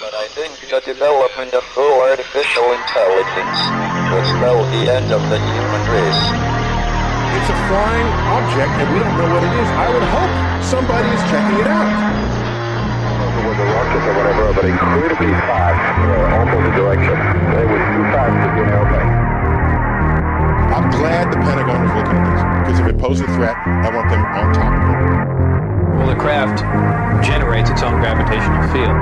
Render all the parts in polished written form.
But I think the development of full artificial intelligence will spell the end of the human race. It's a flying object, and we don't know what it is. I would hope somebody is checking it out. It was a rocket or whatever, but incredibly fast, opposite direction. It was too fast to be an airplane. I'm glad the Pentagon is looking at this, because if it poses a threat, I want them on top of it. Well, the craft generates its own gravitational field.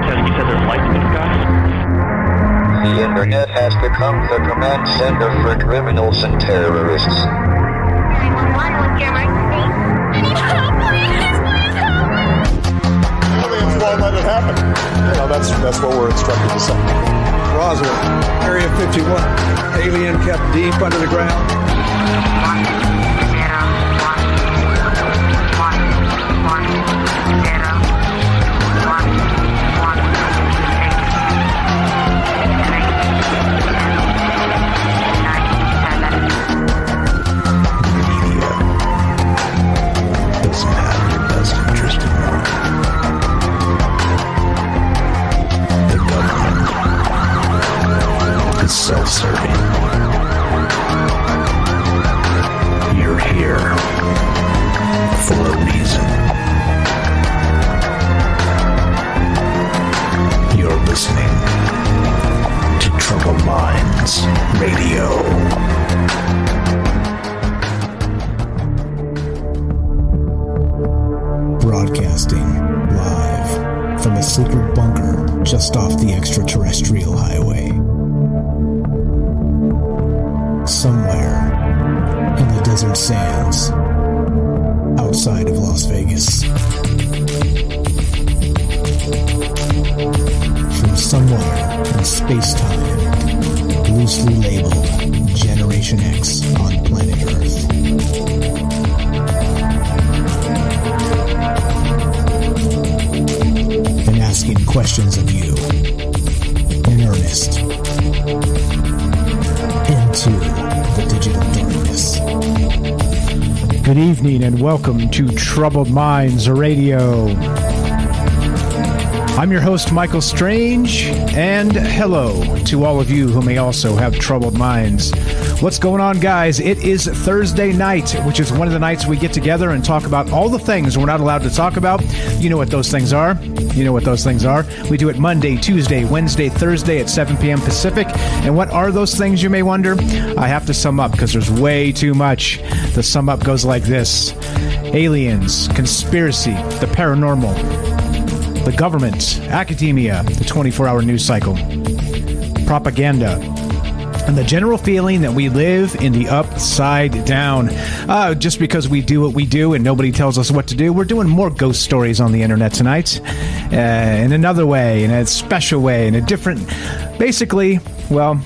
He said there's lights in the sky? The internet has become the command center for criminals and terrorists. 911, what's your emergency? I need help, please help me! Aliens won't let it happen. That's what we're instructed to say. Roswell, Area 51. Alien kept deep under the ground. 1, 0, 1, 1, 1, 0. Self-serving. You're here for a reason. You're listening to Troubled Minds Radio. Broadcasting live from a secret bunker just off the extraterrestrial highway. Somewhere in the desert sands outside of Las Vegas. From somewhere in space-time, loosely labeled Generation X on planet Earth. And asking questions of you in earnest. Into the digital darkness. Good evening and welcome to Troubled Minds Radio. I'm your host, Michael Strange, and hello to all of you who may also have troubled minds. What's going on, guys? It is Thursday night, which is one of the nights we get together and talk about all the things we're not allowed to talk about. You know what those things are. You know what those things are. We do it Monday, Tuesday, Wednesday, Thursday at 7 p.m. Pacific. And what are those things, you may wonder? I have to sum up because there's way too much. The sum up goes like this. Aliens, conspiracy, the paranormal, the government, academia, the 24-hour news cycle, propaganda, and the general feeling that we live in the upside down. Just because we do what we do and nobody tells us what to do, we're doing more ghost stories on the internet tonight. In another way, in a special way, in a different... Basically, well...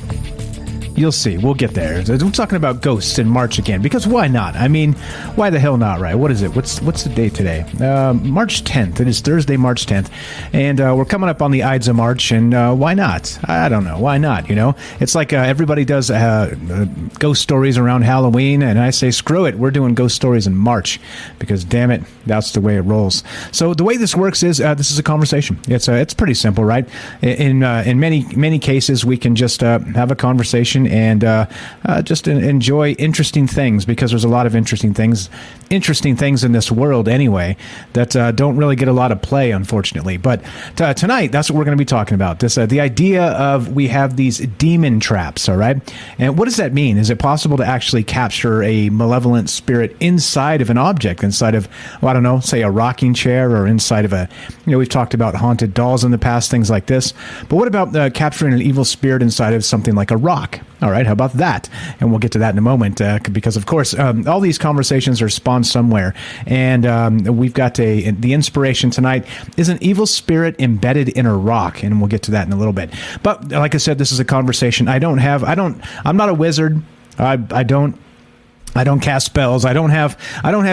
You'll see. We'll get there. We're talking about ghosts in March again, because why not? I mean, why the hell not, right? What is it? What's the date today? March 10th. It is Thursday, March 10th. And we're coming up on the Ides of March, and why not? I don't know. Why not, you know? It's like everybody does ghost stories around Halloween, and I say, screw it. We're doing ghost stories in March, because, damn it, that's the way it rolls. So the way this works is this is a conversation. It's pretty simple, right? In many cases, we can just have a conversation and just enjoy interesting things, because there's a lot of interesting things in this world anyway that don't really get a lot of play, unfortunately. But tonight, that's what we're going to be talking about. This the idea of we have these demon traps, all right? And what does that mean? Is it possible to actually capture a malevolent spirit inside of an object, inside of, well, I don't know, say a rocking chair, or inside of a, we've talked about haunted dolls in the past, things like this. But what about capturing an evil spirit inside of something like a rock? All right, how about that? And we'll get to that in a moment, because, of course, all these conversations are spawned somewhere. And we've got the inspiration tonight is an evil spirit embedded in a rock, and we'll get to that in a little bit. But like I said, this is a conversation. I'm not a wizard. I don't I don't cast spells. I don't have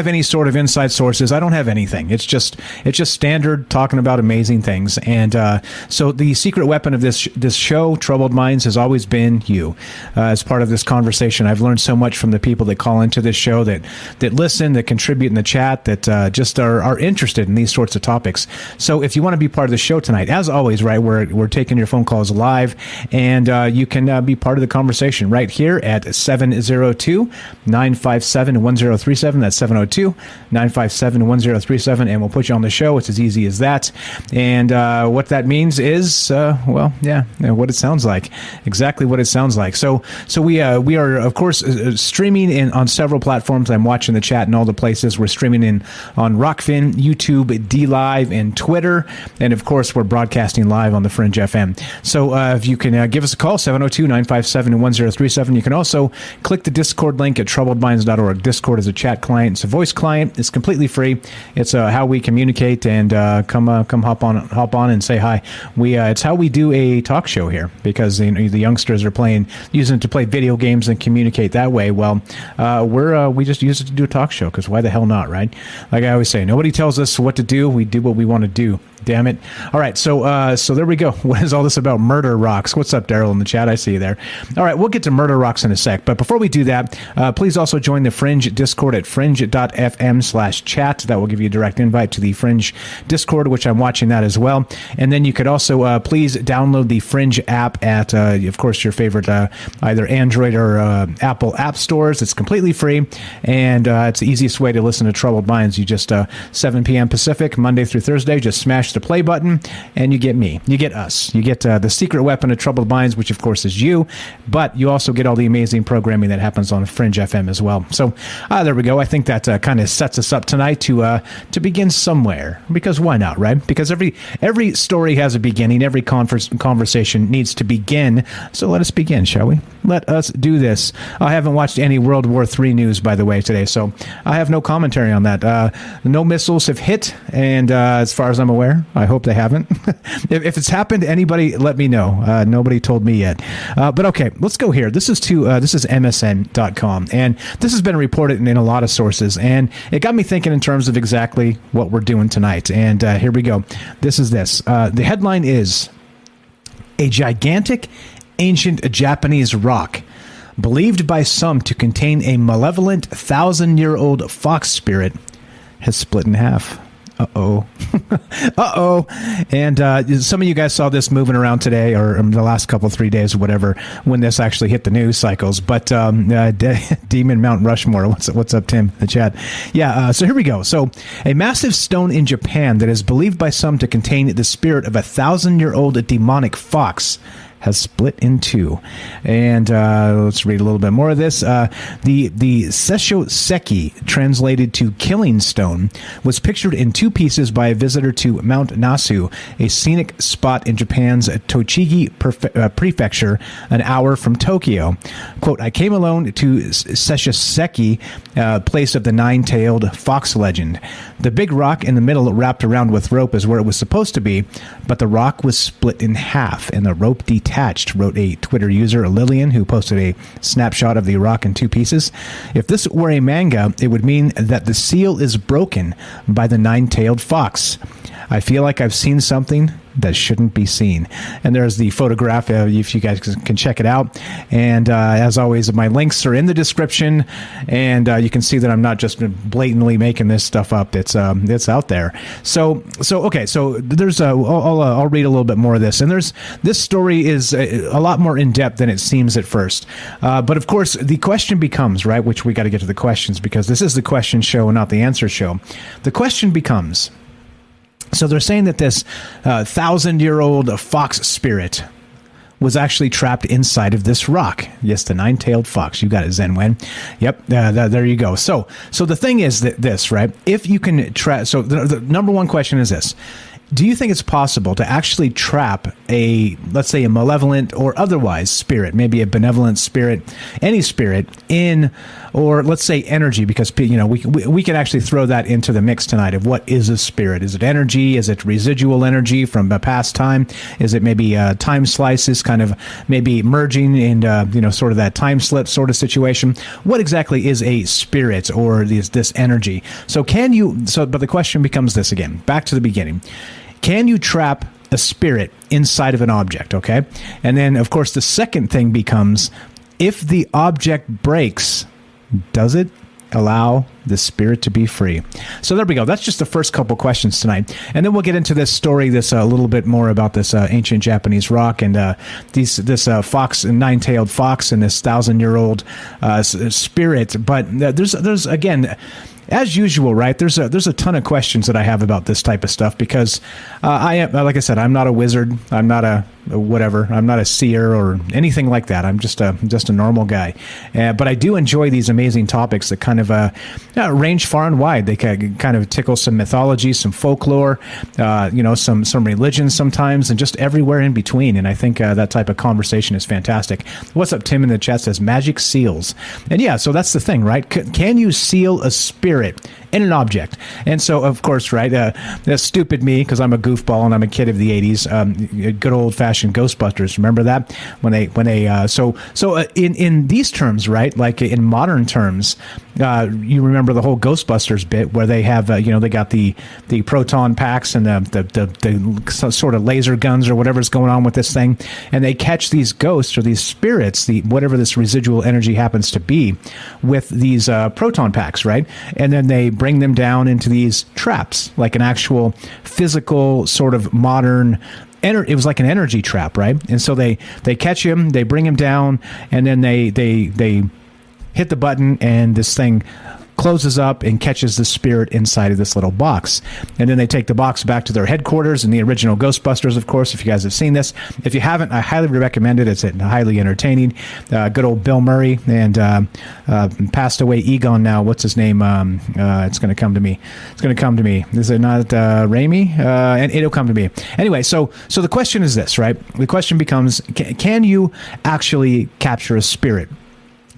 any sort of inside sources. I don't have anything. It's just standard talking about amazing things. And so the secret weapon of this show, Troubled Minds, has always been you. As part of this conversation, I've learned so much from the people that call into this show, that listen, that contribute in the chat, that just are interested in these sorts of topics. So if you want to be part of the show tonight, as always, right, we're taking your phone calls live, and you can be part of the conversation right here at 702-957-1037. That's 702-957-1037, and we'll put you on the show. It's as easy as that. And what that means is, what it sounds like. Exactly what it sounds like. So we are, of course, streaming on several platforms. I'm watching the chat in all the places. We're streaming on Rockfin, YouTube, DLive, and Twitter. And, of course, we're broadcasting live on the Fringe FM. So if you can give us a call, 702-957-1037. You can also click the Discord link at troubledminds.org. Discord is a chat client. It's a voice client. It's completely free. It's how we communicate, and come hop on and say hi. It's how we do a talk show here, because the youngsters are using it to play video games and communicate that way. Well, we just use it to do a talk show, because why the hell not, right? Like I always say, nobody tells us what to do. We do what we want to do. Damn it. All right, so there we go. What is all this about murder rocks? What's up, Daryl, in the chat? I see you there. All right, we'll get to murder rocks in a sec. But before we do that, please also join the Fringe Discord at fringe.fm/chat. That will give you a direct invite to the Fringe Discord, which I'm watching that as well. And then you could also please download the Fringe app at, of course, your favorite either Android or Apple app stores. It's completely free, and it's the easiest way to listen to Troubled Minds. You just 7 p.m. Pacific, Monday through Thursday, just smash the play button, and you get me. You get us. You get the secret weapon of Troubled Minds, which, of course, is you, but you also get all the amazing programming that happens on Fringe FM as well. So there we go. I think that kind of sets us up tonight to begin somewhere, because why not, right? Because every story has a beginning. Every conversation needs to begin. So let us begin, shall we? Let us do this. I haven't watched any World War III news, by the way, today, so I have no commentary on that. No missiles have hit, and as far as I'm aware, I hope they haven't. If it's happened, anybody let me know. Nobody told me yet. But okay, let's go here. This is MSN.com, and this has been reported in a lot of sources, and it got me thinking in terms of exactly what we're doing tonight. And here we go. This is this. The headline is, "A gigantic ancient Japanese rock, believed by some to contain a malevolent 1,000-year-old fox spirit, has split in half." Uh-oh. Uh-oh. And some of you guys saw this moving around today, or in the last 3 days or whatever, when this actually hit the news cycles. But Demon Mount Rushmore, what's up, Tim, in the chat? Yeah, so here we go. So a massive stone in Japan that is believed by some to contain the spirit of a 1,000-year-old demonic fox has split in two. And let's read a little bit more of this. The Sesho Seki, translated to killing stone, was pictured in two pieces by a visitor to Mount Nasu, a scenic spot in Japan's Tochigi prefecture, an hour from Tokyo. Quote, "I came alone to Sesho Seki, place of the nine-tailed fox legend. The big rock in the middle, wrapped around with rope, is where it was supposed to be, but the rock was split in half and the rope detached," wrote a Twitter user, Lillian, who posted a snapshot of the rock in two pieces. "If this were a manga, it would mean that the seal is broken by the nine-tailed fox. I feel like I've seen something that shouldn't be seen." And there's the photograph, if you guys can check it out. And as always, my links are in the description, and you can see that I'm not just blatantly making this stuff up. It's out there. So okay. So there's I'll read a little bit more of this. And this story is a lot more in depth than it seems at first. But of course, the question becomes, right, which we got to get to the questions, because this is the question show and not the answer show. The question becomes, so they're saying that this 1,000-year-old fox spirit was actually trapped inside of this rock. Yes, the nine-tailed fox. You got it, Zen Wen. Yep, there you go. So the thing is that this, right? If you can so the number one question is this: do you think it's possible to actually trap let's say a malevolent or otherwise spirit, maybe a benevolent spirit, any spirit in, or let's say energy, because we can actually throw that into the mix tonight of what is a spirit? Is it energy? Is it residual energy from a past time? Is it maybe time slices, kind of maybe merging and sort of that time slip sort of situation? What exactly is a spirit or this energy? But the question becomes this again, back to the beginning. Can you trap a spirit inside of an object, okay? And then, of course, the second thing becomes, if the object breaks, does it allow the spirit to be free? So there we go. That's just the first couple questions tonight. And then we'll get into this story, this a little bit more about this ancient Japanese rock and this fox, nine-tailed fox, and this 1,000-year-old spirit. But there's again, as usual, right? There's a ton of questions that I have about this type of stuff because I am, like I said, I'm not a wizard. I'm not a whatever. I'm not a seer or anything like that. I'm just a normal guy. But I do enjoy these amazing topics that kind of range far and wide. They kind of tickle some mythology, some folklore, some religion sometimes, and just everywhere in between. And I think that type of conversation is fantastic. What's up, Tim in the chat says magic seals. And yeah, so that's the thing, right? Can you seal a spirit in an object? And so, of course, right, that's stupid me, because I'm a goofball and I'm a kid of the 80s, good old-fashioned Ghostbusters. Remember that? In these terms, right, like in modern terms, you remember the whole Ghostbusters bit where they have, they got the proton packs and the sort of laser guns or whatever's going on with this thing, and they catch these ghosts or these spirits, whatever this residual energy happens to be, with these proton packs, right? And then they bring them down into these traps, like an actual physical sort of modern. It was like an energy trap, right? And so they catch him, they bring him down, and then they hit the button, and this thing closes up and catches the spirit inside of this little box. And then they take the box back to their headquarters in the original Ghostbusters, of course, if you guys have seen this. If you haven't, I highly recommend it. It's highly entertaining. Good old Bill Murray and passed away Egon now. What's his name? It's going to come to me. Is it not Raimi? And it'll come to me. Anyway, so the question is this, right? The question becomes, can you actually capture a spirit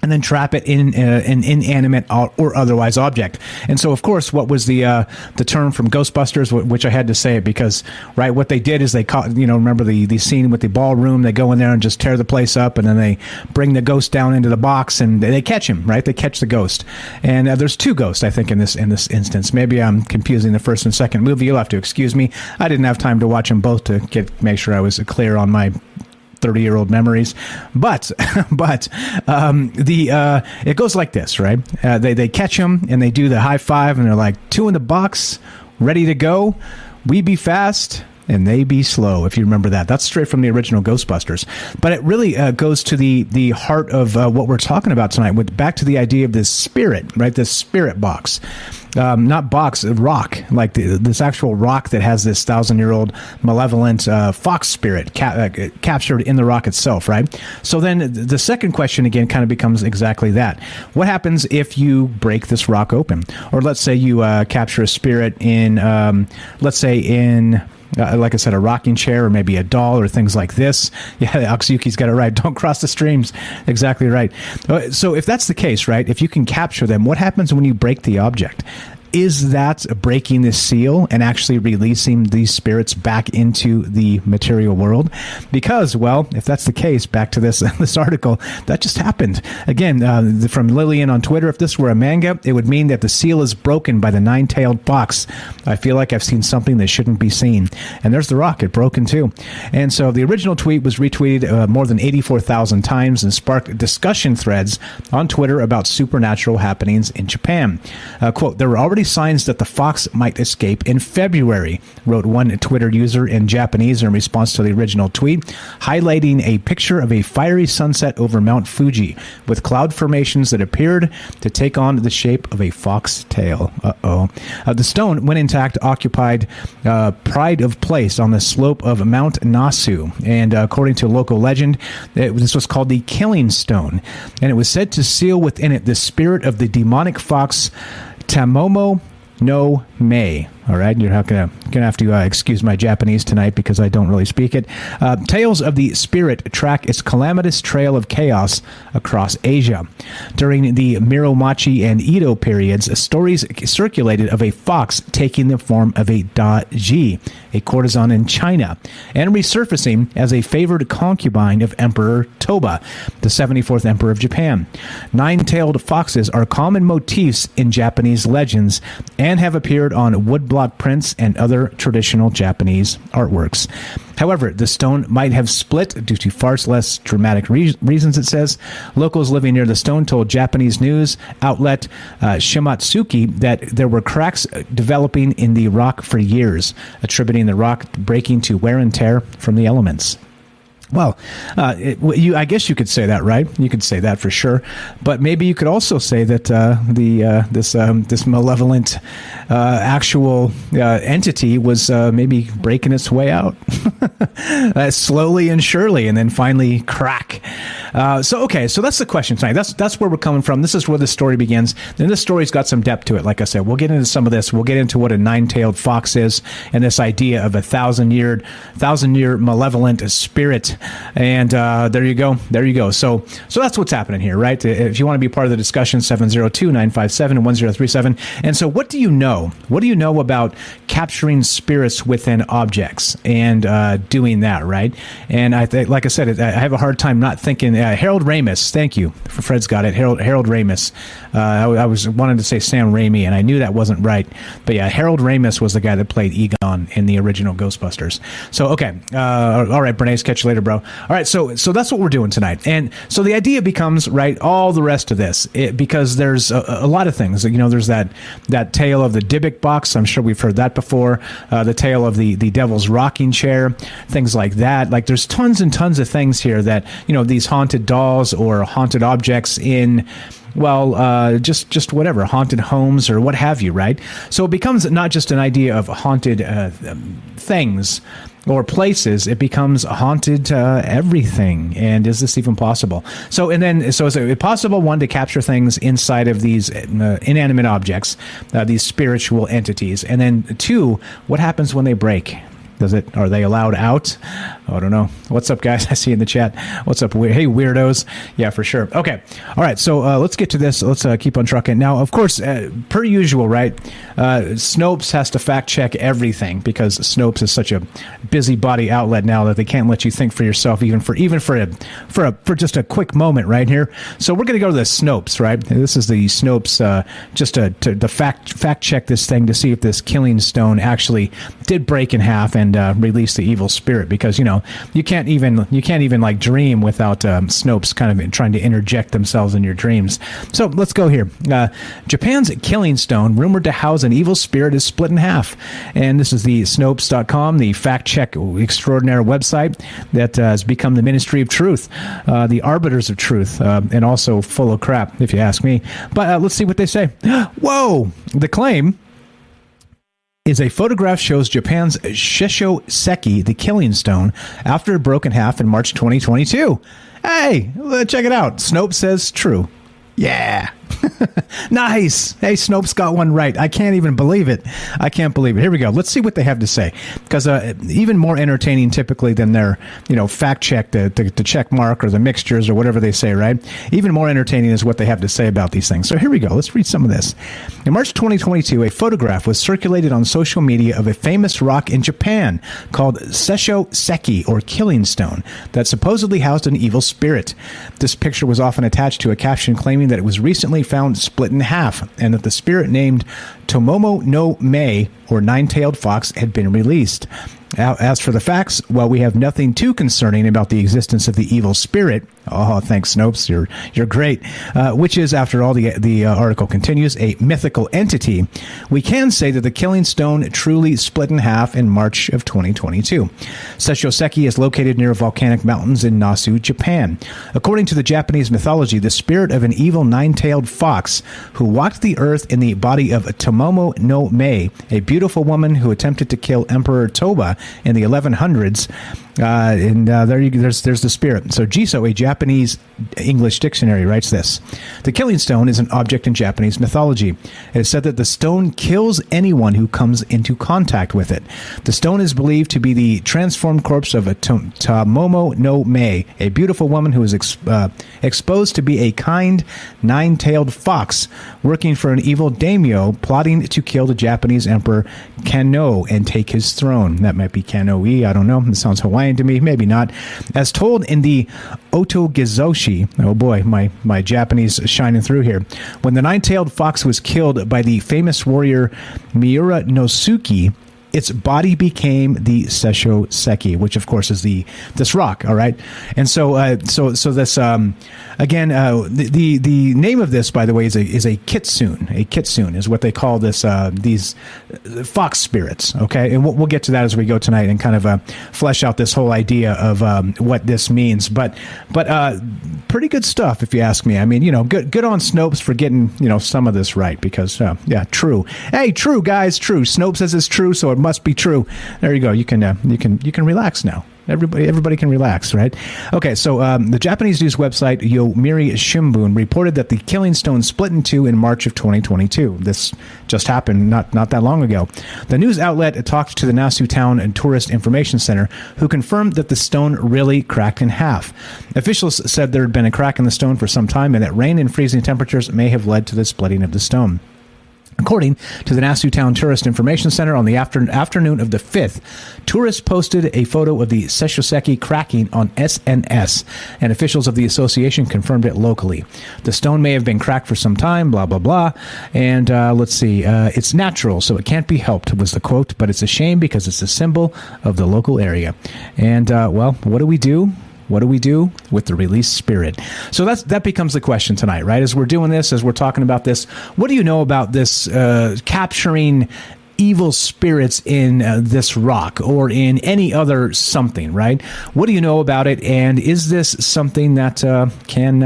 and then trap it in an inanimate or otherwise object? And so, of course, what was the term from Ghostbusters, which I had to say it because, right, what they did is they caught, remember the scene with the ballroom? They go in there and just tear the place up, and then they bring the ghost down into the box, and they catch him, right? They catch the ghost. And there's two ghosts, I think, in this instance. Maybe I'm confusing the first and second movie. You'll have to excuse me. I didn't have time to watch them both to make sure I was clear on my 30-year-old memories, but it goes like this, right? They catch him and they do the high five, and they're like, 2 in the box, ready to go. We be fast and they be slow, if you remember that. That's straight from the original Ghostbusters. But it really goes to the heart of what we're talking about tonight, back to the idea of this spirit, right? This spirit box. Not box, rock, like this actual rock that has this 1,000-year-old malevolent fox spirit captured in the rock itself, right? So then the second question again kind of becomes exactly that. What happens if you break this rock open? Or let's say you capture a spirit in, like I said, a rocking chair or maybe a doll or things like this. Yeah, Oxyuki's got it right. Don't cross the streams. Exactly right. So if that's the case, right, if you can capture them, what happens when you break the object? Is that breaking the seal and actually releasing these spirits back into the material world? Because, well, if that's the case, back to this article, that just happened. Again, from Lillian on Twitter, if this were a manga, it would mean that the seal is broken by the nine-tailed fox. I feel like I've seen something that shouldn't be seen. And there's the rock, it broken too. And so the original tweet was retweeted more than 84,000 times and sparked discussion threads on Twitter about supernatural happenings in Japan. Quote, there were already signs that the fox might escape in February, wrote one Twitter user in Japanese in response to the original tweet, highlighting a picture of a fiery sunset over Mount Fuji with cloud formations that appeared to take on the shape of a fox tail. The stone, when intact, occupied pride of place on the slope of Mount Nasu, and according to local legend, this was called the Killing Stone, and it was said to seal within it the spirit of the demonic fox tamamo-no-mae. All right, you're not gonna have to excuse my Japanese tonight because I don't really speak it. Tales of the Spirit track its calamitous trail of chaos across Asia. During the Muromachi and Edo periods, stories circulated of a fox taking the form of a daji, a courtesan in China, and resurfacing as a favored concubine of Emperor Toba, the 74th Emperor of Japan. Nine-tailed foxes are common motifs in Japanese legends and have appeared on woodblock prints and other traditional Japanese artworks. However, the stone might have split due to far less dramatic reasons, it says. Locals living near the stone told Japanese news outlet Shimatsuki that there were cracks developing in the rock for years, attributing the rock breaking to wear and tear from the elements. Well, I guess you could say that, right? You could say that for sure, but maybe you could also say that this malevolent actual entity was maybe breaking its way out slowly and surely, and then finally crack. So that's the question tonight. That's where we're coming from. This is where the story begins. Then this story's got some depth to it. Like I said, we'll get into some of this. We'll get into what a nine-tailed fox is and this idea of a thousand-year malevolent spirit. And there you go. So that's what's happening here, right? If you want to be part of the discussion, 702-957-1037. And so what do you know? What do you know about capturing spirits within objects and doing that, right? And like I said, I have a hard time not thinking. Harold Ramis, thank you. Fred's got it. Harold Ramis. I was wanted to say Sam Raimi, and I knew that wasn't right. But yeah, Harold Ramis was the guy that played Egon in the original Ghostbusters. So, okay. All right, Bernays, catch you later, bro. All right, so that's what we're doing tonight. And so the idea becomes, right, all the rest of this, because there's a lot of things. You know, there's that tale of the Dybbuk box. I'm sure we've heard that before. The tale of the devil's rocking chair, things like that. Like, there's tons and tons of things here that, you know, these haunted dolls or haunted objects in, well, just whatever, haunted homes or what have you, right? So it becomes not just an idea of haunted things or places, it becomes haunted everything. And is this even possible? So is it possible, one, to capture things inside of these inanimate objects, these spiritual entities? And then two, what happens when they break? Are they allowed out? Oh, I don't know. What's up, guys? I see in the chat. What's up? Hey, weirdos. Yeah, for sure. Okay. All right. So let's get to this. Let's keep on trucking. Now, of course, per usual, right? Snopes has to fact check everything because Snopes is such a busybody outlet now that they can't let you think for yourself, even for just a quick moment right here. So we're going to go to the Snopes, right? This is the Snopes, just to fact check this thing to see if this killing stone actually did break in half and release the evil spirit, because you can't even like dream without Snopes kind of trying to interject themselves in your dreams. So let's go here. Japan's killing stone rumored to house an evil spirit is split in half, and this is the Snopes.com, the fact check extraordinary website that has become the Ministry of Truth, the arbiters of truth, and also full of crap if you ask me. But let's see what they say. Whoa! The claim is a photograph shows Japan's Shesho-seki, the killing stone, after it broke in half in March 2022. Hey, check it out. Snopes says true. Yeah. Nice. Hey, Snopes got one right. I can't even believe it. I can't believe it. Here we go. Let's see what they have to say. Because even more entertaining typically than their, fact check, the check mark or the mixtures or whatever they say, right? Even more entertaining is what they have to say about these things. So here we go. Let's read some of this. In March 2022, a photograph was circulated on social media of a famous rock in Japan called Shesho-seki, or killing stone, that supposedly housed an evil spirit. This picture was often attached to a caption claiming that it was recently found split in half, and that the spirit named tamamo-no-mae, or nine-tailed fox, had been released. As for the facts, well, we have nothing too concerning about the existence of the evil spirit. Oh, thanks, Snopes. You're great. Which is, after all, the article continues, a mythical entity. We can say that the killing stone truly split in half in March of 2022. Shesho-seki is located near volcanic mountains in Nasu, Japan. According to the Japanese mythology, the spirit of an evil nine-tailed fox who walked the earth in the body of tamamo-no-mae, a beautiful woman who attempted to kill Emperor Toba in the 1100s. There's the spirit. So Jiso, a Japanese English Dictionary writes this: the killing stone is an object in Japanese mythology. It is said that the stone kills anyone who comes into contact with it. The stone is believed to be the transformed corpse of a tamamo-no-mae, a beautiful woman who is exposed to be a kind, nine-tailed fox working for an evil daimyo plotting to kill the Japanese emperor Kano and take his throne. That might be Kanoe, I don't know. It sounds Hawaiian to me, maybe not. As told in the Otogizoshi, oh boy, my Japanese is shining through here. When the nine-tailed fox was killed by the famous warrior Miura Nosuke, its body became the Sesho Seki, which of course is this rock. All right, and so this again the name of this, by the way, is a kitsune. A kitsune is what they call this these fox spirits. Okay, and we'll get to that as we go tonight and kind of flesh out this whole idea of what this means. But pretty good stuff, if you ask me. I mean, good on Snopes for getting some of this right, because yeah, true. Hey, true guys, true. Snopes says it's true, so it must be true. There you go. You can relax now. Everybody can relax, right? Okay, so the Japanese news website Yomiuri Shimbun reported that the killing stone split in two in March of 2022. This just happened not that long ago. The news outlet talked to the Nasu Town and Tourist Information Center, who confirmed that the stone really cracked in half. Officials said there had been a crack in the stone for some time and that rain and freezing temperatures may have led to the splitting of the stone. According to the Nasu Town Tourist Information Center, on the afternoon of the 5th, tourists posted a photo of the Seshoseki cracking on SNS, and officials of the association confirmed it locally. The stone may have been cracked for some time, blah, blah, blah, and let's see, it's natural, so it can't be helped, was the quote, but it's a shame because it's a symbol of the local area. And, well, what do we do? What do we do with the released spirit? So that becomes the question tonight, right? As we're doing this, as we're talking about this, what do you know about this capturing evil spirits in this rock or in any other something, right? What do you know about it? And is this something that can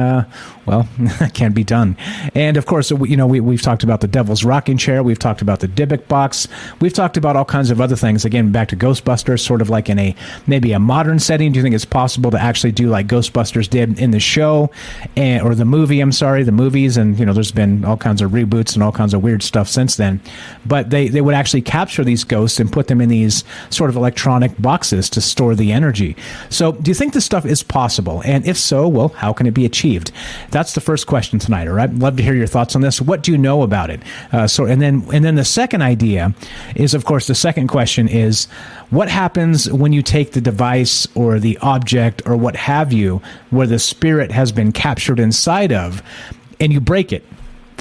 be done? And of course, we've talked about the Devil's Rocking Chair. We've talked about the Dybbuk box. We've talked about all kinds of other things. Again, back to Ghostbusters, sort of like in maybe a modern setting. Do you think it's possible to actually do like Ghostbusters did in the show or the movie? I'm sorry, the movies. And, there's been all kinds of reboots and all kinds of weird stuff since then. But they would actually capture these ghosts and put them in these sort of electronic boxes to store the energy. So do you think this stuff is possible? And if so, well, how can it be achieved? That's the first question tonight, all right? Love to hear your thoughts on this. What do you know about it? And then the second idea is, of course, the second question is, what happens when you take the device or the object or what have you, where the spirit has been captured inside of, and you break it?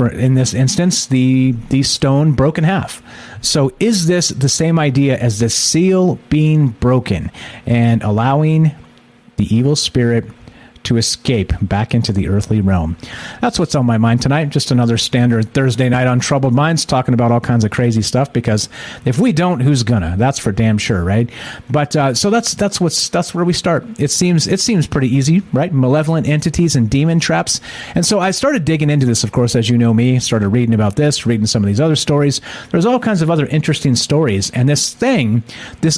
In this instance, the stone broke in half. So is this the same idea as the seal being broken and allowing the evil spirit to escape back into the earthly realm? That's what's on my mind tonight. Just another standard Thursday night on Troubled Minds, talking about all kinds of crazy stuff, because if we don't, who's gonna? That's for damn sure, right? But so that's where we start. It seems pretty easy, right? Malevolent entities and demon traps. And so I started digging into this, of course, as you know me, started reading about this, reading some of these other stories. There's all kinds of other interesting stories. And this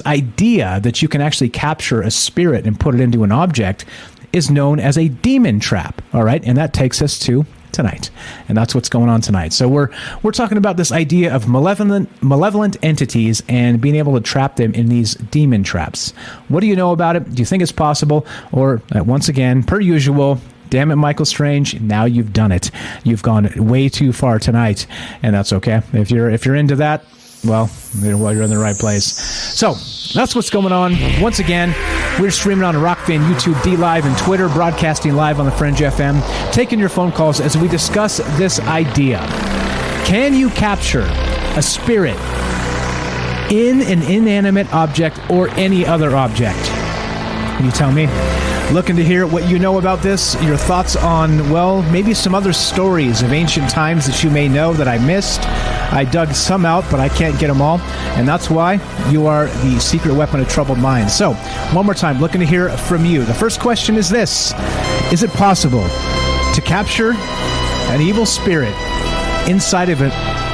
idea that you can actually capture a spirit and put it into an object is known as a demon trap, all right? And that takes us to tonight. And that's what's going on tonight. So we're talking about this idea of malevolent entities and being able to trap them in these demon traps. What do you know about it? Do you think it's possible? Or, once again, per usual, damn it, Michael Strange, now you've done it. You've gone way too far tonight, and that's okay. If you're into that, well, you're in the right place. So that's what's going on. Once again, we're streaming on Rockfan, YouTube, D-Live, and Twitter, broadcasting live on the Fringe FM, taking your phone calls as we discuss this idea. Can you capture a spirit in an inanimate object or any other object? You tell me. Looking to hear what you know about this, your thoughts on, well, maybe some other stories of ancient times that you may know that I missed. I dug some out, but I can't get them all, and that's why you are the secret weapon of troubled minds. So, one more time, looking to hear from you. The first question is this: is it possible to capture an evil spirit inside of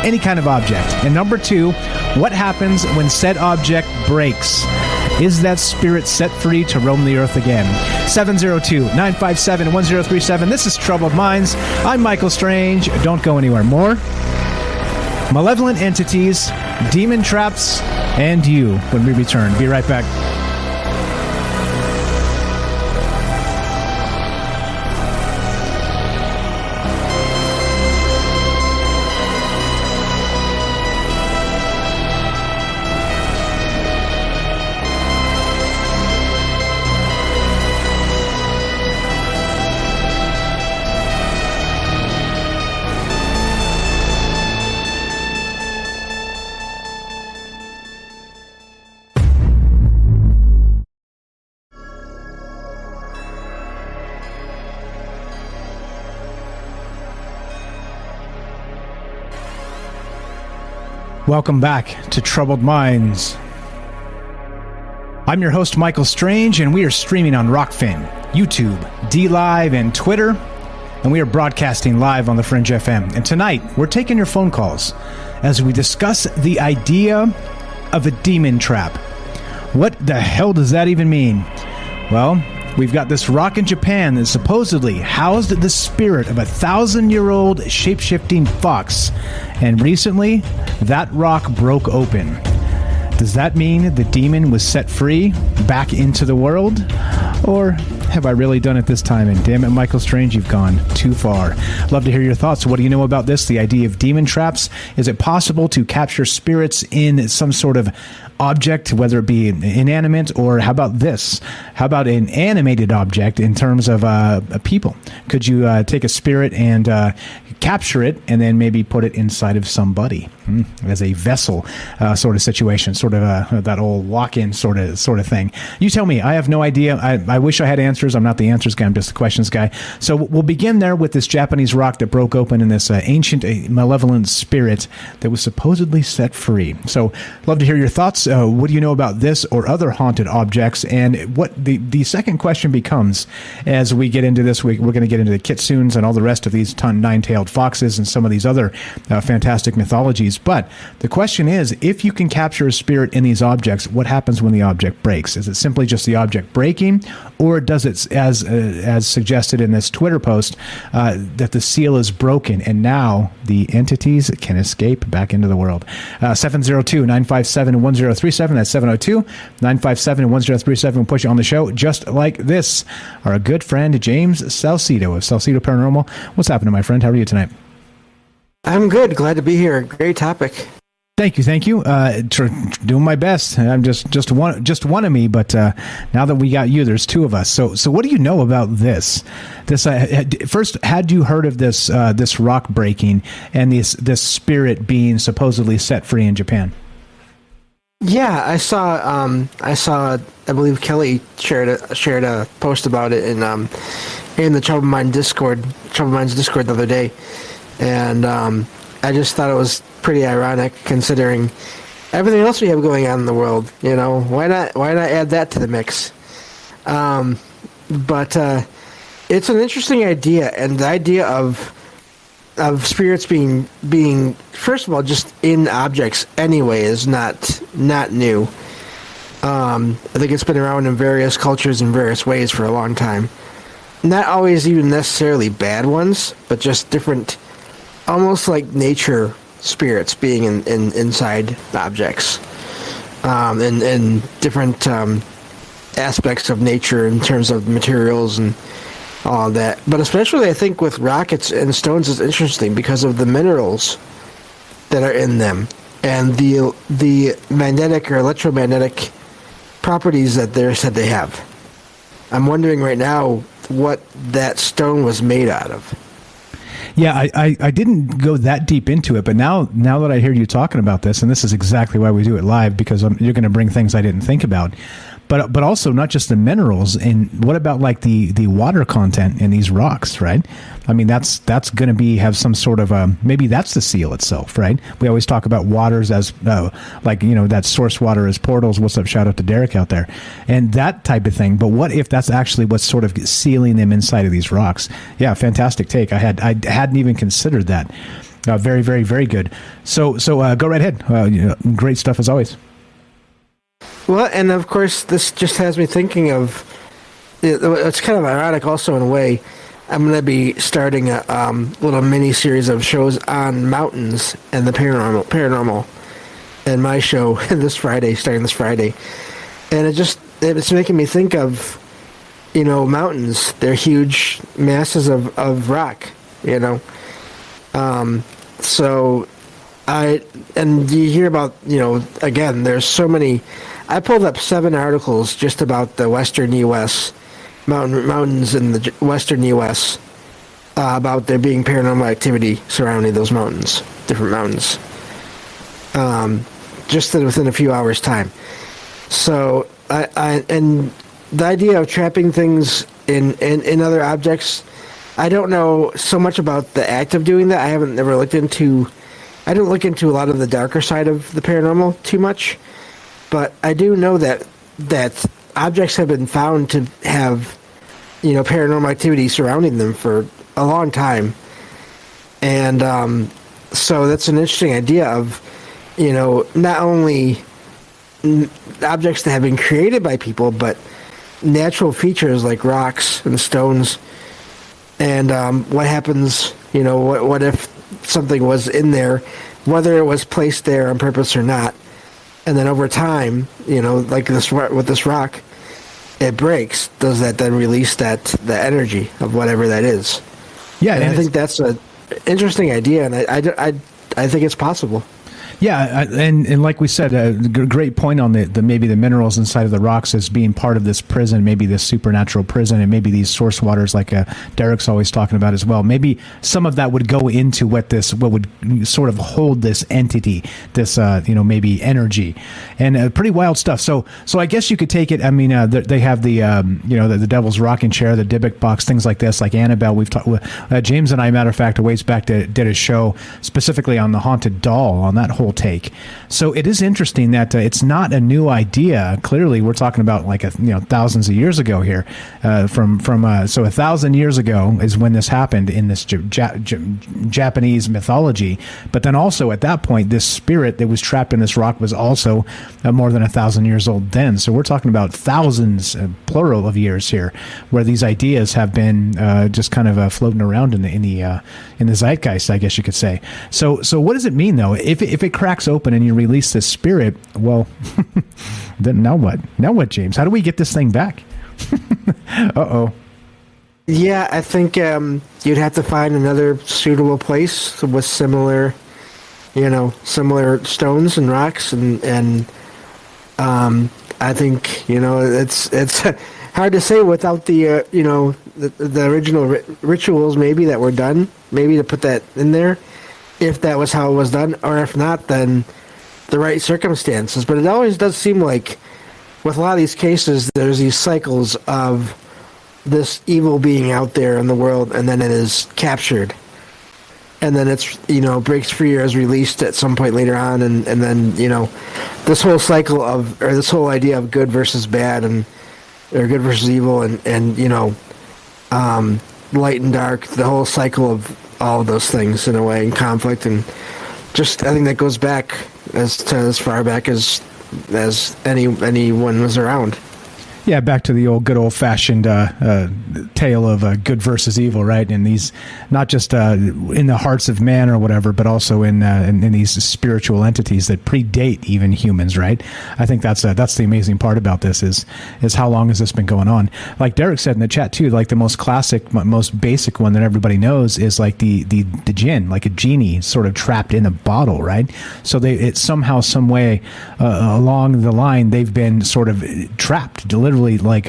any kind of object? And number two, what happens when said object breaks? Is that spirit set free to roam the earth again? 702-957-1037. This is Troubled Minds. I'm Michael Strange. Don't go anywhere. More malevolent entities, demon traps, and you when we return. Be right back. Welcome back to Troubled Minds. I'm your host, Michael Strange, and we are streaming on Rockfin, YouTube, DLive, and Twitter, and we are broadcasting live on the Fringe FM. And tonight, we're taking your phone calls as we discuss the idea of a demon trap. What the hell does that even mean? Well, we've got this rock in Japan that supposedly housed the spirit of a 1,000-year-old shape-shifting fox, and recently, that rock broke open. Does that mean the demon was set free, back into the world? Or have I really done it this time? And damn it, Michael Strange, you've gone too far. Love to hear your thoughts. What do you know about this? The idea of demon traps. Is it possible to capture spirits in some sort of object, whether it be inanimate, or how about this? How about an animated object in terms of people? Could you take a spirit and capture it and then maybe put it inside of somebody as a vessel sort of situation, sort of that old walk-in sort of thing? You tell me. I have no idea. I wish I had answers. I'm not the answers guy. I'm just the questions guy. So we'll begin there with this Japanese rock that broke open in this ancient malevolent spirit that was supposedly set free. So love to hear your thoughts. What do you know about this or other haunted objects? And what the second question becomes, as we get into this, we're going to get into the kitsunes and all the rest of these nine-tailed foxes and some of these other fantastic mythologies. But the question is, if you can capture a spirit in these objects, what happens when the object breaks? Is it simply just the object breaking, or does it, as suggested in this Twitter post, that the seal is broken and now the entities can escape back into the world? 702-957-1037. That's 702-957-1037. We'll put you on the show just like this. Our good friend James Salcedo of Salcedo Paranormal. What's happening, my friend? How are you tonight? I'm good. Glad to be here. Great topic. Thank you. Doing my best. I'm just one of me, but now that we got you, there's two of us. So what do you know about this? First, had you heard of this rock breaking and this spirit being supposedly set free in Japan? Yeah, I saw. I believe Kelly shared a post about it in the Troubled Minds Discord the other day, and I just thought it was pretty ironic considering everything else we have going on in the world. You know, why not add that to the mix? But it's an interesting idea, and the idea of spirits being first of all just in objects anyway is not new. I think it's been around in various cultures in various ways for a long time. Not always even necessarily bad ones, but just different, almost like nature spirits being inside objects, and different aspects of nature in terms of materials and all of that. But especially I think with rockets and stones is interesting because of the minerals that are in them and the magnetic or electromagnetic properties that they're said they have. I'm wondering right now what that stone was made out of. Yeah, I didn't go that deep into it, but now that I hear you talking about this, and this is exactly why we do it live, because you're going to bring things I didn't think about. But also not just the minerals, and what about like the water content in these rocks, right? I mean, that's going to have some sort of maybe that's the seal itself, right? We always talk about waters as that source water as portals. What's up? Shout out to Derek out there, and that type of thing. But what if that's actually what's sort of sealing them inside of these rocks? Yeah, fantastic take. I hadn't even considered that. Very, very, very good. So go right ahead. Great stuff as always. Well, and of course, this just has me thinking of. It's kind of ironic, also in a way. I'm going to be starting a little mini series of shows on mountains and the paranormal, and my show starting this Friday, and it's making me think of, mountains. They're huge masses of rock, So and you hear about, again, there's so many. I pulled up 7 articles just about the western U.S., mountains in the western U.S., about there being paranormal activity surrounding those mountains, different mountains, just within a few hours' time. So, and the idea of trapping things in other objects, I don't know so much about the act of doing that. I don't look into a lot of the darker side of the paranormal too much, but I do know that objects have been found to have, paranormal activity surrounding them for a long time. And so that's an interesting idea of, not only objects that have been created by people, but natural features like rocks and stones. And what happens, what if something was in there, whether it was placed there on purpose or not, and then over time, like with this rock, it breaks. Does that then release the energy of whatever that is? Yeah, and I think that's an interesting idea, and I think it's possible. Yeah, and like we said, a great point on the maybe the minerals inside of the rocks as being part of this prison, maybe this supernatural prison, and maybe these source waters like Derek's always talking about as well. Maybe some of that would go into what would sort of hold this entity, this maybe energy, and pretty wild stuff. So I guess you could take it. I mean, they have the Devil's Rocking Chair, the Dybbuk box, things like this, like Annabelle. We've talked. James and I, matter of fact, a ways back did a show specifically on the haunted doll, on that whole take. So it is interesting that it's not a new idea. Clearly, we're talking about like thousands of years ago here. So 1,000 years ago is when this happened in this Japanese mythology. But then also at that point, this spirit that was trapped in this rock was also more than 1,000 years old then. So we're talking about thousands, plural, of years here, where these ideas have been just kind of floating around in the zeitgeist, I guess you could say. So what does it mean though? If it cracks open and you release this spirit, well, then now what? Now what, James? How do we get this thing back? Uh-oh. Yeah, I think you'd have to find another suitable place with similar stones and rocks, and I think it's hard to say without the the original rituals maybe that were done, maybe to put that in there, if that was how it was done, or if not, then the right circumstances. But it always does seem like with a lot of these cases, there's these cycles of this evil being out there in the world, and then it is captured, and then it's breaks free or is released at some point later on, and then this whole cycle of, or this whole idea of good versus bad, or good versus evil, and light and dark, the whole cycle of all of those things in a way, and conflict, and just I think that goes back as far back as anyone was around. Yeah, back to the good old-fashioned tale of good versus evil, right? And these, not just in the hearts of man or whatever, but also in these spiritual entities that predate even humans, right? I think that's the amazing part about this is how long has this been going on? Like Derek said in the chat too, like the most classic, most basic one that everybody knows is like the jinn, like a genie sort of trapped in a bottle, right? So it's somehow, some way along the line, they've been sort of trapped, literally like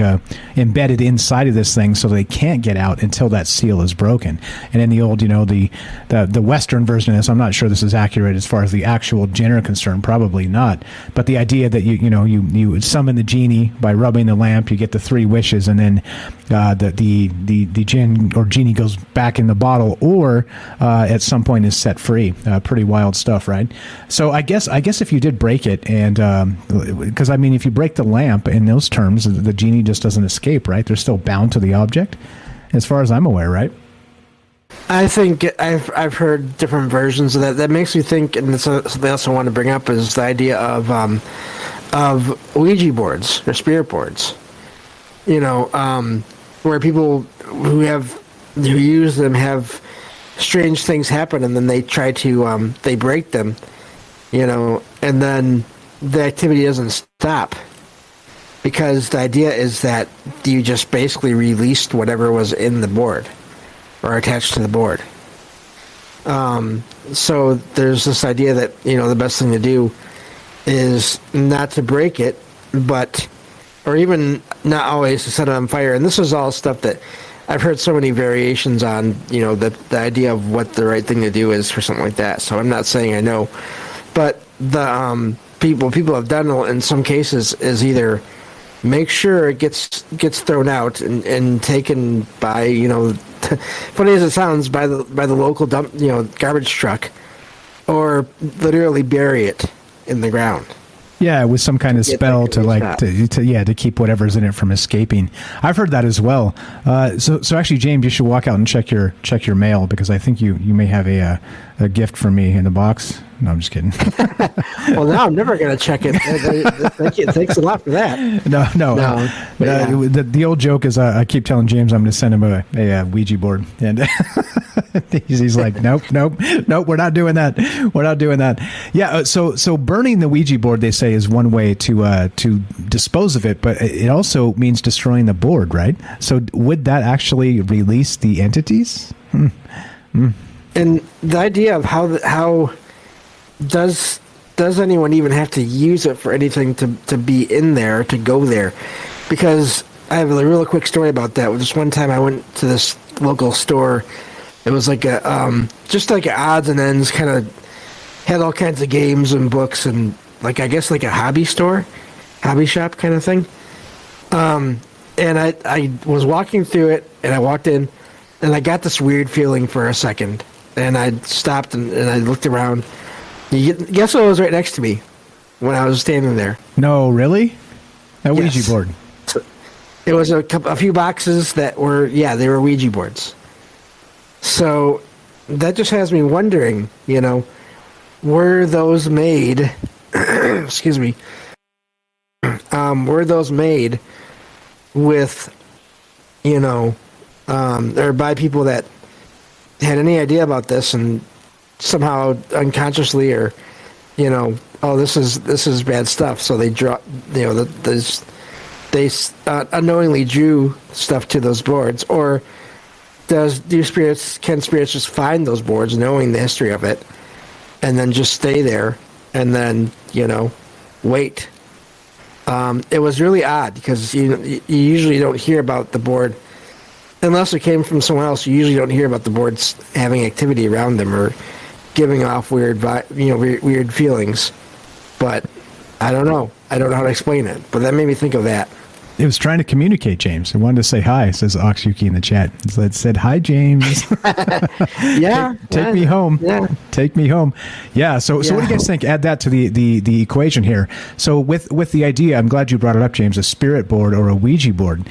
embedded inside of this thing, so they can't get out until that seal is broken. And in the old, the Western version of this, I'm not sure this is accurate as far as the actual jinn are concerned, probably not. But the idea that you summon the genie by rubbing the lamp, you get the 3 wishes, and then the jinn or genie goes back in the bottle, or at some point is set free. Pretty wild stuff, right? So I guess if you did break it, and because I mean, if you break the lamp in those terms, the genie just doesn't escape, right? They're still bound to the object, as far as I'm aware, right? I think I've heard different versions of that. That makes me think, and that's something else I want to bring up, is the idea of of Ouija boards or spirit boards. You know, where people who use them have strange things happen, and then they try to they break them. You know, and then the activity doesn't stop because the idea is that you just basically released whatever was in the board or attached to the board. So there's this idea that, you know, the best thing to do is not to break it, or even not always to set it on fire. And this is all stuff that I've heard so many variations on, you know, the idea of what the right thing to do is for something like that. So I'm not saying I know, but the people have done in some cases is either make sure it gets thrown out and taken by, you know, funny as it sounds, by the local dump, you know, garbage truck, or literally bury it in the ground. Yeah, with some kind of spell to keep whatever's in it from escaping. I've heard that as well. So actually, James, you should walk out and check your mail, because I think you may have a gift for me in the box. No, I'm just kidding. Well, now I'm never going to check it. Thank you. Thanks a lot for that. No. The old joke is I keep telling James I'm going to send him a Ouija board, and he's like, nope, we're not doing that. Yeah. So burning the Ouija board, they say, is one way to dispose of it, but it also means destroying the board, right? So would that actually release the entities? And the idea of how does anyone even have to use it for anything to be in there, to go there? Because I have a real quick story about that. Just one time I went to this local store. It was like just like an odds and ends, kind of had all kinds of games and books, and like, I guess like a hobby shop kind of thing. And I was walking through it, and I walked in, and I got this weird feeling for a second, and I stopped and I looked around. Guess what was right next to me when I was standing there? No, really? A Ouija board. It was a few boxes that were, they were Ouija boards. So that just has me wondering, you know, were those made, excuse me, were those made with, you know, or by people that had any idea about this and somehow unconsciously, or, you know, oh, this is bad stuff, so they draw, you know, they unknowingly drew stuff to those boards? Or can spirits just find those boards knowing the history of it and then just stay there and then, you know, wait? It was really odd, because you usually don't hear about the board unless it came from someone else. You usually don't hear about the boards having activity around them or giving off weird feelings. But I don't know how to explain it. But that made me think of that. It was trying to communicate, James. It wanted to say hi, says Oxyuki in the chat. It said, hi, James. Yeah. Take me home. Yeah. Take me home. Yeah. So what do you guys think? Add that to the equation here. So with the idea, I'm glad you brought it up, James, a spirit board or a Ouija board.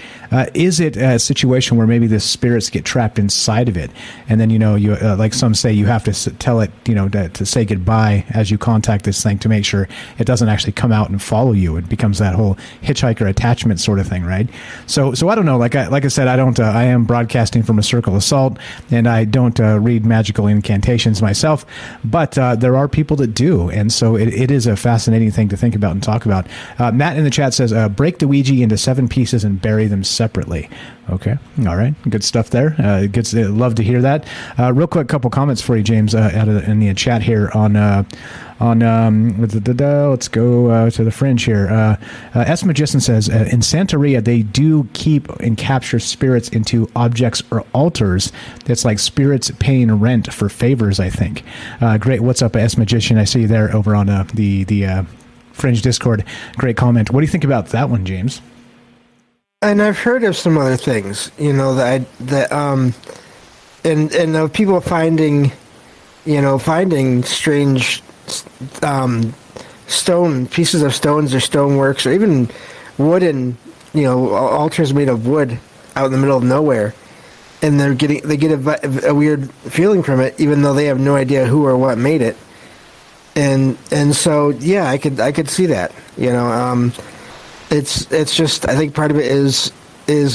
Is it a situation where maybe the spirits get trapped inside of it? And then, you know, you like some say, you have to tell it, you know, to say goodbye as you contact this thing to make sure it doesn't actually come out and follow you. It becomes that whole hitchhiker attachment sort of thing, right? So I don't know. Like I said, I don't. I am broadcasting from a circle assault, and I don't read magical incantations myself. But there are people that do, and so it is a fascinating thing to think about and talk about. Matt in the chat says, "Break the Ouija into 7 pieces and bury them separately." Okay, all right, good stuff there. Good, love to hear that. Real quick, couple comments for you, James, in the chat here on. Let's go to the fringe here. S. Magician says, in Santeria, they do keep and capture spirits into objects or altars. That's like spirits paying rent for favors, I think. Great. What's up, S. Magician? I see you there over on the Fringe Discord. Great comment. What do you think about that one, James? And I've heard of some other things, you know, and of people finding strange stone pieces of stones or stoneworks, or even wooden, you know, altars made of wood out in the middle of nowhere, and they get a weird feeling from it, even though they have no idea who or what made it. and so yeah, I could see that. It's just, I think part of it is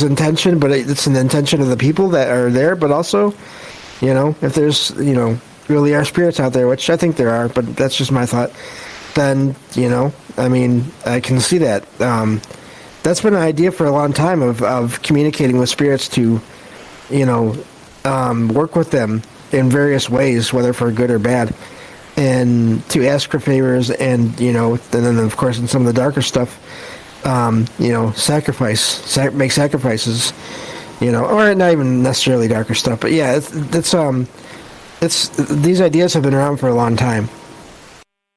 intention, but it's an intention of the people that are there, but also, if there's really are spirits out there, which I think there are, but that's just my thought. Then I can see that. That's been an idea for a long time of communicating with spirits to, work with them in various ways, whether for good or bad, and to ask for favors, and then of course in some of the darker stuff, make sacrifices, or not even necessarily darker stuff, but yeah, it's these ideas have been around for a long time.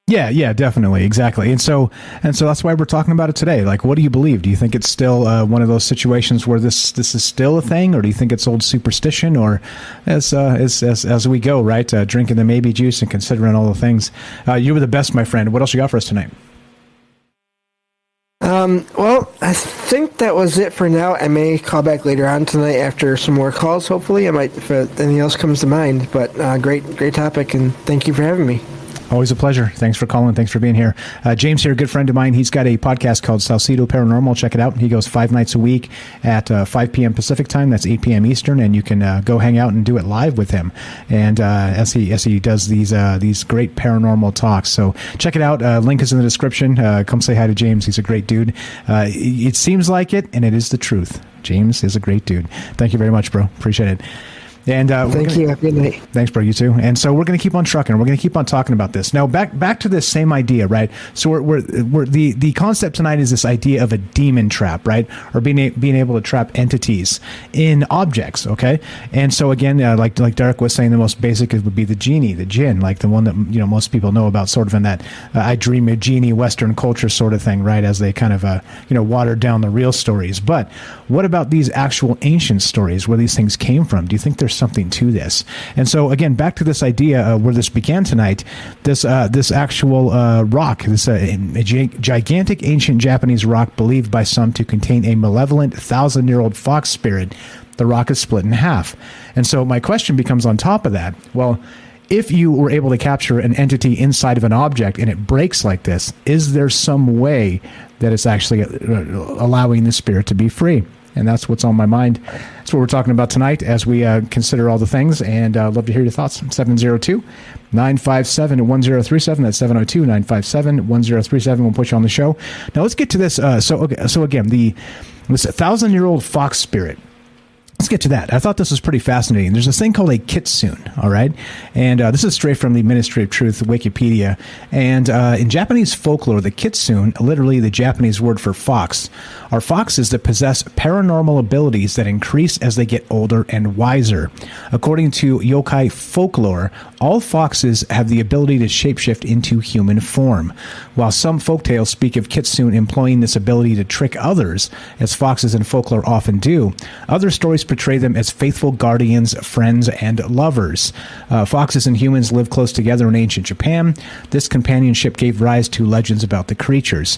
Yeah, definitely, exactly, and so that's why we're talking about it today. Like, what do you believe? Do you think it's still one of those situations where this is still a thing, or do you think it's old superstition, or as we go, right? Drinking the maybe juice and considering all the things. You were the best, my friend. What else you got for us tonight? Well, I think that was it for now. I may call back later on tonight after some more calls. Hopefully, I might, if anything else comes to mind. But great topic, and thank you for having me. Always a pleasure. Thanks for calling. Thanks for being here. James here, a good friend of mine. He's got a podcast called Salcedo Paranormal. Check it out. He goes 5 nights a week at 5 p.m. Pacific time. That's 8 p.m. Eastern, and you can go hang out and do it live with him. And as he does these great paranormal talks. So check it out. Link is in the description. Come say hi to James. He's a great dude. It seems like it, and it is the truth. James is a great dude. Thank you very much, bro. Appreciate it. And thank you. Good night. Thanks, bro. You too. And so we're going to keep on trucking. We're going to keep on talking about this. Now, back to this same idea, right? So we're the concept tonight is this idea of a demon trap, right? Or being able to trap entities in objects. Okay. And so again, like Derek was saying, the most basic would be the genie, the jinn, like the one that most people know about, sort of in that I dream of genie Western culture sort of thing, right? As they kind of watered down the real stories. But what about these actual ancient stories where these things came from? Do you think there's something to this? And so again, back to this idea where this began tonight, this actual rock, this gigantic ancient Japanese rock believed by some to contain a malevolent 1,000-year-old fox spirit. The rock is split in half. And so my question becomes on top of that, well, if you were able to capture an entity inside of an object and it breaks like this, is there some way that it's actually allowing the spirit to be free? And that's what's on my mind. That's what we're talking about tonight as we consider all the things. And I'd love to hear your thoughts. 702-957-1037. That's 702-957-1037. We'll put you on the show. Now let's get to this. So again, this 1,000-year-old fox spirit. Let's get to that. I thought this was pretty fascinating. There's this thing called a kitsune, all right? And this is straight from the Ministry of Truth Wikipedia. And in Japanese folklore, the kitsune, literally the Japanese word for fox, are foxes that possess paranormal abilities that increase as they get older and wiser. According to yokai folklore, all foxes have the ability to shapeshift into human form. While some folktales speak of kitsune employing this ability to trick others, as foxes in folklore often do, other stories portray them as faithful guardians, friends, and lovers. Foxes and humans lived close together in ancient Japan. This companionship gave rise to legends about the creatures.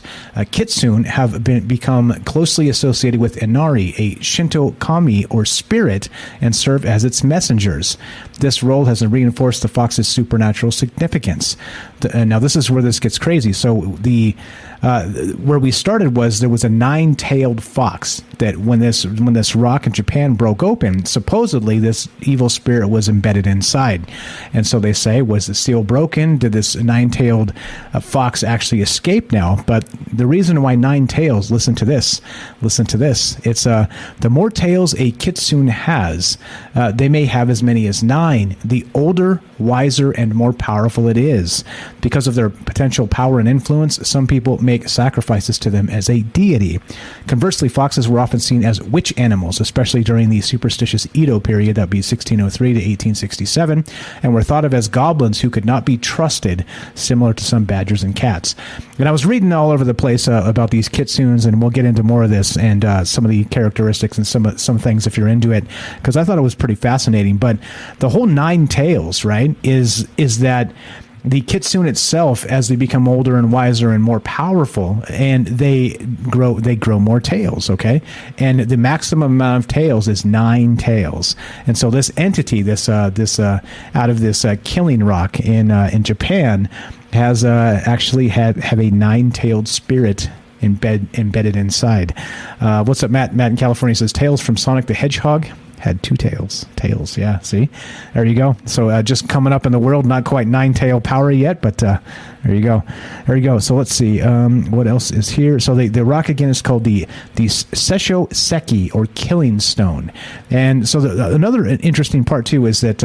Kitsune have become closely associated with Inari, a Shinto kami or spirit, and serve as its messengers. This role has reinforced the fox's supernatural significance. Now, this is where this gets crazy. So where we started was there was a 9-tailed fox that when this rock in Japan broke open, supposedly this evil spirit was embedded inside. And so they say, was the seal broken? Did this 9-tailed fox actually escape now? But the reason why 9 tails, listen to this. It's the more tails a kitsune has, they may have as many as 9. The older, wiser, and more powerful it is. Because of their potential power and influence, some people make sacrifices to them as a deity. Conversely, foxes were often seen as witch animals, especially during the superstitious Edo period, that would be 1603 to 1867, and were thought of as goblins who could not be trusted, similar to some badgers and cats. And I was reading all over the place about these kitsunes, and we'll get into more of this and some of the characteristics and some things if you're into it, because I thought it was pretty fascinating. But the whole 9 tails, right, is that the kitsune itself, as they become older and wiser and more powerful, and they grow more tails, okay? And the maximum amount of tails is 9 tails. And so this entity, this out of this killing rock in Japan, has actually have a 9-tailed spirit embedded inside. What's up, Matt? Matt in California says, Tails from Sonic the Hedgehog had 2 tails. Tails, yeah, see? There you go. So just coming up in the world, not quite 9-tail power yet, but there you go. There you go. So let's see. What else is here? So the rock, again, is called the Sesho Seki, or Killing Stone. And so another interesting part, too, is that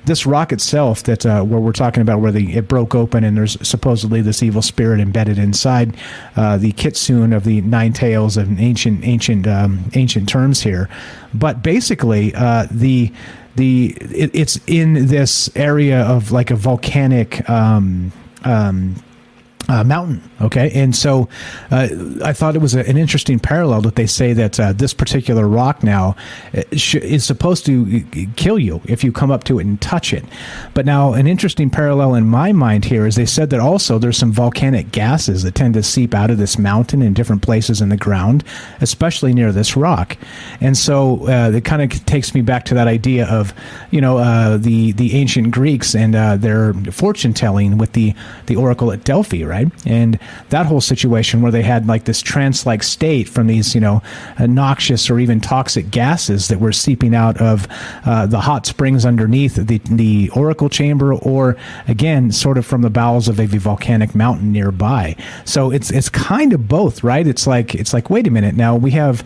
this rock itself, that where we're talking about, where it broke open and there's supposedly this evil spirit embedded inside, the kitsune of the 9 tails, of ancient terms here. But basically, it's in this area of like a volcanic mountain, okay? And so I thought it was an interesting parallel that they say that this particular rock now is supposed to kill you if you come up to it and touch it. But now an interesting parallel in my mind here is they said that also there's some volcanic gases that tend to seep out of this mountain in different places in the ground, especially near this rock. And so it kind of takes me back to that idea of, the ancient Greeks and their fortune telling with the oracle at Delphi, right? And that whole situation where they had like this trance-like state from these, noxious or even toxic gases that were seeping out of the hot springs underneath the oracle chamber, or again, sort of from the bowels of a volcanic mountain nearby. So it's kind of both, right? It's like, wait a minute, now we have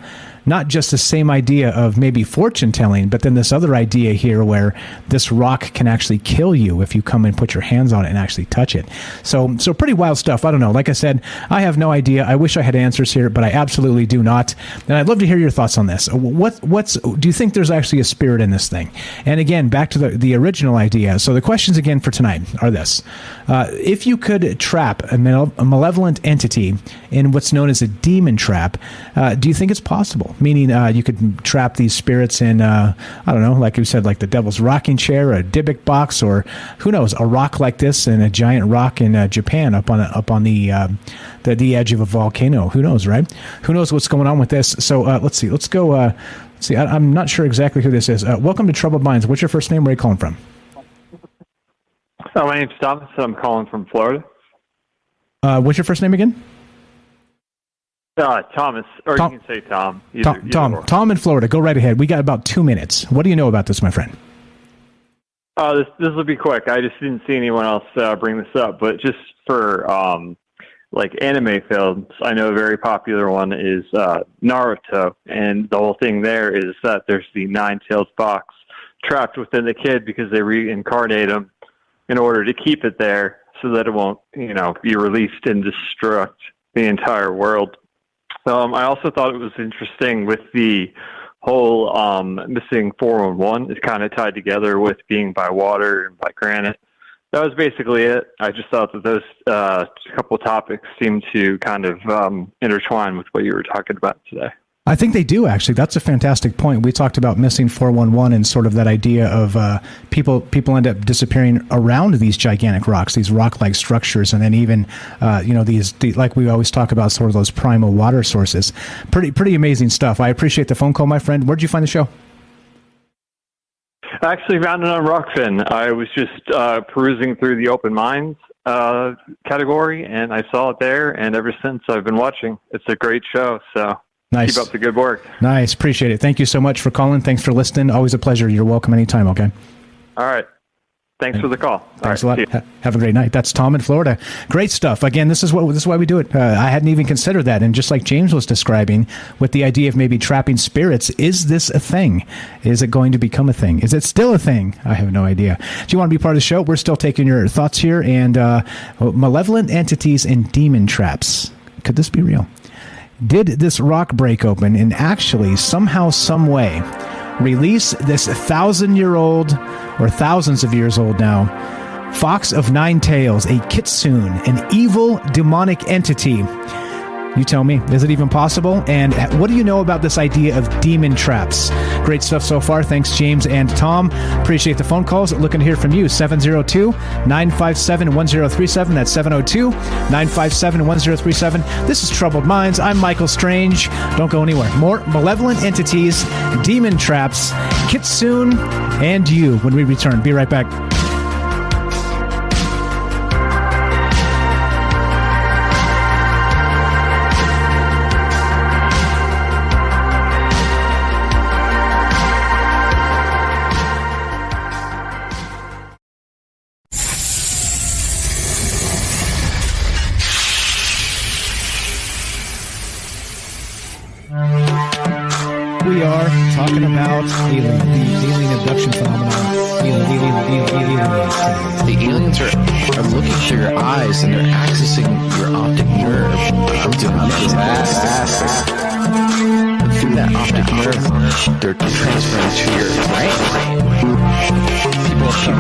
not just the same idea of maybe fortune telling, but then this other idea here where this rock can actually kill you if you come and put your hands on it and actually touch it. So pretty wild stuff. I don't know. Like I said, I have no idea. I wish I had answers here, but I absolutely do not. And I'd love to hear your thoughts on this. Do you think there's actually a spirit in this thing? And again, back to the original idea. So the questions again for tonight are this. If you could trap a malevolent entity in what's known as a demon trap, do you think it's possible? Meaning you could trap these spirits in, I don't know, like you said, like the devil's rocking chair, a Dybbuk box, or who knows, a rock like this and a giant rock in Japan up on the edge of a volcano. Who knows, right? Who knows what's going on with this? So let's see. Let's go. I'm not sure exactly who this is. Welcome to Troubled Minds. What's your first name? Where are you calling from? My name's Thomas. I'm calling from Florida. What's your first name again? Thomas, or you can say Tom. Tom in Florida. Go right ahead. We got about 2 minutes. What do you know about this, my friend? This will be quick. I just didn't see anyone else bring this up, but just for like anime films, I know a very popular one is Naruto, and the whole thing there is that there's the 9-tailed fox trapped within the kid because they reincarnate him in order to keep it there so that it won't, be released and destruct the entire world. I also thought it was interesting with the whole missing 411 is kind of tied together with being by water and by granite. That was basically it. I just thought that those couple topics seemed to kind of intertwine with what you were talking about today. I think they do, actually. That's a fantastic point. We talked about missing 411 and sort of that idea of people end up disappearing around these gigantic rocks, these rock-like structures, and then even, like we always talk about, sort of those primal water sources. Pretty amazing stuff. I appreciate the phone call, my friend. Where'd you find the show? I actually found it on Rockfin. I was just perusing through the Open Minds category, and I saw it there, and ever since I've been watching. It's a great show, so... Nice. Keep up the good work. Nice. Appreciate it. Thank you so much for calling. Thanks for listening. Always a pleasure. You're welcome anytime, okay? All right. Thanks for the call. Thanks a lot. Have a great night. That's Tom in Florida. Great stuff. Again, this is why we do it. I hadn't even considered that. And just like James was describing with the idea of maybe trapping spirits, is this a thing? Is it going to become a thing? Is it still a thing? I have no idea. Do you want to be part of the show? We're still taking your thoughts here. And malevolent entities and demon traps. Could this be real? Did this rock break open and actually somehow, some way, release this 1,000-year-old or thousands of years old now fox of 9 tails, a kitsune, an evil demonic entity You tell me. Is it even possible? And what do you know about this idea of demon traps? Great stuff so far. Thanks, James and Tom. Appreciate the phone calls. Looking to hear from you. 702-957-1037. That's 702-957-1037. This is Troubled Minds. I'm Michael Strange. Don't go anywhere. More malevolent entities, demon traps, Kitsune, and you when we return. Be right back. We are talking about the alien abduction phenomenon. The aliens are looking through your eyes and they're accessing your optic nerve. I'm doing that. And through that optic nerve, they're transferring to your brain. People are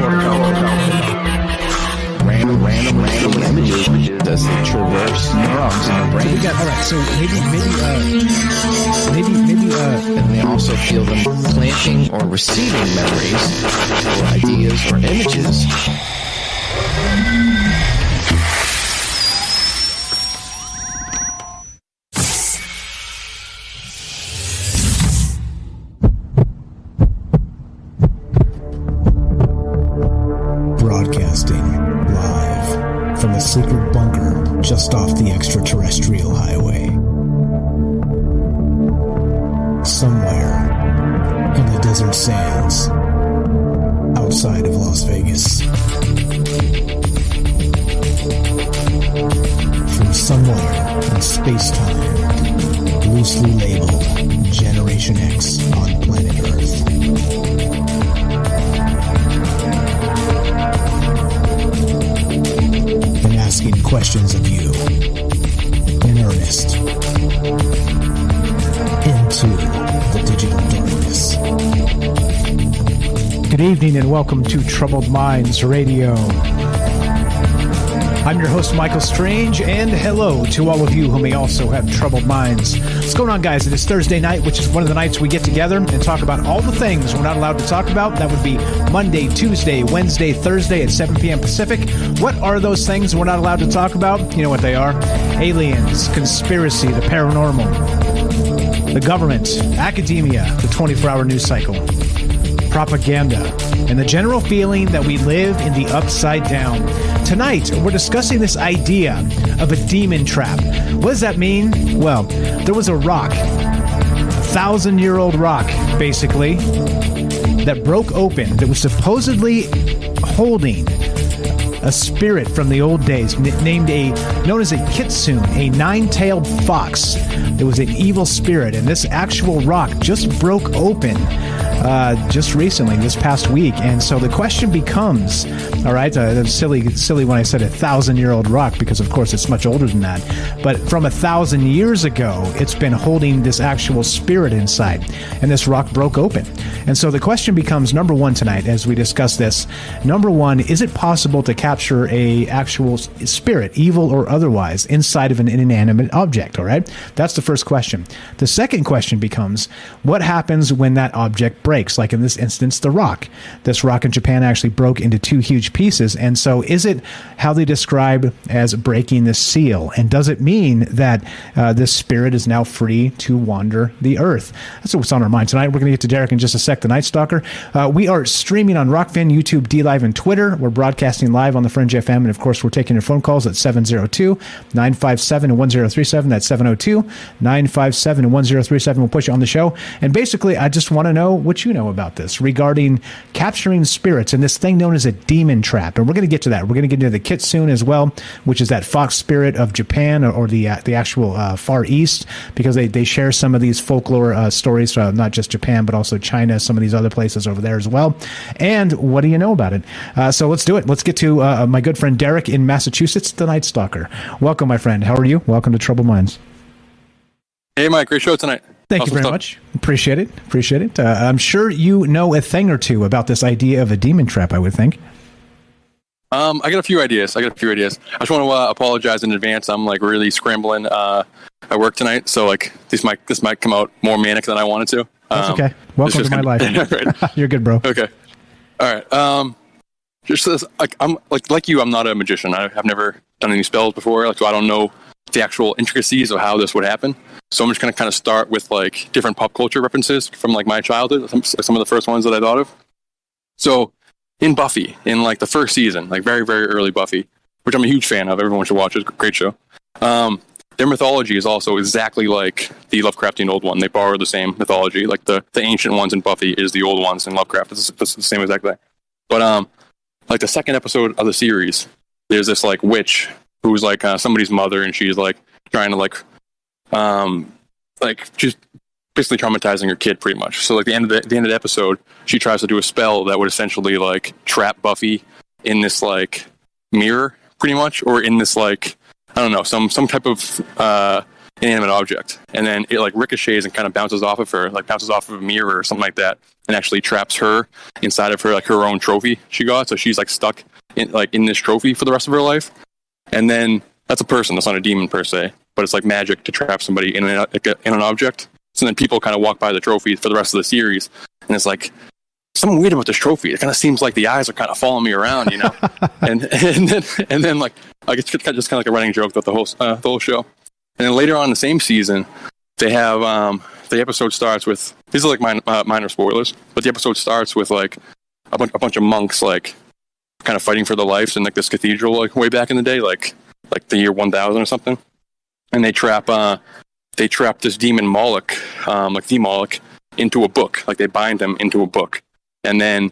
random images as they traverse neurons in your brain. So all right. So maybe, and they also feel them planting or receiving memories or ideas or images. Broadcasting live from a secret bunker just off the extraterrestrial highway. Somewhere in the desert sands outside of Las Vegas. From somewhere in space-time, loosely labeled Generation X on planet Earth. And asking questions of you in earnest into the digital darkness. good evening and welcome to Troubled Minds Radio. I'm your host, Michael Strange, and hello to all of you who may also have troubled minds. What's going on, guys? It is Thursday night, which is one of the nights we get together and talk about all the things we're not allowed to talk about. That would be Monday, Tuesday, Wednesday, Thursday at 7 p.m. Pacific. What are those things we're not allowed to talk about? You know what they are. Aliens, conspiracy, the paranormal, the government, academia, the 24-hour news cycle, propaganda, and the general feeling that we live in the upside down. Tonight, we're discussing this idea of a demon trap. What does that mean? Well, there was a rock, a 1,000-year-old rock, basically, that broke open, that was supposedly holding a spirit from the old days, known as a kitsune, a nine-tailed fox. It was an evil spirit, and this actual rock just broke open just recently, this past week. And so the question becomes, all right, that's silly when I said a 1,000-year-old rock, because of course it's much older than that. But from 1,000 years ago, it's been holding this actual spirit inside, and this rock broke open. And so the question becomes, number one tonight, as we discuss this, number one, is it possible to capture a actual spirit, evil or otherwise, inside of an inanimate object? All right, that's the first question. The second question becomes, what happens when that object breaks? Like in this instance, the rock. This rock in Japan actually broke into two huge pieces. And so is it how they describe as breaking the seal? And does it mean that this spirit is now free to wander the earth? That's what's on our mind tonight. We're going to get to Derek in just a sec, the Night Stalker. We are streaming on Rockfin, YouTube, DLive, and Twitter. We're broadcasting live on the Fringe FM. And of course, we're taking your phone calls at 702-957-1037. That's 702-957-1037. We'll put you on the show. And basically, I just want to know what you know about this regarding capturing spirits and this thing known as a demon trap. And we're going to get to that. We're going to get into the kitsune as well, which is that fox spirit of Japan, or the actual Far East, because they share some of these folklore stories, not just Japan, but also China, some of these other places over there as well. And what do you know about it? So let's do it. Let's get to my good friend Derek in Massachusetts, the Night Stalker. Welcome, my friend. How are you? Welcome to Troubled Minds. Hey, Mike. Great show tonight. Thank you very much. Appreciate it. I'm sure you know a thing or two about this idea of a demon trap, I would think. I got a few ideas. I just want to apologize in advance. I'm like really scrambling at work tonight, so like this might come out more manic than I wanted to. That's okay. Welcome to my life. Right. You're good, bro. Okay. All right. Just like I'm like you, I'm not a magician. I've never done any spells before, like so I don't know the actual intricacies of how this would happen. So I'm just gonna kind of start with like different pop culture references from like my childhood. Some of the first ones that I thought of. So in Buffy, in like the first season, like very, very early Buffy, which I'm a huge fan of, everyone should watch it, it's a great show. Their mythology is also exactly like the Lovecraftian old one. They borrow the same mythology, like the ancient ones in Buffy is the old ones in Lovecraft. It's the same exact thing. But like the second episode of the series, there's this like witch who's like somebody's mother, and she's like trying to like just basically traumatizing her kid pretty much. So like the end of the episode, she tries to do a spell that would essentially like trap Buffy in this like mirror pretty much, or in this like, I don't know, some type of inanimate object. And then it like ricochets and kind of bounces off of her, like bounces off of a mirror or something like that, and actually traps her inside of her, like her own trophy she got. So she's like stuck in this trophy for the rest of her life. And then that's a person, that's not a demon per se, but it's like magic to trap somebody in an object. So then people kind of walk by the trophy for the rest of the series, and it's like something weird about this trophy. It kind of seems like the eyes are kind of following me around, you know. and then like it's just kind of like a running joke about the whole show. And then later on in the same season, they have the episode starts with, these are like minor spoilers, but the episode starts with like a bunch of monks like kind of fighting for their lives in like this cathedral like way back in the day, like the year 1000 or something, and they trap this demon Moloch, like the Moloch, into a book. Like they bind him into a book, and then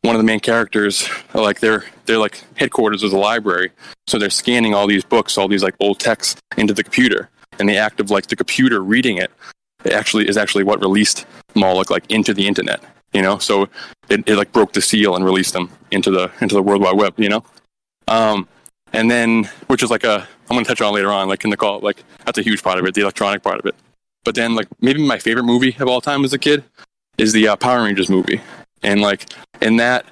one of the main characters, like their like headquarters is a library, so they're scanning all these books, all these like old texts into the computer, and the act of like the computer reading it is actually what released Moloch like into the internet, you know. So it like broke the seal and released them into the World Wide Web, you know. And then, which is like I'm going to touch on later on, like in the call, like that's a huge part of it, the electronic part of it. But then, like maybe my favorite movie of all time as a kid is the Power Rangers movie. And like in that,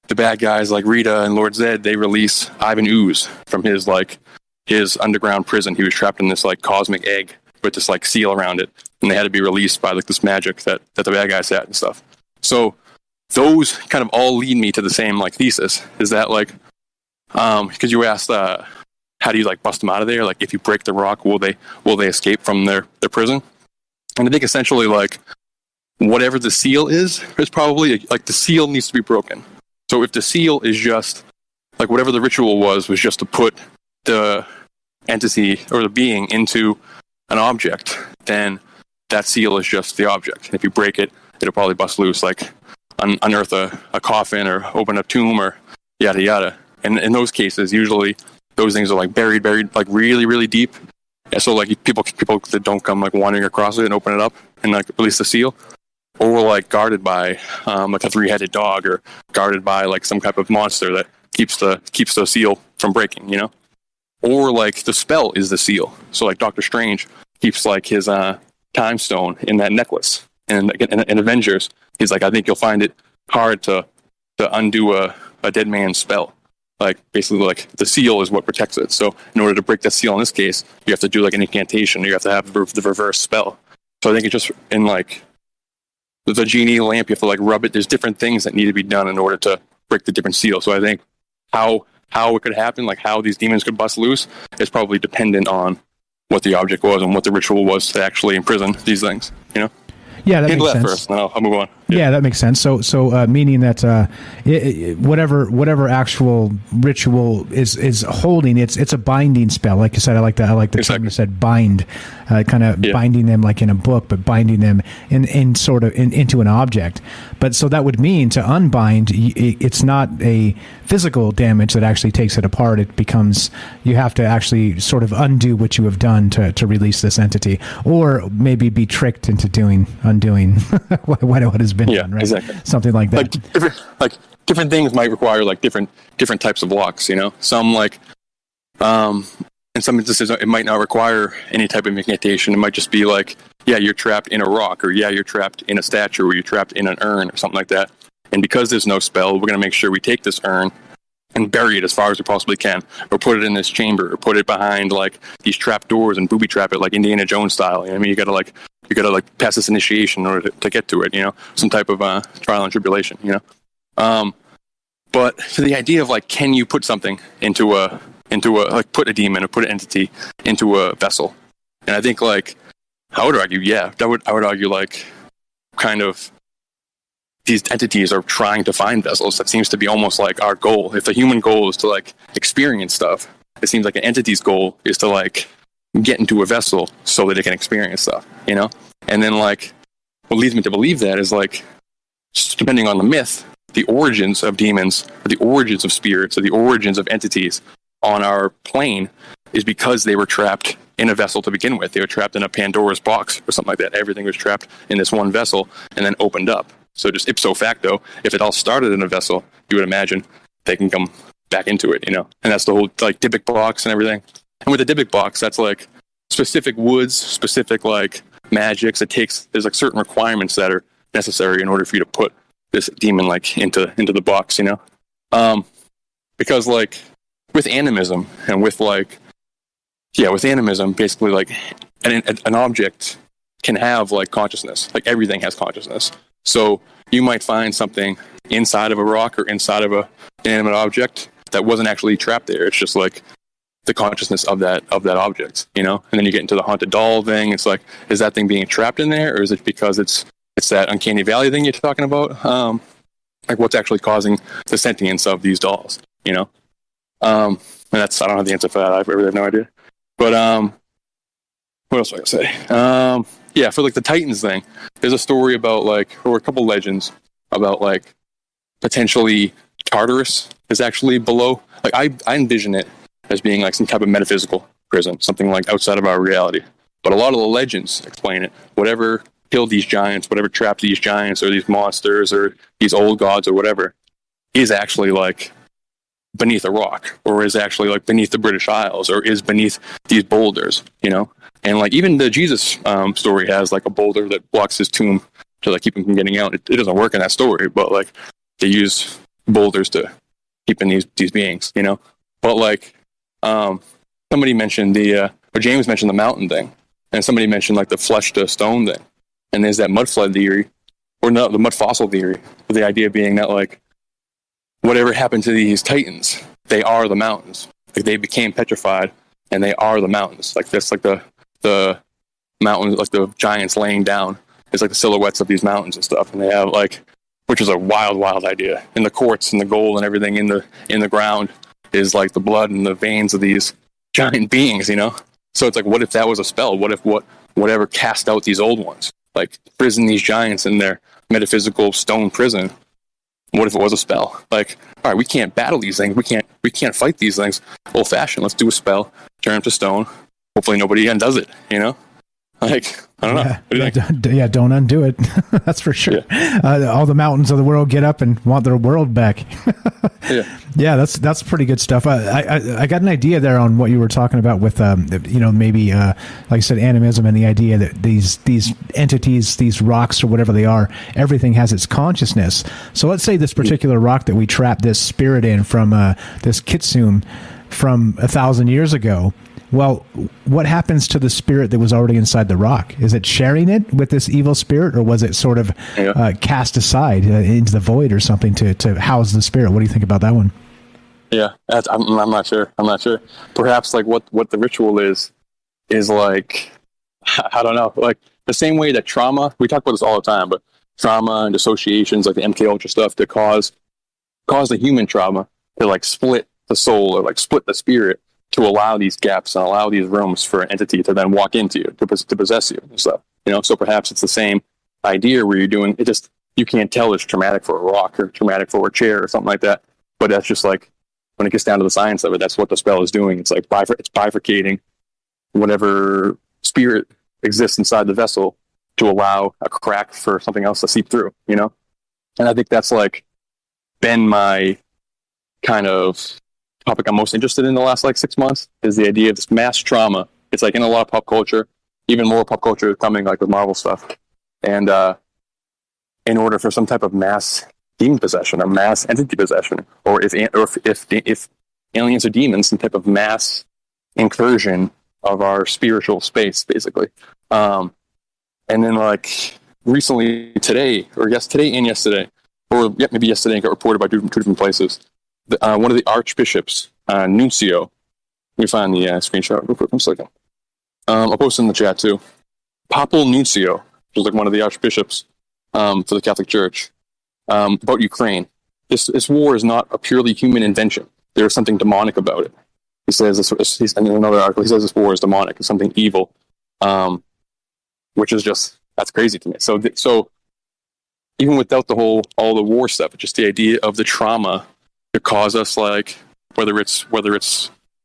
the bad guys like Rita and Lord Zed, they release Ivan Ooze from his underground prison. He was trapped in this like cosmic egg with this like seal around it, and they had to be released by like this magic that the bad guys had and stuff. So those kind of all lead me to the same like thesis, is that like because you asked how do you like bust them out of there, like if you break the rock, will they escape from their prison? And I think essentially like whatever the seal is probably like the seal needs to be broken. So if the seal is just like whatever the ritual was just to put the entity or the being into an object, then that seal is just the object. And if you break it, it'll probably bust loose, like unearth a coffin or open a tomb or yada yada. And in those cases, usually those things are like buried like really, really deep. And so like people that don't come like wandering across it and open it up and like release the seal, or like guarded by like a 3-headed dog, or guarded by like some type of monster that keeps the seal from breaking, you know. Or like the spell is the seal. So like Doctor Strange keeps like his time stone in that necklace, and in Avengers, he's like, I think you'll find it hard to undo a dead man's spell. Like basically like the seal is what protects it. So in order to break that seal in this case, you have to do like an incantation, or you have to have the reverse spell. So I think it's just in like the genie lamp, you have to like rub it. There's different things that need to be done in order to break the different seal. So I think how it could happen, like how these demons could bust loose, is probably dependent on what the object was and what the ritual was to actually imprison these things, you know? Yeah, that Handle makes that sense. first, and I'll move on. Yeah, that makes sense. So meaning that whatever actual ritual is holding, it's a binding spell. Like you said, I like the term you said, bind, kind of binding them like in a book, but binding them in sort of into an object. But so that would mean to unbind, it's not a physical damage that actually takes it apart. It becomes, you have to actually sort of undo what you have done to release this entity, or maybe be tricked into undoing what has been done, right? Exactly. Something like that. Different things might require like different types of locks, you know. Some like in some instances it might not require any type of incantation. It might just be like, yeah, you're trapped in a rock, or yeah, you're trapped in a statue, or you're trapped in an urn or something like that. And because there's no spell, we're going to make sure we take this urn and bury it as far as we possibly can, or put it in this chamber, or put it behind like these trap doors and booby trap it like Indiana Jones style. You know what I mean, you gotta like pass this initiation in order to get to it. You know, some type of trial and tribulation. You know, but to the idea of like, can you put something into a like put a demon or put an entity into a vessel? And I think like I would argue, yeah, I would argue like kind of. These entities are trying to find vessels. That seems to be almost like our goal. If the human goal is to like experience stuff, it seems like an entity's goal is to like get into a vessel so that it can experience stuff, you know? And then like what leads me to believe that is like, depending on the myth, the origins of demons, or the origins of spirits, or the origins of entities on our plane is because they were trapped in a vessel to begin with. They were trapped in a Pandora's box or something like that. Everything was trapped in this one vessel and then opened up. So just ipso facto, if it all started in a vessel, you would imagine they can come back into it, you know? And that's the whole like Dybbuk box and everything. And with the Dybbuk box, that's like specific woods, specific like magics. There's like certain requirements that are necessary in order for you to put this demon like into the box, you know? Because like with animism and with animism, basically like an object can have like consciousness. Like everything has consciousness. So you might find something inside of a rock or inside of an inanimate object that wasn't actually trapped there. It's just like the consciousness of that object, you know? And then you get into the haunted doll thing. It's like, is that thing being trapped in there, or is it because it's that uncanny valley thing you're talking about? Like what's actually causing the sentience of these dolls, you know? And that's, I don't have the answer for that. I really have no idea. But what else was I gonna say? Yeah, for like the Titans thing, there's a story about like, or a couple legends about like potentially Tartarus is actually below. Like I envision it as being like some type of metaphysical prison, something like outside of our reality. But a lot of the legends explain it. Whatever killed these giants, whatever trapped these giants or these monsters or these old gods or whatever, is actually like beneath a rock, or is actually like beneath the British Isles, or is beneath these boulders, you know? And like even the Jesus story has like a boulder that blocks his tomb to like keep him from getting out. It doesn't work in that story, but like they use boulders to keep in these beings, you know? But like somebody mentioned or James mentioned the mountain thing, and somebody mentioned like the flesh to stone thing. And there's that mud flood theory, or no, the mud fossil theory, with the idea being that like whatever happened to these titans, they are the mountains. Like they became petrified and they are the mountains. Like that's like the mountains, like the giants laying down. It's like the silhouettes of these mountains and stuff. And they have like, which is a wild idea. And the quartz and the gold and everything in the ground is like the blood and the veins of these giant beings, you know? So it's like, what if that was a spell? What if whatever cast out these old ones? Like prison these giants in their metaphysical stone prison. What if it was a spell? Like, all right, we can't battle these things. We can't fight these things old fashioned. Let's do a spell, turn them to stone. Hopefully nobody again does it, you know? Like, I don't know. Don't undo it. That's for sure. Yeah. All the mountains of the world get up and want their world back. Yeah, that's pretty good stuff. I got an idea there on what you were talking about with, maybe, like I said, animism and the idea that these entities, these rocks or whatever they are, everything has its consciousness. So let's say this particular rock that we trapped this spirit in from this kitsune from 1,000 years ago. Well, what happens to the spirit that was already inside the rock? Is it sharing it with this evil spirit, or was it sort of cast aside into the void or something to house the spirit? What do you think about that one? Yeah, I'm not sure. Perhaps like what the ritual is like, I don't know, like the same way that trauma, we talk about this all the time, but trauma and dissociations, like the MK Ultra stuff, that cause the human trauma to like split the soul or like split the spirit, to allow these gaps and allow these rooms for an entity to then walk into you, to possess you and stuff. You know, so perhaps it's the same idea where you're doing it. Just, you can't tell it's traumatic for a rock or traumatic for a chair or something like that. But that's just like, when it gets down to the science of it, that's what the spell is doing. It's like it's bifurcating whatever spirit exists inside the vessel to allow a crack for something else to seep through, you know? And I think that's like been my kind of topic I'm most interested in the last like 6 months, is the idea of this mass trauma. It's like in a lot of pop culture, even more pop culture is coming like with Marvel stuff. And in order for some type of mass demon possession or mass entity possession, or if aliens are demons, some type of mass incursion of our spiritual space, basically. And then like recently today and yesterday, or maybe yesterday, it got reported by two different places. One of the archbishops, Nuncio. Let me find the screenshot real quick. 1 second. I'll post it in the chat too. Papal Nuncio, which is like one of the archbishops for the Catholic Church, about Ukraine. This war is not a purely human invention. There's something demonic about it. He says this. And in another article, he says this war is demonic. It's something evil, which is that's crazy to me. So even without all the war stuff, just the idea of the trauma to cause us, like whether it's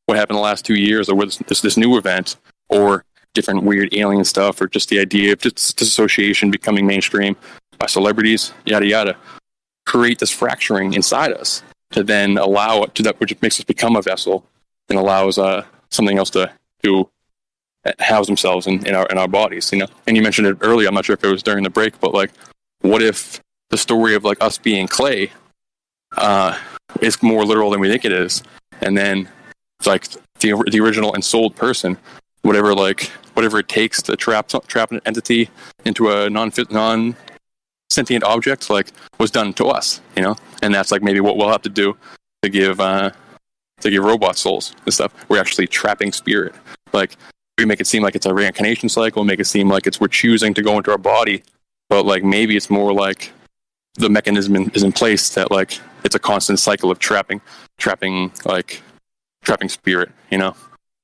what happened the last 2 years, or whether this new event, or different weird alien stuff, or just the idea of disassociation becoming mainstream by celebrities, yada yada, create this fracturing inside us to then allow it to that, which makes us become a vessel and allows something else to house themselves in our bodies, you know. And you mentioned it earlier. I'm not sure if it was during the break, but like, what if the story of like us being clay is more literal than we think it is, and then it's like the original ensouled person, whatever it takes to trap an entity into a non-sentient object, like, was done to us, you know. And that's like maybe what we'll have to do to give robot souls and stuff. We're actually trapping spirit. Like, we make it seem like it's a reincarnation cycle, make it seem like we're choosing to go into our body, but like maybe it's more like the mechanism is in place that like it's a constant cycle of trapping spirit, you know,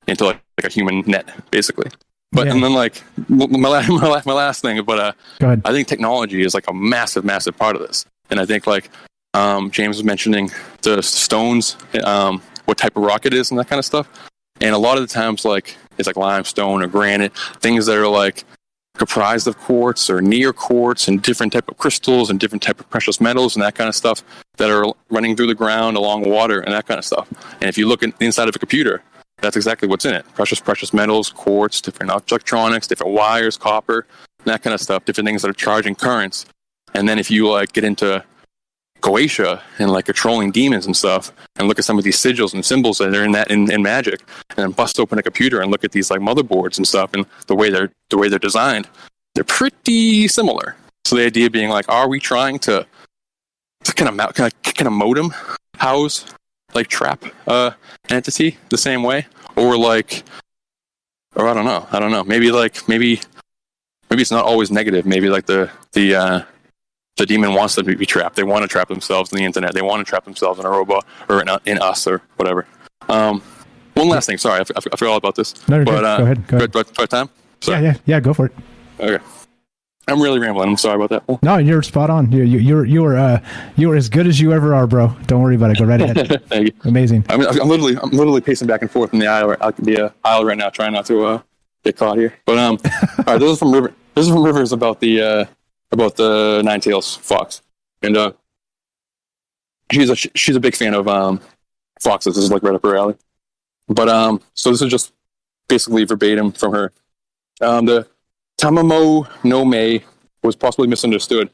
into like a human net, basically. But and then like my last thing, but I think technology is like a massive part of this, and I think like James was mentioning the stones, what type of rock it is, and that kind of stuff. And a lot of the times, like, it's like limestone or granite, things that are like comprised of quartz or near quartz and different type of crystals and different type of precious metals and that kind of stuff that are running through the ground along water and that kind of stuff. And if you look at the inside of a computer, that's exactly what's in it. Precious metals, quartz, different electronics, different wires, copper, that kind of stuff, different things that are charging currents. And then if you like get into Goetia and like controlling demons and stuff, and look at some of these sigils and symbols that are in magic, and then bust open a computer and look at these like motherboards and stuff, and the way they're designed, they're pretty similar. So the idea being like, are we trying to kind of modem house, like trap an entity the same way, or I don't know. Maybe it's not always negative. Maybe like the demon wants them to be trapped. They want to trap themselves in the internet. They want to trap themselves in a robot or in us or whatever. One last thing. Sorry, I forgot all about this. No, but go ahead. Do I have time? Sorry. Yeah. Go for it. Okay. I'm really rambling. I'm sorry about that. No, you're spot on. You're as good as you ever are, bro. Don't worry about it. Go right ahead. Thank you. Amazing. I'm literally pacing back and forth in the aisle. I could be a aisle right now, trying not to get caught here. But all right. This is from Rivers about the nine-tails fox, and she's a big fan of foxes. This is like right up her alley. But so this is just basically verbatim from her. The tamamo-no-mae was possibly misunderstood.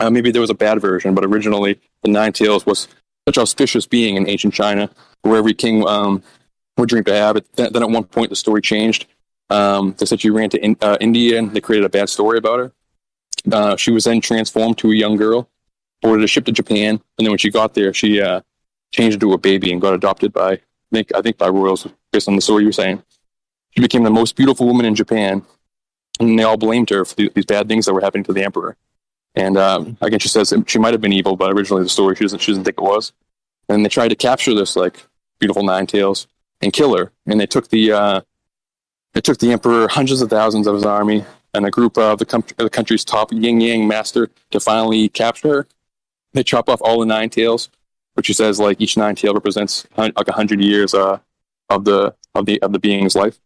Maybe there was a bad version, but originally the nine-tails was such an auspicious being in ancient China, where every king would dream to have it. Then at one point the story changed. They said she ran to India, and they created a bad story about her. She was then transformed to a young girl, boarded a ship to Japan, and then when she got there, she changed into a baby and got adopted by, I think by royals, based on the story you were saying. She became the most beautiful woman in Japan, and they all blamed her for these bad things that were happening to the emperor. And again, she says she might have been evil, but originally the story she doesn't think it was. And they tried to capture this like beautiful nine-tails and kill her. And they took the emperor, hundreds of thousands of his army, and a group of the country's top yin-yang master to finally capture her. They chop off all the nine-tails, which she says like each nine-tail represents like 100 years of the being's life.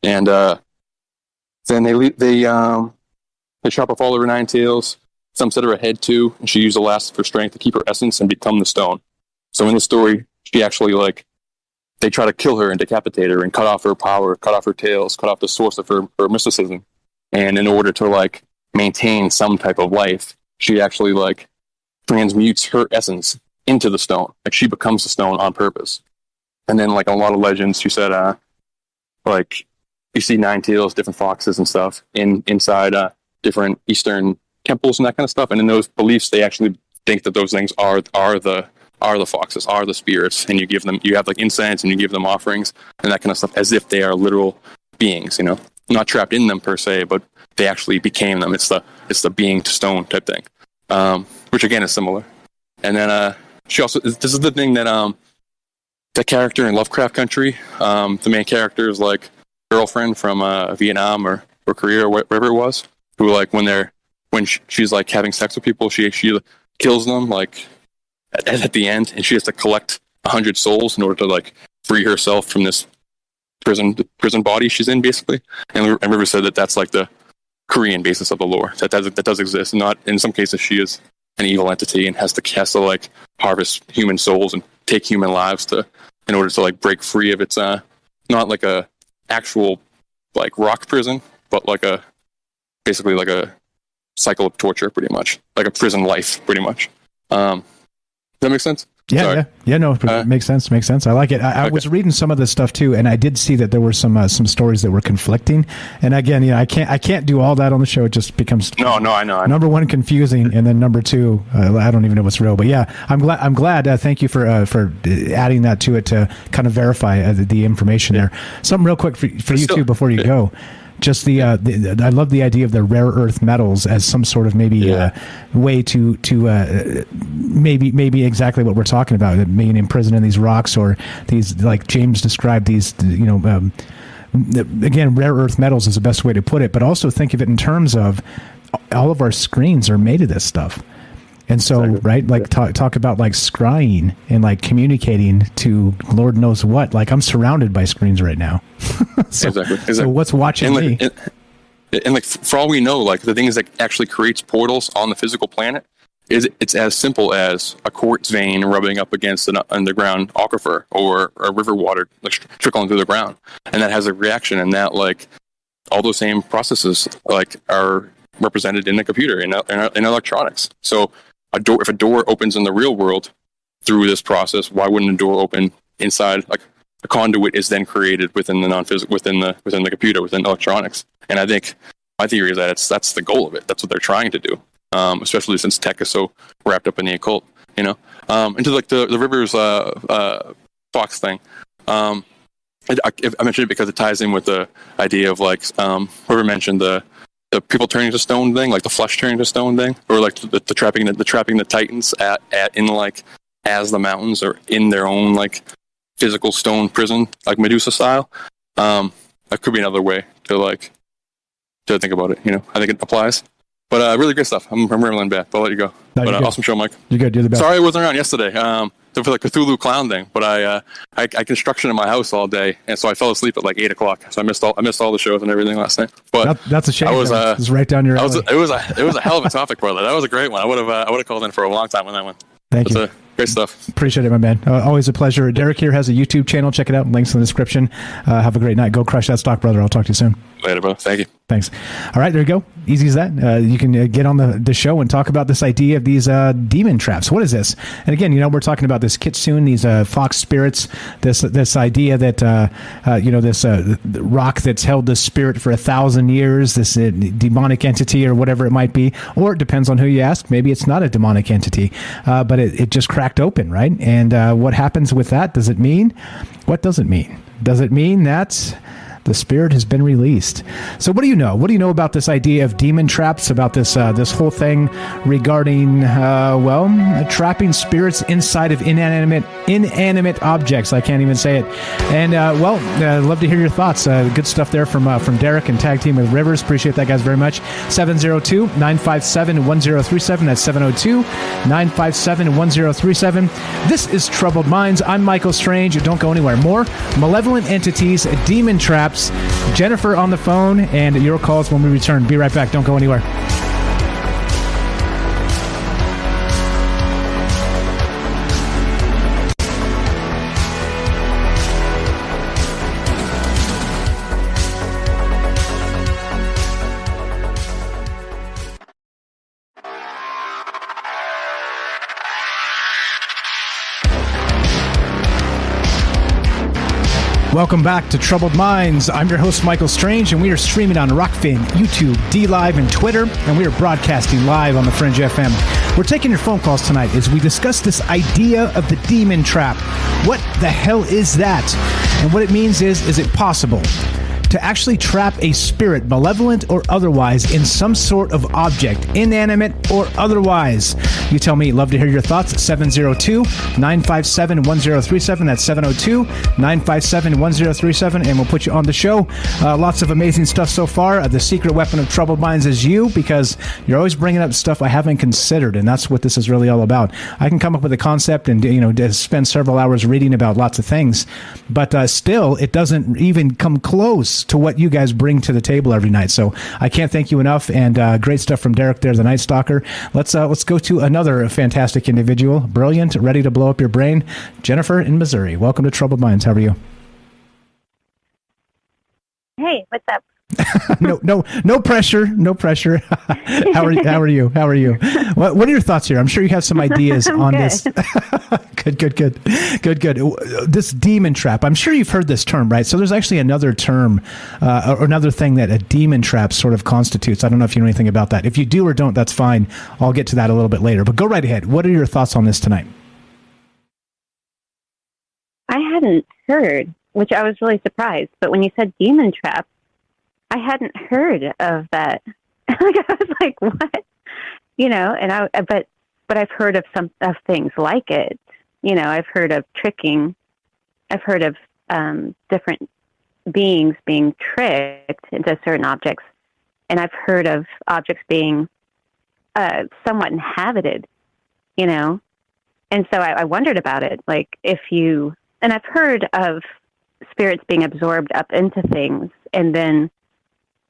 And then they chop off all of her nine-tails. Some set her head too, and she used the last of her strength to keep her essence and become the stone. So in the story, she actually they try to kill her and decapitate her and cut off her power, cut off her tails, cut off the source of her mysticism. And in order to maintain some type of life, she actually transmutes her essence into the stone. Like she becomes the stone on purpose. And then like a lot of legends, she said, like you see nine tails, different foxes and stuff inside different Eastern temples and that kind of stuff. And in those beliefs, they actually think that those things are the foxes, are the spirits, and you have like incense and you give them offerings and that kind of stuff as if they are literal beings, not trapped in them per se, but they actually became them. It's the being to stone type thing, which again is similar. And then she also, this is the thing that the character in Lovecraft Country, the main character is like girlfriend from Vietnam or Korea or wherever it was, who like when she's like having sex with people, she kills them like at the end, and she has to collect 100 souls in order to like free herself from this prison body she's in, basically. And River said that that's like the Korean basis of the lore that does exist. Not in some cases she is an evil entity and has to like harvest human souls and take human lives in order to like break free of its not like a actual like rock prison, but like basically like a cycle of torture, pretty much like a prison life, pretty much. Does that make sense? Yeah. No, makes sense. I like it. I was reading some of this stuff too, and I did see that there were some stories that were conflicting. And again, I can't do all that on the show. It just becomes no. I know. Number one, confusing, and then number two, I don't even know what's real. But yeah, I'm glad. Thank you for adding that to it to kind of verify the information there. Something real quick for you too before you go. Just I love the idea of the rare earth metals as some sort of maybe way to maybe exactly what we're talking about, being imprisoned in these rocks, or these, like James described, these again, rare earth metals is the best way to put it, but also think of it in terms of all of our screens are made of this stuff. And so, right, like talk about like scrying and like communicating to Lord knows what. Like I'm surrounded by screens right now. Exactly. So what's watching me? And like for all we know, like the things that actually creates portals on the physical planet it's as simple as a quartz vein rubbing up against an underground aquifer or a river water like trickling through the ground, and that has a reaction, and that like all those same processes like are represented in the computer in electronics. So if a door opens in the real world through this process, why wouldn't a door open inside? Like a conduit is then created within the non-physical, within the computer, within electronics. And I think my theory is that that's the goal of it. That's what they're trying to do, especially since tech is so wrapped up in the occult. Into like the Rivers Fox thing. I mentioned it because it ties in with the idea of like whoever mentioned the people turning to stone thing, like the flesh turning to stone thing, or like the trapping the Titans in like as the mountains or in their own like physical stone prison, like Medusa style. That could be another way to think about it. I think it applies. But really great stuff. I'm rambling back. I'll let you go. No, but awesome show, Mike. You're good. You're the best. Sorry I wasn't around yesterday. For the Cthulhu clown thing, but I construction in my house all day, and so I fell asleep at like 8 o'clock. So I missed all the shows and everything last night. But that's a shame. It was right down your alley. It was a hell of a topic, brother. That was a great one. I would have called in for a long time on that one. Thank you. Great stuff. Appreciate it, my man. Always a pleasure. Derek here has a YouTube channel. Check it out. Links in the description. Have a great night. Go crush that stock, brother. I'll talk to you soon. Later, brother. Thank you. Thanks. All right, there you go. Easy as that. You can get on the show and talk about this idea of these demon traps. What is this? And again, we're talking about this kitsune, these fox spirits, this idea that this rock that's held this spirit for 1,000 years, this demonic entity or whatever it might be, or it depends on who you ask. Maybe it's not a demonic entity, but it just cracked open, right? And what happens with that? Does it mean? What does it mean? Does it mean that the spirit has been released? So what do you know? What do you know about this idea of demon traps, about this whole thing regarding, trapping spirits inside of inanimate objects? I can't even say it. And, I'd love to hear your thoughts. Good stuff there from Derek and Tag Team with Rivers. Appreciate that, guys, very much. 702-957-1037. That's 702-957-1037. This is Troubled Minds. I'm Michael Strange. Don't go anywhere. More malevolent entities, demon traps, Jennifer on the phone, and your calls when we return. Be right back. Don't go anywhere. Welcome back to Troubled Minds. I'm your host, Michael Strange, and we are streaming on Rockfin, YouTube, DLive, and Twitter, and we are broadcasting live on the Fringe FM. We're taking your phone calls tonight as we discuss this idea of the demon trap. What the hell is that? And what it means is it possible to actually trap a spirit, malevolent or otherwise, in some sort of object, inanimate or otherwise? You tell me. Love to hear your thoughts. 702-957-1037. That's 702-957-1037, and we'll put you on the show. Lots of amazing stuff so far. The secret weapon of troubled minds is you, because you're always bringing up stuff I haven't considered, and that's what this is really all about. I can come up with a concept and spend several hours reading about lots of things, but still, it doesn't even come close to what you guys bring to the table every night. So I can't thank you enough, and great stuff from Derek there, the Night Stalker. Let's go to another fantastic individual, brilliant, ready to blow up your brain, Jennifer in Missouri. Welcome to Troubled Minds. How are you? Hey, what's up? No pressure. No pressure. How are you? What are your thoughts here? I'm sure you have some ideas on good. this. Good. This demon trap. I'm sure you've heard this term, right? So there's actually another term, or another thing that a demon trap sort of constitutes. I don't know if you know anything about that. If you do or don't, that's fine. I'll get to that a little bit later. But go right ahead. What are your thoughts on this tonight? I hadn't heard, which I was really surprised. But when you said demon trap, I hadn't heard of that. I was like, what? But I've heard of some of things like it. I've heard of tricking. I've heard of different beings being tricked into certain objects, and I've heard of objects being somewhat inhabited. And so I wondered about it. And I've heard of spirits being absorbed up into things and then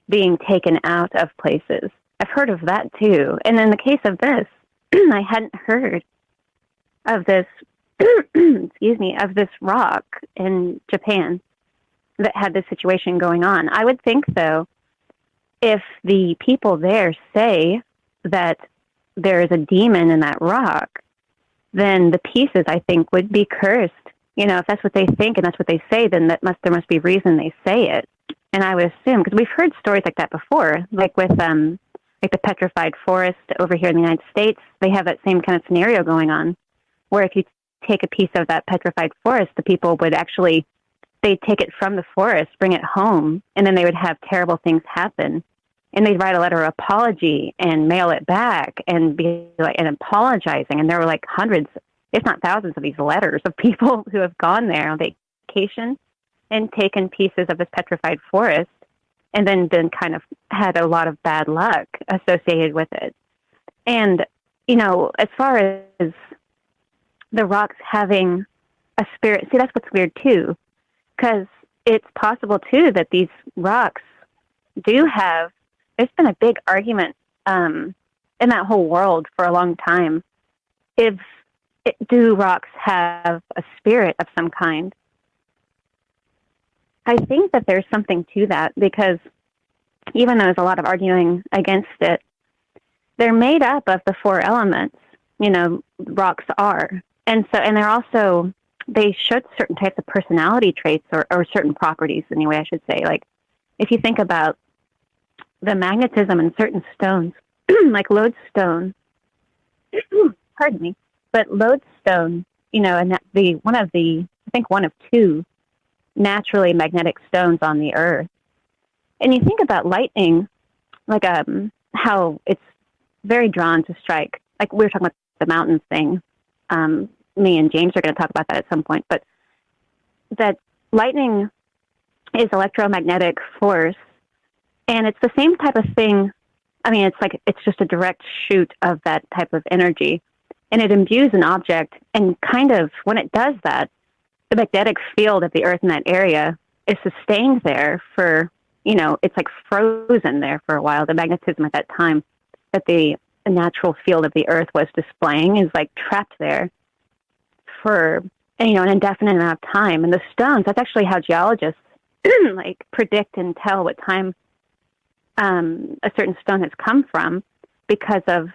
being taken out of places. I've heard of that too. And in the case of this, I hadn't heard of this, of this rock in Japan that had this situation going on. I would think, though, if the people there say that there is a demon in that rock, then the pieces, I think, would be cursed. If that's what they think and that's what they say, then there must be reason they say it. And I would assume, because we've heard stories like that before, like with the petrified forest over here in the United States, they have that same kind of scenario going on, where if you take a piece of that petrified forest, the people would they'd take it from the forest, bring it home, and then they would have terrible things happen. And they'd write a letter of apology and mail it back and be and apologizing. And there were hundreds, if not thousands, of these letters of people who have gone there on vacation and taken pieces of this petrified forest and then kind of had a lot of bad luck associated with it. And, as far as the rocks having a spirit, see, that's what's weird too, because it's possible too that these rocks do have, there's been a big argument in that whole world for a long time. Do rocks have a spirit of some kind? I think that there's something to that, because even though there's a lot of arguing against it, they're made up of the four elements, rocks are. And they're also, they show certain types of personality traits or certain properties, anyway, I should say. Like, if you think about the magnetism in certain stones, like lodestone, pardon me, but lodestone, and that one of two naturally magnetic stones on the earth. And you think about lightning, how it's very drawn to strike. Like we were talking about the mountains thing. Me and James are going to talk about that at some point. But that lightning is electromagnetic force, and it's the same type of thing. I mean, it's just a direct shoot of that type of energy, and it imbues an object. And kind of when it does that, the magnetic field of the earth in that area is sustained there for, it's frozen there for a while. The magnetism at that time that the natural field of the earth was displaying is trapped there for, an indefinite amount of time. And the stones, that's actually how geologists predict and tell what time a certain stone has come from, because of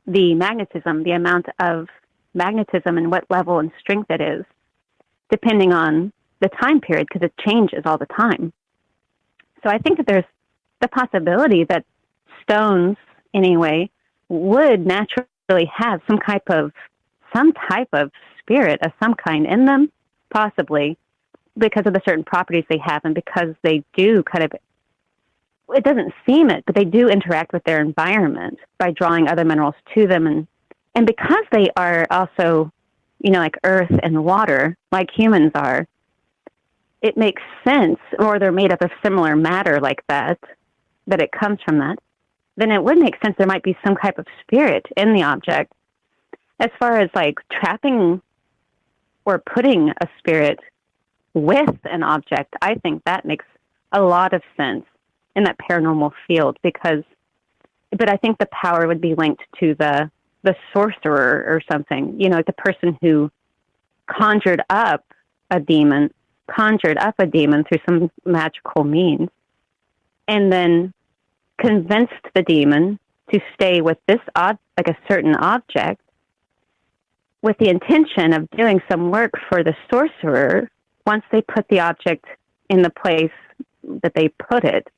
the magnetism, the amount of magnetism and what level and strength it is, depending on the time period because it changes all the time. So I think that there's the possibility that stones, anyway, would naturally have some type of spirit of some kind in them, possibly because of the certain properties they have, and because they do kind of, it doesn't seem it, but they do interact with their environment by drawing other minerals to them, and because they are also, like earth and water, like humans are, it makes sense, or they're made up of similar matter like that it comes from that, then it would make sense there might be some type of spirit in the object. As far as like trapping or putting a spirit with an object, I think that makes a lot of sense in that paranormal field but I think the power would be linked to the sorcerer or something, like the person who conjured up a demon through some magical means, and then convinced the demon to stay with this like a certain object, with the intention of doing some work for the sorcerer once they put the object in the place that they put it.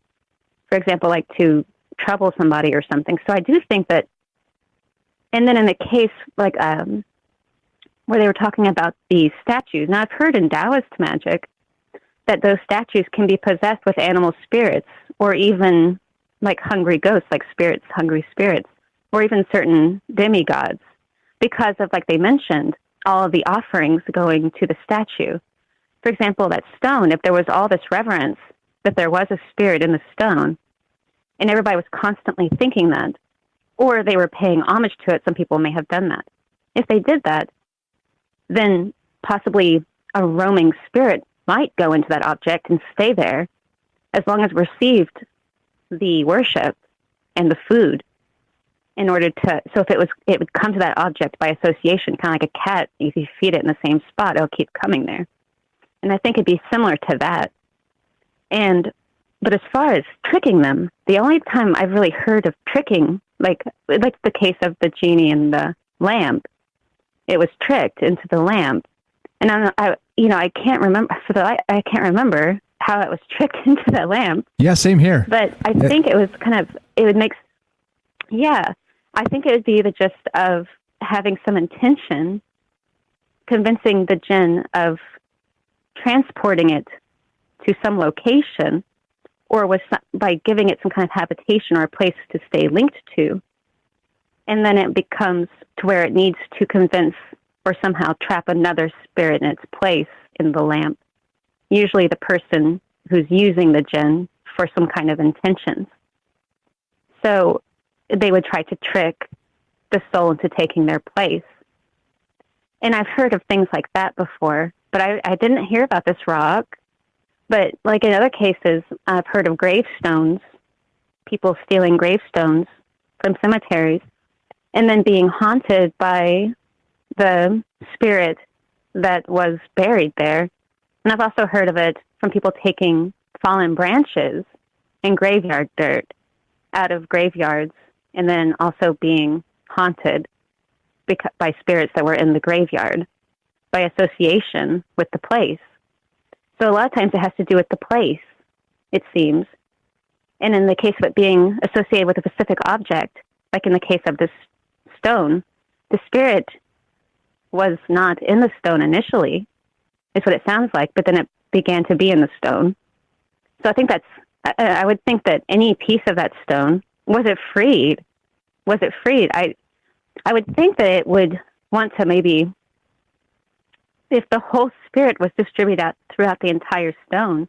For example, like to trouble somebody or something. So I do think that, and then in the case like where they were talking about these statues, now I've heard in Taoist magic that those statues can be possessed with animal spirits, or even like hungry ghosts, like hungry spirits, or even certain demigods, because of, like they mentioned, all of the offerings going to the statue. For example, that stone, if there was all this reverence that there was a spirit in the stone, and everybody was constantly thinking that, or they were paying homage to it, some people may have done that. If they did that, then possibly a roaming spirit might go into that object and stay there as long as received the worship and the food in order to, so if it would come to that object by association, kind of like a cat. If you feed it in the same spot, it'll keep coming there. And I think it'd be similar to that. But as far as tricking them, the only time I've really heard of tricking, like the case of the genie and the lamp, it was tricked into the lamp. And I can't remember, I can't remember how it was tricked into the lamp. Yeah, same here. But I think it was I think it would be the gist of having some intention, convincing the jinn of transporting it to some location, or by giving it some kind of habitation or a place to stay linked to. And then it becomes to where it needs to convince or somehow trap another spirit in its place in the lamp, usually the person who's using the jinn for some kind of intentions. So they would try to trick the soul into taking their place. And I've heard of things like that before, but I didn't hear about this rock. But like in other cases, I've heard of gravestones, people stealing gravestones from cemeteries and then being haunted by the spirit that was buried there. And I've also heard of it from people taking fallen branches and graveyard dirt out of graveyards, and then also being haunted by spirits that were in the graveyard by association with the place. So a lot of times it has to do with the place, it seems. And in the case of it being associated with a specific object, like in the case of this stone, the spirit was not in the stone initially, is what it sounds like, but then it began to be in the stone. So I think I would think that any piece of that stone, was it freed? I would think that it would want to maybe, if the whole spirit was distributed throughout the entire stone,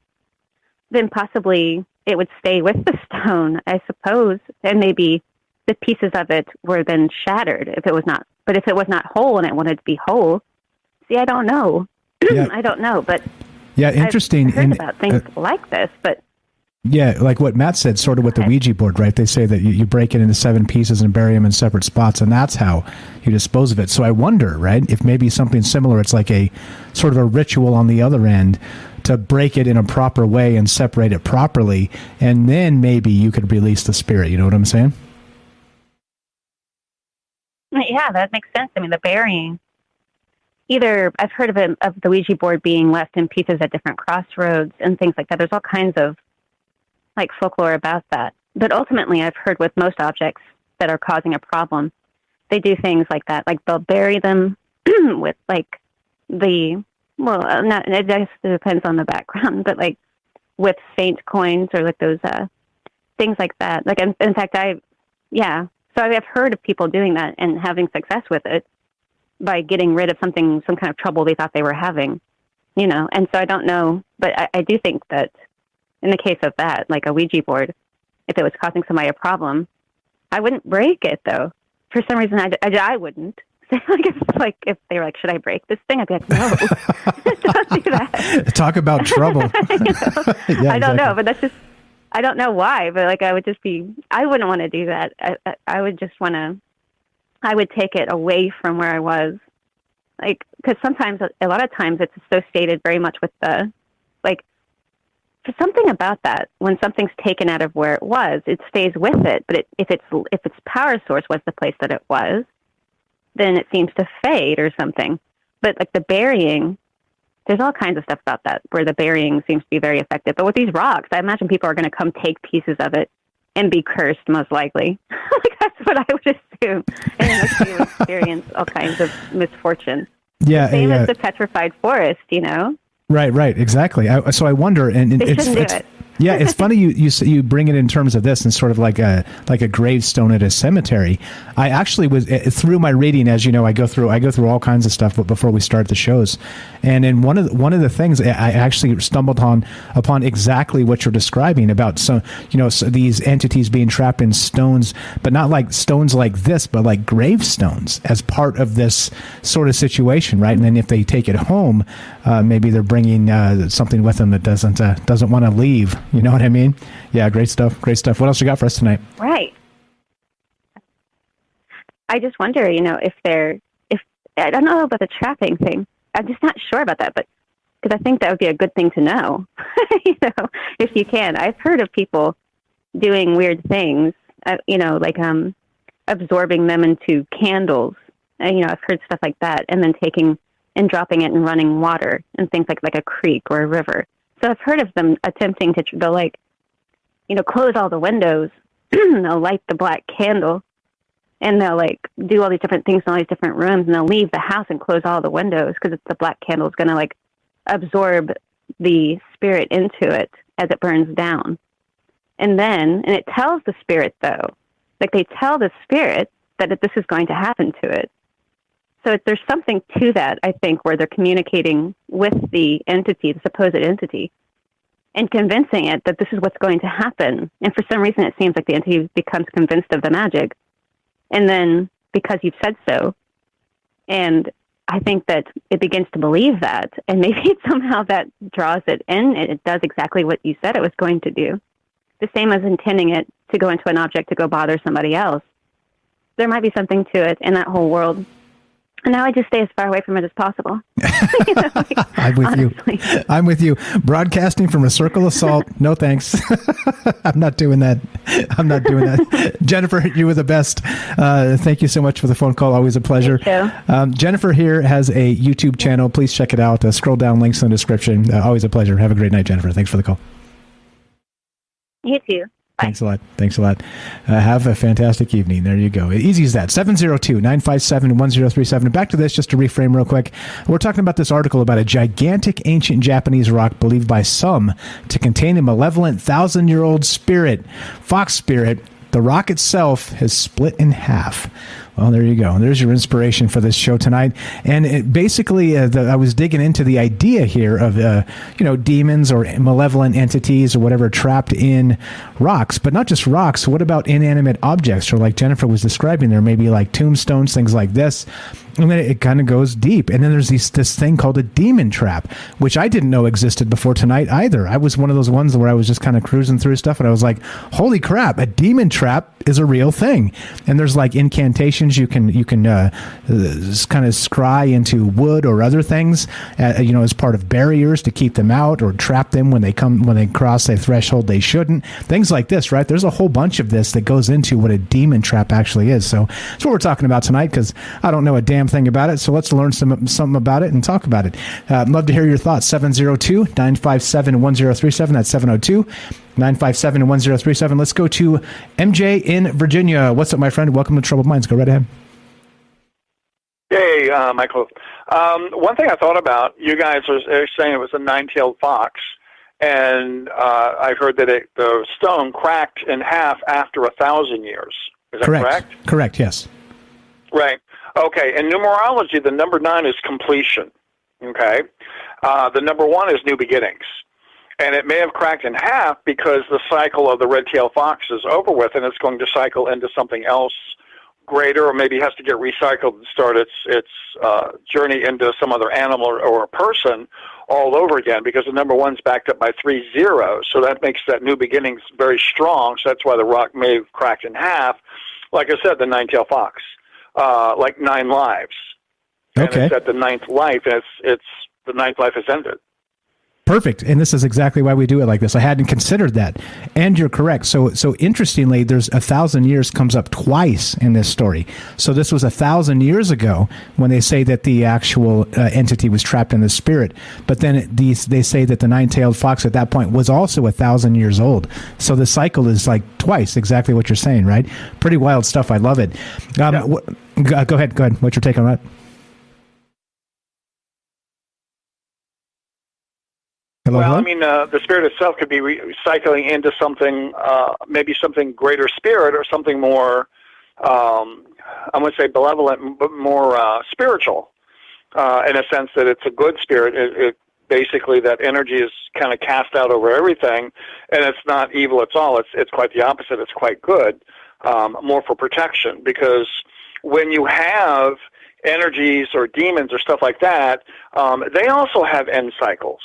then possibly it would stay with the stone, I suppose, and maybe the pieces of it were then shattered if it was not. But if it was not whole and it wanted to be whole, see, I don't know. Yeah. I don't know, but yeah, interesting. I've heard about things like this, but yeah, like what Matt said, sort of with the Ouija board, right? They say that you break it into 7 pieces and bury them in separate spots, and that's how you dispose of it. So I wonder, right, if maybe something similar, it's like a sort of a ritual on the other end to break it in a proper way and separate it properly, and then maybe you could release the spirit. You know what I'm saying? Yeah, that makes sense. I mean, the burying. either I've heard of the Ouija board being left in pieces at different crossroads and things like that. There's all kinds of like folklore about that. But ultimately, I've heard with most objects that are causing a problem, they do things like that. Like they'll bury them with like not, it just depends on the background, but like with saint coins or like those things like that. Like in fact, so I've heard of people doing that and having success with it by getting rid of some kind of trouble they thought they were having, And so I don't know, but I do think that in the case of that, like a Ouija board, if it was causing somebody a problem, I wouldn't break it though. For some reason, I wouldn't. If they were like, should I break this thing? I'd be like, no, don't do that. Talk about trouble. I don't know, but that's just, I don't know why, but like I wouldn't want to do that. I would just want to, I would take it away from where I was. Like, because sometimes, a lot of times it's associated very much with there's something about that. When something's taken out of where it was, it stays with it. But if its power source was the place that it was, then it seems to fade or something. But like the burying, there's all kinds of stuff about that where the burying seems to be very effective. But with these rocks, I imagine people are going to come take pieces of it and be cursed, most likely. Like that's what I would assume. And then you experience all kinds of misfortune. Yeah, same as the petrified forest, Right, exactly. So I wonder, and they shouldn't do it. Yeah, it's funny you bring it in terms of this and sort of like a gravestone at a cemetery. I actually was through my reading, as you know, I go through all kinds of stuff, but before we start the shows, and in one of the things I actually stumbled upon exactly what you're describing about so these entities being trapped in stones, but not like stones like this, but like gravestones as part of this sort of situation, right? And then if they take it home, maybe they're bringing something with them that doesn't want to leave. You know what I mean? Yeah, great stuff. What else you got for us tonight? Right. I just wonder, if I don't know about the trapping thing. I'm just not sure about that, but because I think that would be a good thing to know, if you can. I've heard of people doing weird things, like absorbing them into candles. I've heard stuff like that, and then taking and dropping it in running water and things like a creek or a river. So I've heard of them attempting to, they'll close all the windows, they'll light the black candle, and they'll do all these different things in all these different rooms, and they'll leave the house and close all the windows because the black candle is going to absorb the spirit into it as it burns down. And it tells the spirit though, they tell the spirit that this is going to happen to it. So there's something to that, I think, where they're communicating with the entity, the supposed entity, and convincing it that this is what's going to happen. And for some reason, it seems like the entity becomes convinced of the magic. And then, because you've said so, and I think that it begins to believe that, and maybe somehow that draws it in, and it does exactly what you said it was going to do. The same as intending it to go into an object to go bother somebody else. There might be something to it in that whole world. And now I just stay as far away from it as possible. I'm with you. Broadcasting from a circle of salt. No thanks. I'm not doing that. Jennifer, you were the best. Thank you so much for the phone call. Always a pleasure. Jennifer here has a YouTube channel. Please check it out. Scroll down, links in the description. Always a pleasure. Have a great night, Jennifer. Thanks for the call. You too. Bye. Thanks a lot. Have a fantastic evening. There you go. Easy as that. 702-957-1037. Back to this, just to reframe real quick. We're talking about this article about a gigantic ancient Japanese rock believed by some to contain a malevolent 1,000-year-old spirit, fox spirit. The rock itself has split in half. Well, there you go. There's your inspiration for this show tonight. And I was digging into the idea here of, demons or malevolent entities or whatever trapped in rocks, but not just rocks. What about inanimate objects? Or like Jennifer was describing, there may be like tombstones, things like this. And then it kind of goes deep. And then there's this thing called a demon trap, which I didn't know existed before tonight either. I was one of those ones where I was just kind of cruising through stuff and I was like, holy crap, a demon trap is a real thing. And there's like incantations situations you can kind of scry into wood or other things, as part of barriers to keep them out or trap them when they cross a threshold they shouldn't. Things like this, right? There's a whole bunch of this that goes into what a demon trap actually is. So that's what we're talking about tonight, because I don't know a damn thing about it. So let's learn something about it and talk about it. I'd love to hear your thoughts. 702-957-1037. That's 702-957-1037. Let's go to MJ in Virginia. What's up, my friend? Welcome to Troubled Minds. Go right ahead. Hey, Michael. One thing I thought about, you guys are saying it was a nine-tailed fox, and I've heard that the stone cracked in half after 1,000 years. Is that correct? Correct, yes. Right. Okay, in numerology, the number 9 is completion. Okay? The number 1 is new beginnings. And it may have cracked in half because the cycle of the red-tailed fox is over with, and it's going to cycle into something else greater, or maybe has to get recycled and start its journey into some other animal or a person all over again, because the number 1's backed up by 3 zeros. So that makes that new beginnings very strong. So that's why the rock may have cracked in half. Like I said, the nine-tailed fox, like 9 lives. Okay. And it's at the 9th life, and it's the 9th life has ended. Perfect. And this is exactly why we do it like this. I hadn't considered that. And you're correct. So interestingly, there's 1,000 years comes up twice in this story. So this was 1,000 years ago when they say that the actual entity was trapped in the spirit. But then they say that the nine-tailed fox at that point was also 1,000 years old. So the cycle is like twice, exactly what you're saying, right? Pretty wild stuff. I love it. Go ahead. What's your take on that? Hello, well, hello? I mean, the spirit itself could be recycling into something, maybe something greater spirit or something more, I wouldn't say benevolent, but more spiritual, in a sense that it's a good spirit. It basically, that energy is kind of cast out over everything, and it's not evil at all. It's quite the opposite. It's quite good, more for protection, because when you have energies or demons or stuff like that, they also have end cycles.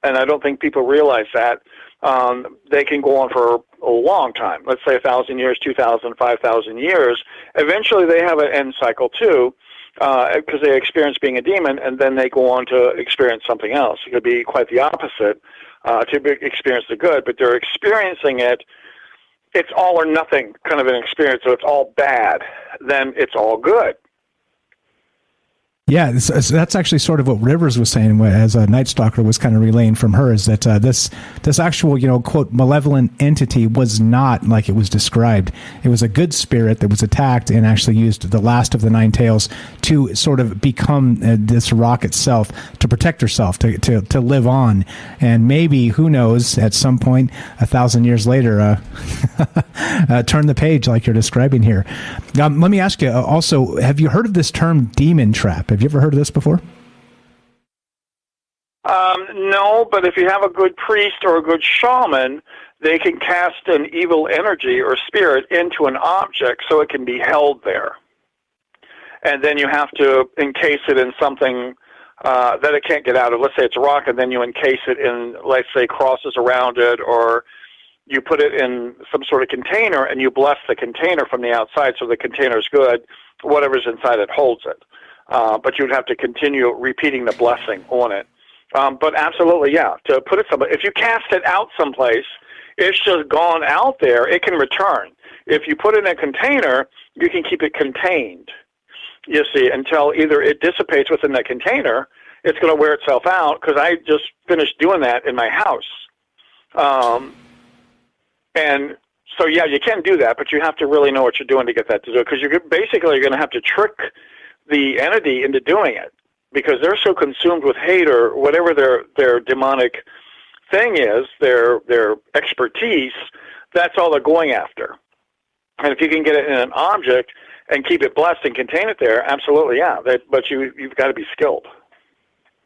And I don't think people realize that. They can go on for a long time. Let's say 1,000 years, 2,000, 5,000 years. Eventually they have an end cycle too, because they experience being a demon, and then they go on to experience something else. It could be quite the opposite, to experience the good, but they're experiencing it. It's all or nothing kind of an experience. So it's all bad, then it's all good. Yeah, that's actually sort of what Rivers was saying, as a Night Stalker was kind of relaying from her, is that this actual, quote, malevolent entity was not like it was described. It was a good spirit that was attacked and actually used the last of the 9 tails to sort of become this rock itself, to protect herself, to live on. And maybe, who knows, at some point, 1,000 years later, turn the page like you're describing here. Let me ask you also, have you heard of this term demon trap? Have you ever heard of this before? No, but if you have a good priest or a good shaman, they can cast an evil energy or spirit into an object so it can be held there. And then you have to encase it in something that it can't get out of. Let's say it's a rock, and then you encase it in, let's say, crosses around it, or you put it in some sort of container, and you bless the container from the outside so the container's good. Whatever's inside it holds it. But you would have to continue repeating the blessing on it. But absolutely, yeah, to put it somewhere. If you cast it out someplace, it's just gone out there. It can return. If you put it in a container, you can keep it contained, you see, until either it dissipates within that container, it's going to wear itself out, because I just finished doing that in my house. And so, yeah, you can do that, but you have to really know what you're doing to get that to do it, because you're going to have to trick the entity into doing it, because they're so consumed with hate or whatever their demonic thing is, their expertise, that's all they're going after. And if you can get it in an object and keep it blessed and contain it there, absolutely, yeah. But you've got to be skilled.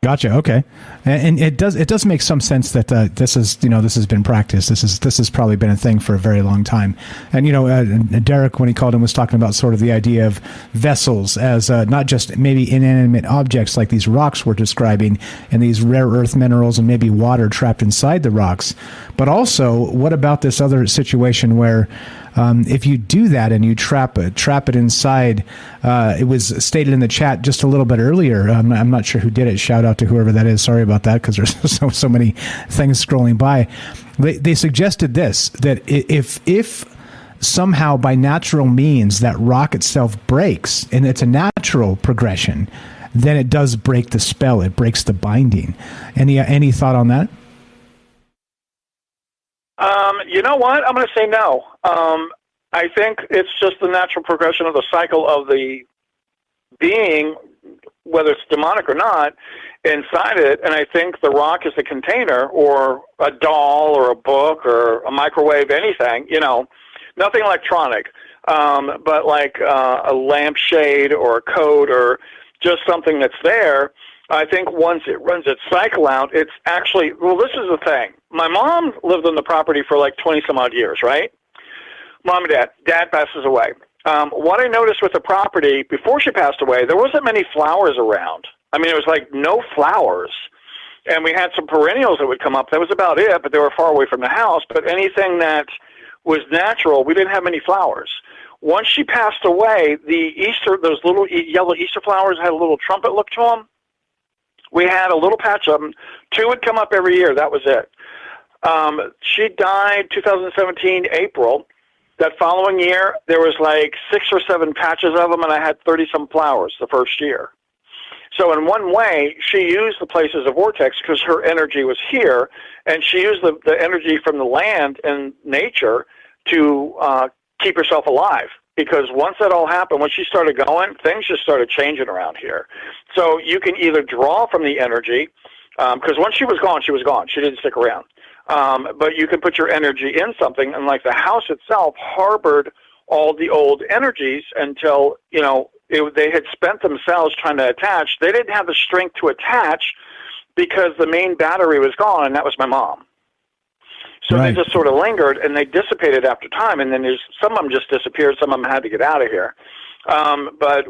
Gotcha. Okay, and it does make some sense that this has been practiced. This has probably been a thing for a very long time. And Derek, when he called in, was talking about sort of the idea of vessels as not just maybe inanimate objects like these rocks we're describing, and these rare earth minerals and maybe water trapped inside the rocks, but also what about this other situation where If you do that and you trap it inside, it was stated in the chat just a little bit earlier. I'm not sure who did it. Shout out to whoever that is. Sorry about that, because there's so many things scrolling by. They suggested this, that if somehow by natural means that rock itself breaks, and it's a natural progression, then it does break the spell. It breaks the binding. Any thought on that? You know what? I'm going to say no. I think it's just the natural progression of the cycle of the being, whether it's demonic or not, inside it. And I think the rock is a container, or a doll, or a book, or a microwave, anything, nothing electronic, but like a lampshade or a coat or just something that's there. I think once it runs its cycle out, it's actually, well, this is the thing. My mom lived on the property for like 20 some odd years, right? Mom and dad. Dad passes away. What I noticed with the property before she passed away, there wasn't many flowers around. I mean, it was like no flowers. And we had some perennials that would come up. That was about it, but they were far away from the house. But anything that was natural, we didn't have many flowers. Once she passed away, those little yellow Easter flowers had a little trumpet look to them. We had a little patch of them. 2 would come up every year. That was it. She died 2017, April. That following year, there was like 6 or 7 patches of them, and I had 30-some flowers the first year. So in one way, she used the place as a vortex because her energy was here, and she used the energy from the land and nature to keep herself alive. Because once that all happened, when she started going, things just started changing around here. So you can either draw from the energy, because once she was gone, she was gone. She didn't stick around. But you can put your energy in something, and like the house itself harbored all the old energies until, they had spent themselves trying to attach. They didn't have the strength to attach because the main battery was gone, and that was my mom. So They just sort of lingered, and they dissipated after time, and then some of them just disappeared. Some of them had to get out of here. But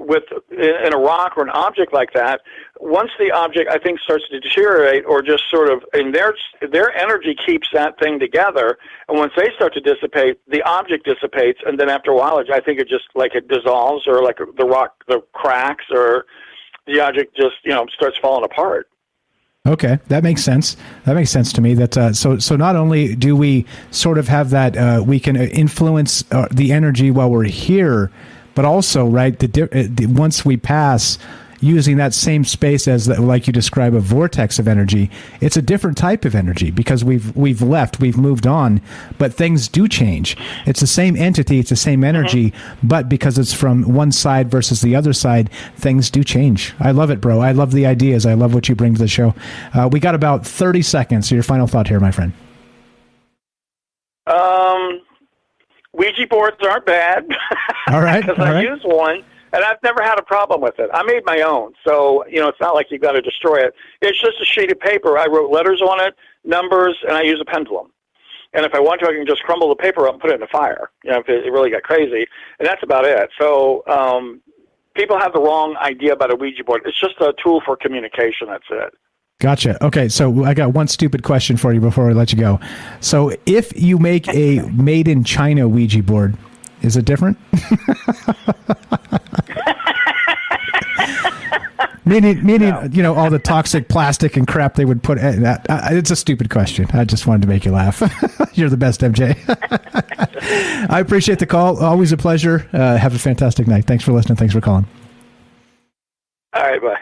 in a rock or an object like that, once the object, I think, starts to deteriorate, or just sort of, and their energy keeps that thing together, and once they start to dissipate, the object dissipates, and then after a while, I think it just, like, it dissolves, or like the rock, the cracks, or the object just, starts falling apart. Okay, that makes sense. That makes sense to me. That so not only do we sort of have that we can influence the energy while we're here, but also, right, once we pass, using that same space as, like you describe, a vortex of energy, it's a different type of energy because we've left, we've moved on, but things do change. It's the same entity, it's the same energy, but because it's from one side versus the other side, things do change. I love it, bro. I love the ideas. I love what you bring to the show. We got about 30 seconds. So your final thought here, my friend. Ouija boards aren't bad. All right. Because I use one, and I've never had a problem with it. I made my own, so it's not like you've got to destroy it. It's just a sheet of paper. I wrote letters on it, numbers, and I use a pendulum. And if I want to, I can just crumble the paper up and put it in the fire. If it really got crazy, and that's about it. So people have the wrong idea about a Ouija board. It's just a tool for communication. That's it. Gotcha. Okay, so I got one stupid question for you before I let you go. So if you make a made-in-China Ouija board, is it different? meaning, all the toxic plastic and crap they would put in that. It's a stupid question. I just wanted to make you laugh. You're the best, MJ. I appreciate the call. Always a pleasure. Have a fantastic night. Thanks for listening. Thanks for calling. All right, bye.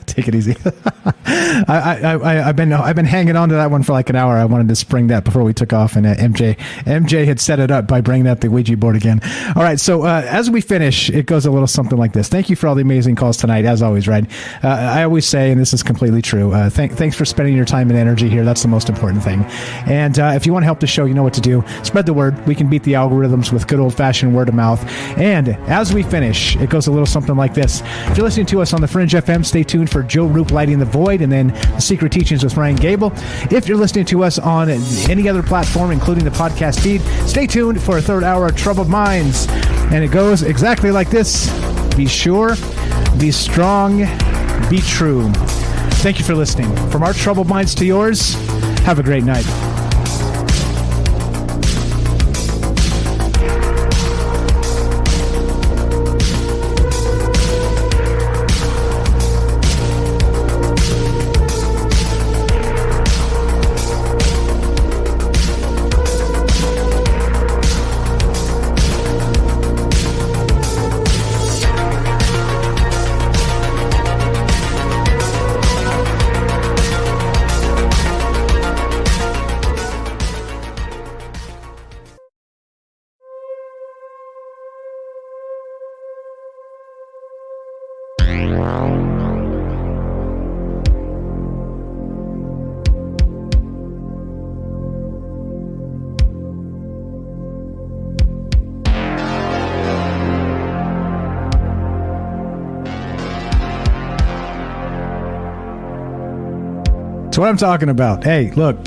Take it easy. I've been hanging on to that one for like an hour. I wanted to spring that before we took off, and MJ had set it up by bringing up the Ouija board again. All right, so as we finish, it goes a little something like this. Thank you for all the amazing calls tonight, as always, right? I always say, and this is completely true, thanks for spending your time and energy here. That's the most important thing. And if you want to help the show, you know what to do. Spread the word. We can beat the algorithms with good old-fashioned word of mouth. And as we finish, it goes a little something like this. If you're listening to us on the Fringe FM, stay tuned for Joe Roop Lighting the Void, and then The Secret Teachings with Ryan Gable. If you're listening to us on any other platform, including the podcast feed, stay tuned for a third hour of Troubled Minds. And it goes exactly like this. Be sure, be strong, be true. Thank you for listening. From our Troubled Minds to yours, have a great night. That's what I'm talking about. Hey, look.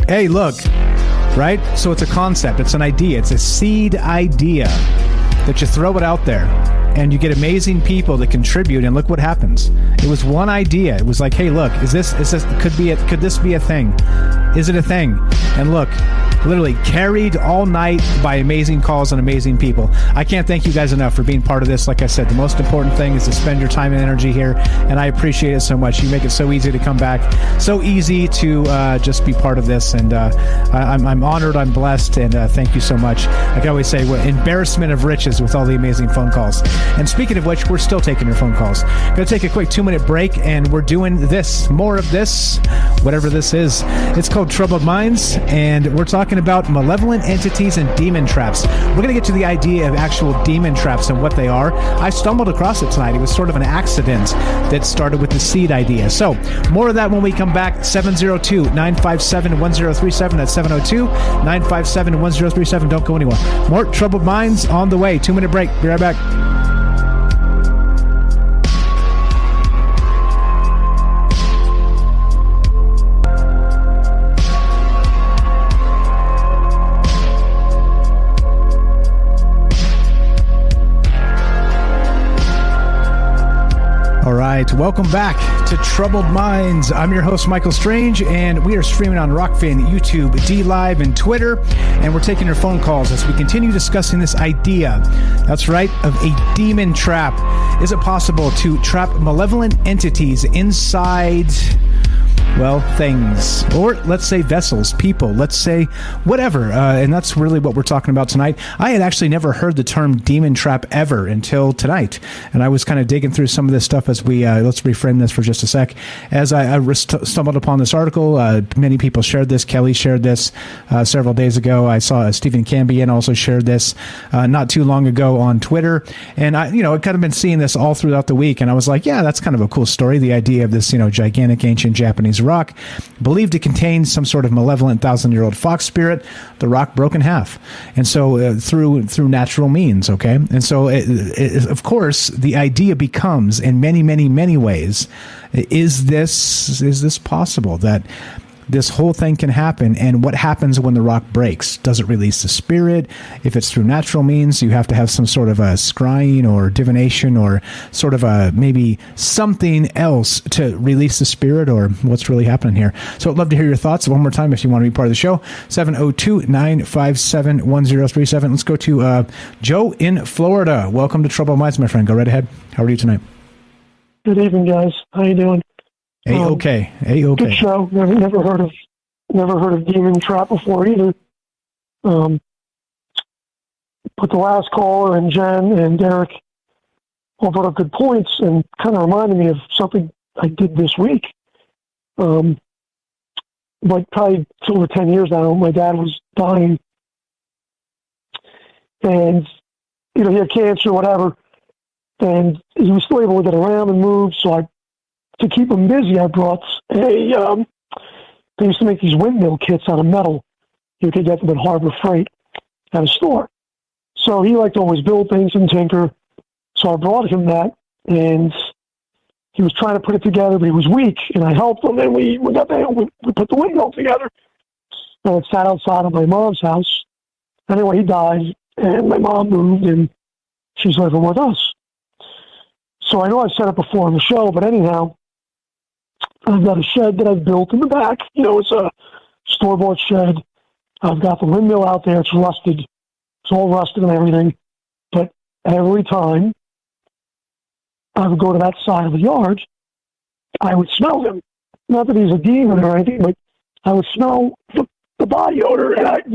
Right? So it's a concept. It's an idea. It's a seed idea that you throw it out there and you get amazing people that contribute, and look what happens. It was one idea. It was like, hey, look, could this be a thing? Is it a thing? And look, literally carried all night by amazing calls and amazing people. I can't thank you guys enough for being part of this. Like I said, the most important thing is to spend your time and energy here, and I appreciate it so much. You make it so easy to come back, so easy to just be part of this, and I'm honored, I'm blessed, and thank you so much. Like I always say, embarrassment of riches with all the amazing phone calls. And speaking of which, we're still taking your phone calls. Going to take a quick 2-minute break, and we're doing this, more of this, whatever this is. It's called Troubled Minds, and we're talking about malevolent entities and demon traps. We're going to get to the idea of actual demon traps and what they are. I stumbled across it tonight. It was sort of an accident that started with the seed idea. So more of that when we come back. 702-957-1037. That's 702-957-1037. Don't go anywhere. More Troubled Minds on the way. 2-minute break. Be right back. All right, welcome back to Troubled Minds. I'm your host, Michael Strange, and we are streaming on Rockfin, YouTube, D-Live, and Twitter, and we're taking your phone calls as we continue discussing this idea, that's right, of a demon trap. Is it possible to trap malevolent entities inside, well, things, or let's say vessels, people, let's say whatever, and that's really what we're talking about tonight. I had actually never heard the term demon trap ever until tonight, and I was kind of digging through some of this stuff as we, let's reframe this for just a sec, as I stumbled upon this article. Many people shared this. Kelly shared this several days ago. I saw Stephen Cambian also shared this not too long ago on Twitter, and I've kind of been seeing this all throughout the week, and I was like, yeah, that's kind of a cool story, the idea of this, gigantic ancient Japanese rock believed to contain some sort of malevolent 1,000-year-old fox spirit. The rock broke in half, and so through natural means. Okay, and so of course the idea becomes, in many ways, is this possible that this whole thing can happen? And what happens when the rock breaks? Does it release the spirit? If it's through natural means, you have to have some sort of a scrying or divination or sort of a maybe something else to release the spirit, or what's really happening here. So I'd love to hear your thoughts one more time if you want to be part of the show. 702-957-1037. Let's go to Joe in Florida. Welcome to Troubled Minds, my friend. Go right ahead. How are you tonight? Good evening, guys. How you doing? A-okay. Good show. Never heard of demon trap before either. But the last caller and Jen and Derek all brought up good points and kind of reminded me of something I did this week. Like probably over 10 years now, my dad was dying, and he had cancer, whatever, and he was still able to get around and move. So to keep him busy, I brought they used to make these windmill kits out of metal. You could get them at Harbor Freight at a store. So he liked to always build things and tinker. So I brought him that, and he was trying to put it together, but he was weak, and I helped him, and we put the windmill together. And it sat outside of my mom's house. Anyway, he died, and my mom moved, and she's living with us. So I know I've said it before on the show, but anyhow, I've got a shed that I've built in the back. It's a store-bought shed. I've got the windmill out there. It's rusted. It's all rusted and everything. But every time I would go to that side of the yard, I would smell him. Not that he's a demon or anything, but I would smell the body odor. And I've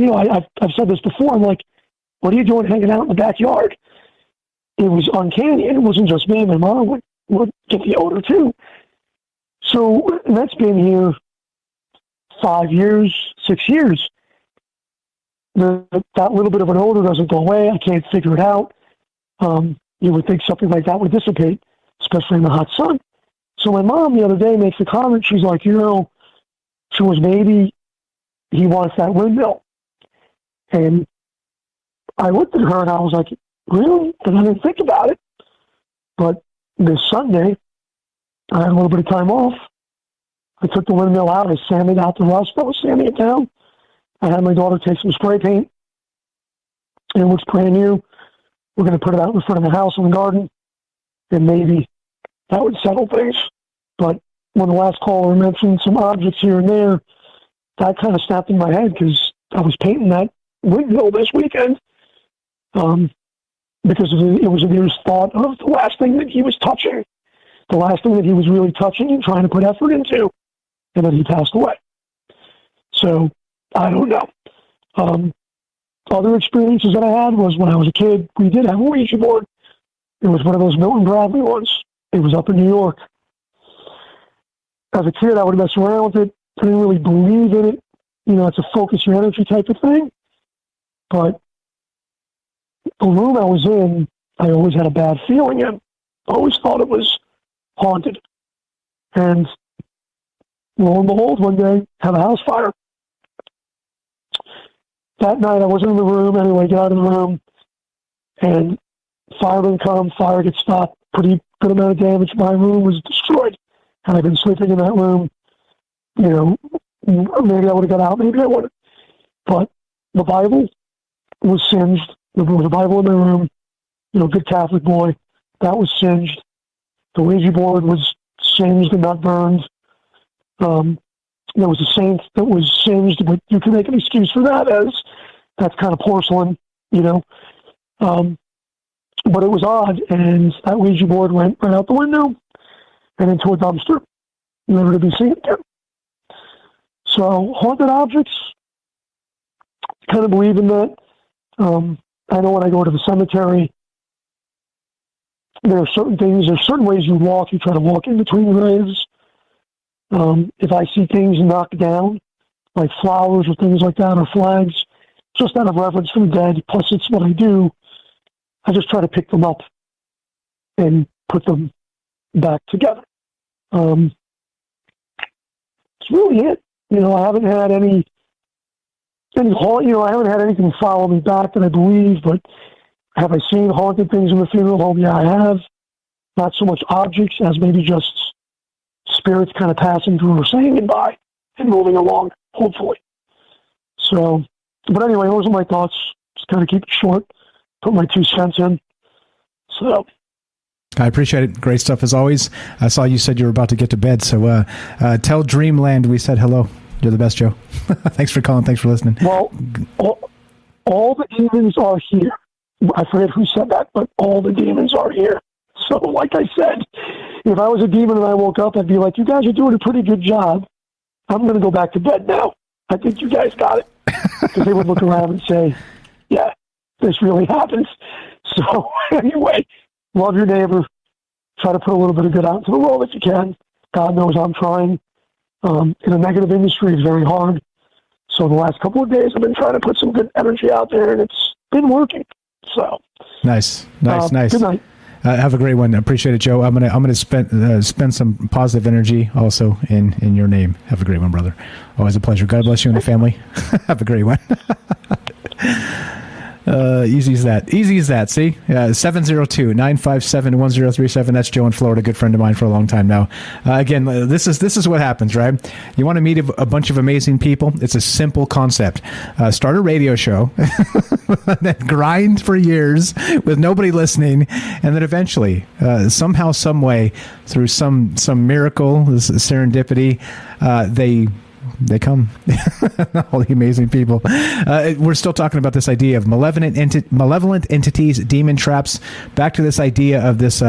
said this before. I'm like, what are you doing hanging out in the backyard? It was uncanny. And it wasn't just me. My mom would get the odor too. So that's been here 5 years, 6 years. That little bit of an odor doesn't go away. I can't figure it out. You would think something like that would dissipate, especially in the hot sun. So my mom the other day makes a comment. She's like, she goes, maybe he wants that windmill. And I looked at her and I was like, really? And I didn't think about it. But this Sunday, I had a little bit of time off. I took the windmill out. I sanded out the rust. I was sanding it down. I had my daughter take some spray paint. And it looks brand new. We're going to put it out in front of the house in the garden. And maybe that would settle things. But when the last caller mentioned some objects here and there, that kind of snapped in my head because I was painting that windmill this weekend. Because it was his thought of the last thing that he was touching, the last thing that he was really touching and trying to put effort into, and then he passed away. So, I don't know. Other experiences that I had was when I was a kid, we did have a Ouija board. It was one of those Milton Bradley ones. It was up in New York. As a kid, I would mess around with it. I didn't really believe in it. It's a focus your energy type of thing. But the room I was in, I always had a bad feeling in. I always thought it was haunted. And lo and behold, one day, had a house fire. That night, I wasn't in the room. Anyway, get out of the room. And firemen come, fire gets stopped. Pretty good amount of damage. My room was destroyed. Had I been sleeping in that room, maybe I would have got out, maybe I wouldn't. But the Bible was singed. There was a Bible in my room, good Catholic boy. That was singed. The Ouija board was singed and not burned. There was a saint that was singed, but you can make an excuse for that as that's kind of porcelain, But it was odd, and that Ouija board went right out the window and into a dumpster, never to be seen again. So, haunted objects, kind of believe in that. I know when I go to the cemetery, there are certain things, there's certain ways you walk. You try to walk in between graves. If I see things knocked down, like flowers or things like that, or flags, just out of reverence for the dead, plus it's what I do, I just try to pick them up and put them back together. It's really it. I haven't had I haven't had anything follow me back that I believe, but have I seen haunted things in the funeral home? Yeah, I have. Not so much objects as maybe just spirits kind of passing through or saying by and moving along, hopefully. So, but anyway, those are my thoughts. Just kind of keep it short, put my 2 cents in. So. I appreciate it. Great stuff as always. I saw you said you were about to get to bed, so tell Dreamland we said hello. You're the best, Joe. Thanks for calling. Thanks for listening. Well, all the demons are here. I forget who said that, but all the demons are here. So, like I said, if I was a demon and I woke up, I'd be like, you guys are doing a pretty good job. I'm going to go back to bed now. I think you guys got it. Because they would look around and say, yeah, this really happens. So, anyway, love your neighbor. Try to put a little bit of good out into the world if you can. God knows I'm trying. In a negative industry, it's very hard. So the last couple of days, I've been trying to put some good energy out there, and it's been working. So nice. Good night. Have a great one. Appreciate it, Joe. I'm gonna spend some positive energy also in your name. Have a great one, brother. Always a pleasure. God bless you and the family. Have a great one. Easy as that. See? 702-957-1037. That's Joe in Florida, good friend of mine for a long time now. Again, this is what happens, right? You want to meet a bunch of amazing people? It's a simple concept. Start a radio show, then grind for years with nobody listening, and then eventually, somehow, some way, through some miracle, this serendipity, they come. All the amazing people. We're still talking about this idea of malevolent entities, demon traps. Back to this idea of this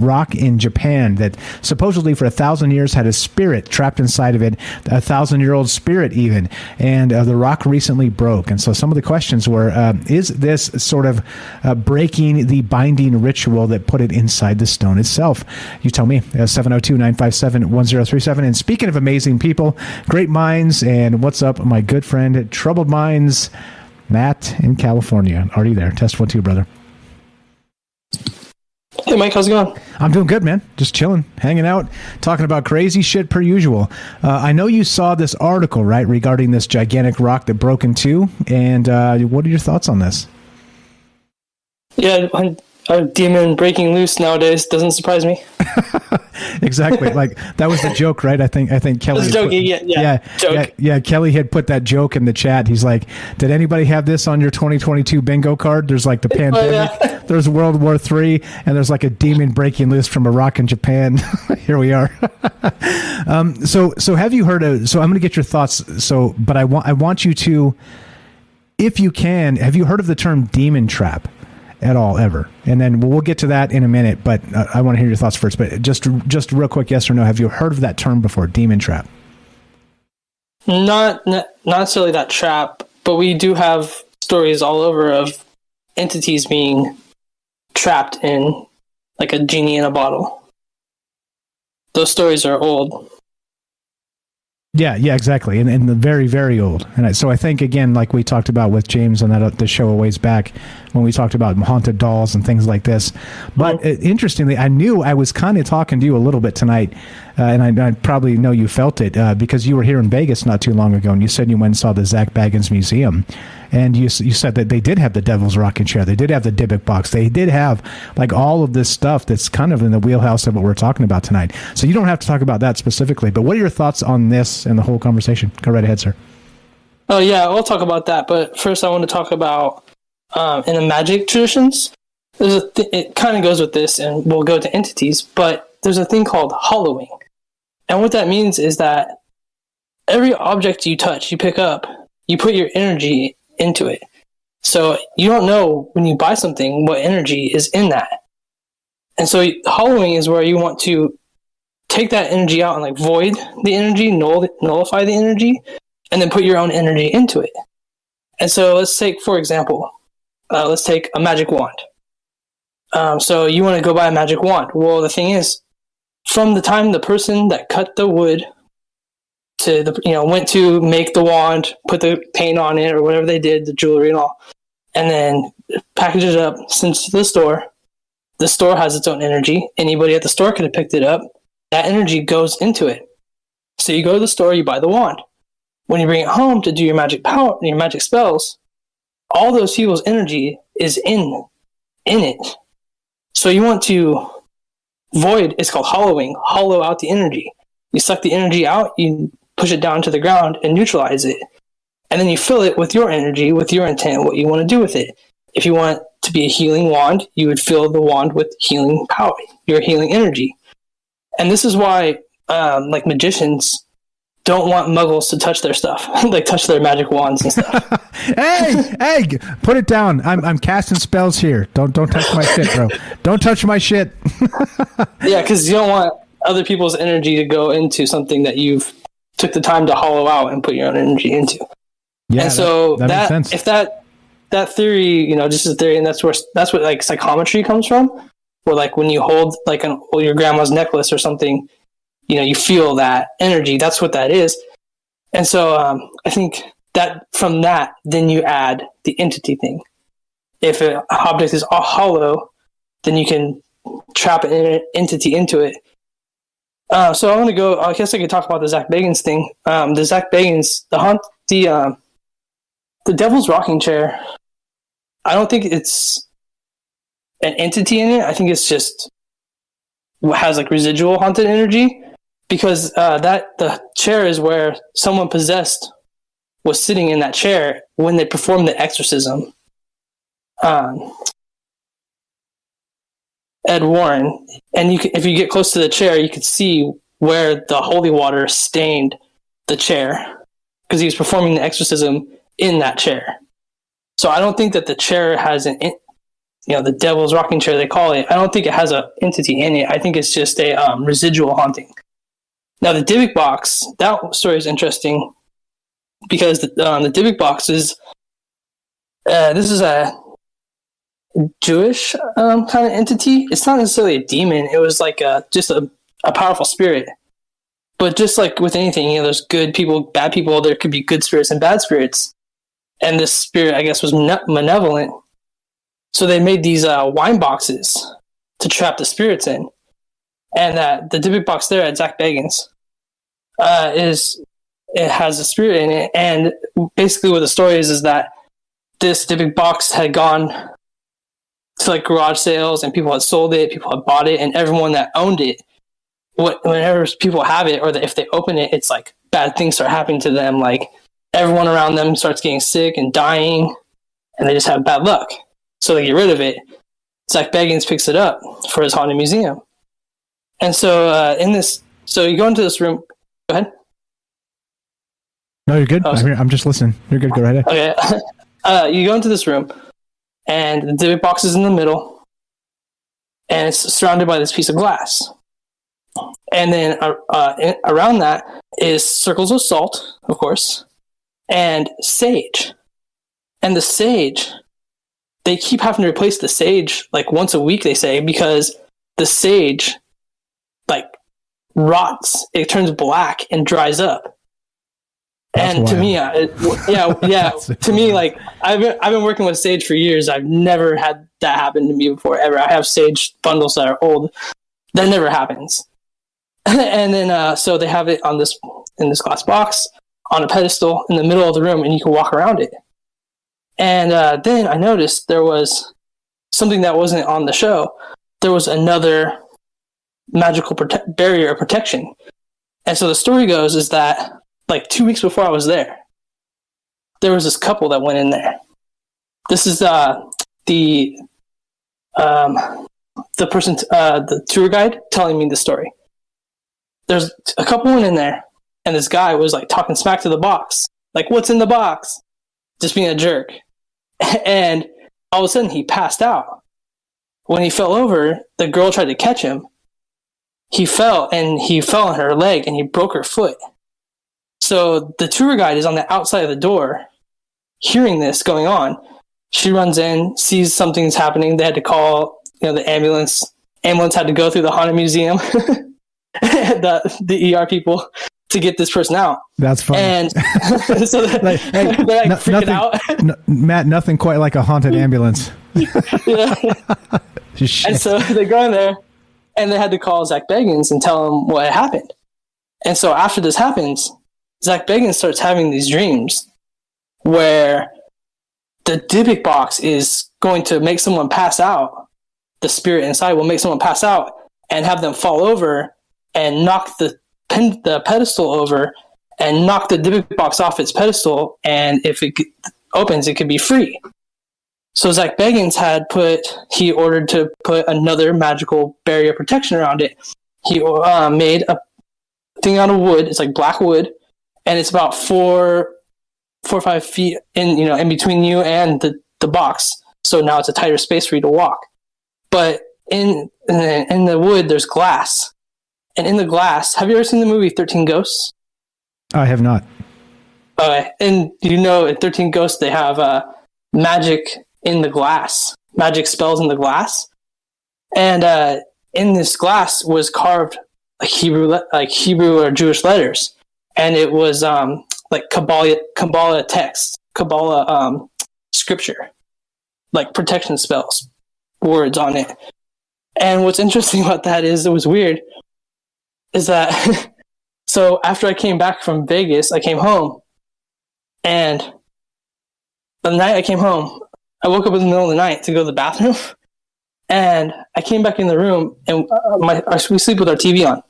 rock in Japan that supposedly for 1,000 years had a spirit trapped inside of it, 1,000-year-old spirit even. And the rock recently broke. And so some of the questions were, is this sort of breaking the binding ritual that put it inside the stone itself? You tell me. 702-957-1037. And speaking of amazing people, great minds, and what's up, my good friend, Troubled Minds, Matt in California. Already there. Test 1, 2, brother. Hey, Mike, how's it going? I'm doing good, man. Just chilling, hanging out, talking about crazy shit per usual. I know you saw this article, right, regarding this gigantic rock that broke in two, and what are your thoughts on this? Yeah, a demon breaking loose nowadays doesn't surprise me. Exactly. Like that was the joke, right? I think Kelly. Kelly had put that joke in the chat. He's like, "Did anybody have this on your 2022 bingo card?" There's like the pandemic, there's World War III, and there's like a demon breaking loose from a rock in Japan. Here we are. So have you heard of? So I'm going to get your thoughts. But I want you to, if you can, have you heard of the term demon trap at all, ever? And then we'll get to that in a minute, but I want to hear your thoughts first. But just real quick, yes or no, have you heard of that term before, demon trap? Not necessarily that trap, but we do have stories all over of entities being trapped in like a genie in a bottle. Those stories are old. Yeah, exactly, and the very, very old. And so I think, again, like we talked about with James on the show a ways back, when we talked about haunted dolls and things like this. But interestingly, I knew I was kind of talking to you a little bit tonight, and I probably know you felt it because you were here in Vegas not too long ago, and you said you went and saw the Zach Baggins Museum. And you said that they did have the Devil's Rocking Chair. They did have the Dybbuk box. They did have like all of this stuff that's kind of in the wheelhouse of what we're talking about tonight. So you don't have to talk about that specifically. But what are your thoughts on this and the whole conversation? Go right ahead, sir. Oh, yeah, we'll talk about that. But first I want to talk about in the magic traditions. It kind of goes with this, and we'll go to entities. But there's a thing called hollowing. And what that means is that every object you touch, you pick up, you put your energy into it. So you don't know when you buy something what energy is in that. And so hollowing is where you want to take that energy out and like void the energy, nullify the energy, and then put your own energy into it. And so let's take, for example, let's take a magic wand. So you want to go buy a magic wand. Well, the thing is, from the time the person that cut the wood to went to make the wand, put the paint on it or whatever they did, the jewelry and all, and then package it up, send it to the store. The store has its own energy. Anybody at the store could have picked it up. That energy goes into it. So you go to the store, you buy the wand. When you bring it home to do your magic power, your magic spells, all those people's energy is in it. So you want to void, it's called hollowing, hollow out the energy. You suck the energy out, you push it down to the ground and neutralize it. And then you fill it with your energy, with your intent, what you want to do with it. If you want it to be a healing wand, you would fill the wand with healing power, your healing energy. And this is why, like magicians don't want muggles to touch their stuff, like touch their magic wands and stuff. Hey, put it down. I'm casting spells here. Don't touch my shit, bro. Don't touch my shit. Yeah, because you don't want other people's energy to go into something that you've took the time to hollow out and put your own energy into. Yeah, and so that makes sense. If that theory, just a theory, and that's what like psychometry comes from, where like when you hold like your grandma's necklace or something, you feel that energy. That's what that is. And so I think that from that, then you add the entity thing. If an object is all hollow, then you can trap an entity into it. So I want to go. I guess I could talk about the Zach Bagans thing. The Zach Bagans, the Devil's Rocking Chair. I don't think it's an entity in it. I think it's just has like residual haunted energy, because that the chair is where someone possessed was sitting in that chair when they performed the exorcism. Ed Warren, and if you get close to the chair, you could see where the holy water stained the chair, because he was performing the exorcism in that chair. So I don't think that the chair has the Devil's Rocking Chair, they call it. I don't think it has an entity in it. I think it's just a residual haunting. Now the Dybbuk box, that story is interesting because the Dybbuk box is this is a Jewish kind of entity. It's not necessarily a demon. It was like just a powerful spirit. But just like with anything, there's good people, bad people. There could be good spirits and bad spirits. And this spirit, I guess, was malevolent. So they made these wine boxes to trap the spirits in. and that the Dybbuk box there at Zach Bagans it has a spirit in it, and basically what the story is that this Dybbuk box had gone to like garage sales, and people had sold it, people had bought it, and everyone that owned it, whenever people have it, or if they open it, it's like bad things start happening to them. Like everyone around them starts getting sick and dying, and they just have bad luck. So they get rid of it. Zach Bagans picks it up for his haunted museum, and so so you go into this room. Go ahead. No, you're good. I'm just listening. You're good. Go right ahead. Okay. You go into this room, and the Dybbuk box is in the middle, and it's surrounded by this piece of glass. And then around that is circles of salt, of course, and sage. And the sage, they keep having to replace the sage like once a week, they say, because the sage like rots. It turns black and dries up. That's and wild. To me, to me, like I've been working with sage for years. I've never had that happen to me before, ever. I have sage bundles that are old. That never happens. And then, so they have it in this glass box on a pedestal in the middle of the room, and you can walk around it. And then I noticed there was something that wasn't on the show. There was another magical barrier of protection. And so the story goes is that like 2 weeks before I was there was this couple that went in there. This is the person, the tour guide telling me the story. There's a couple went in there, and this guy was like talking smack to the box, like, "What's in the box?" Just being a jerk. And all of a sudden, he passed out. When he fell over, the girl tried to catch him. He fell on her leg, and he broke her foot. So the tour guide is on the outside of the door, hearing this going on. She runs in, sees something's happening. They had to call, the ambulance. Ambulance had to go through the haunted museum, the ER people, to get this person out. That's funny. And so they're freaking out. Matt, nothing quite like a haunted ambulance. Yeah. And so they go in there, and they had to call Zach Bagans and tell him what happened. And so after this happens, Zach Bagans starts having these dreams where the Dybbuk box is going to make someone pass out. The spirit inside will make someone pass out and have them fall over and knock the pedestal over and knock the Dybbuk box off its pedestal. And if it opens, it could be free. So Zach Bagans he ordered to put another magical barrier protection around it. He made a thing out of wood. It's like black wood, and it's about 4 or 5 feet in between you and the box. So now it's a tighter space for you to walk. But in the wood, there's glass. And in the glass, have you ever seen the movie 13 Ghosts? I have not. And in 13 Ghosts, they have magic in the glass, magic spells in the glass. And in this glass was carved Hebrew or Jewish letters. And it was like Kabbalah text, Kabbalah scripture, like protection spells, words on it. And what's interesting about that is, it was weird, is that so after I came back from Vegas, I came home, and the night I came home, I woke up in the middle of the night to go to the bathroom, and I came back in the room, and we sleep with our TV on,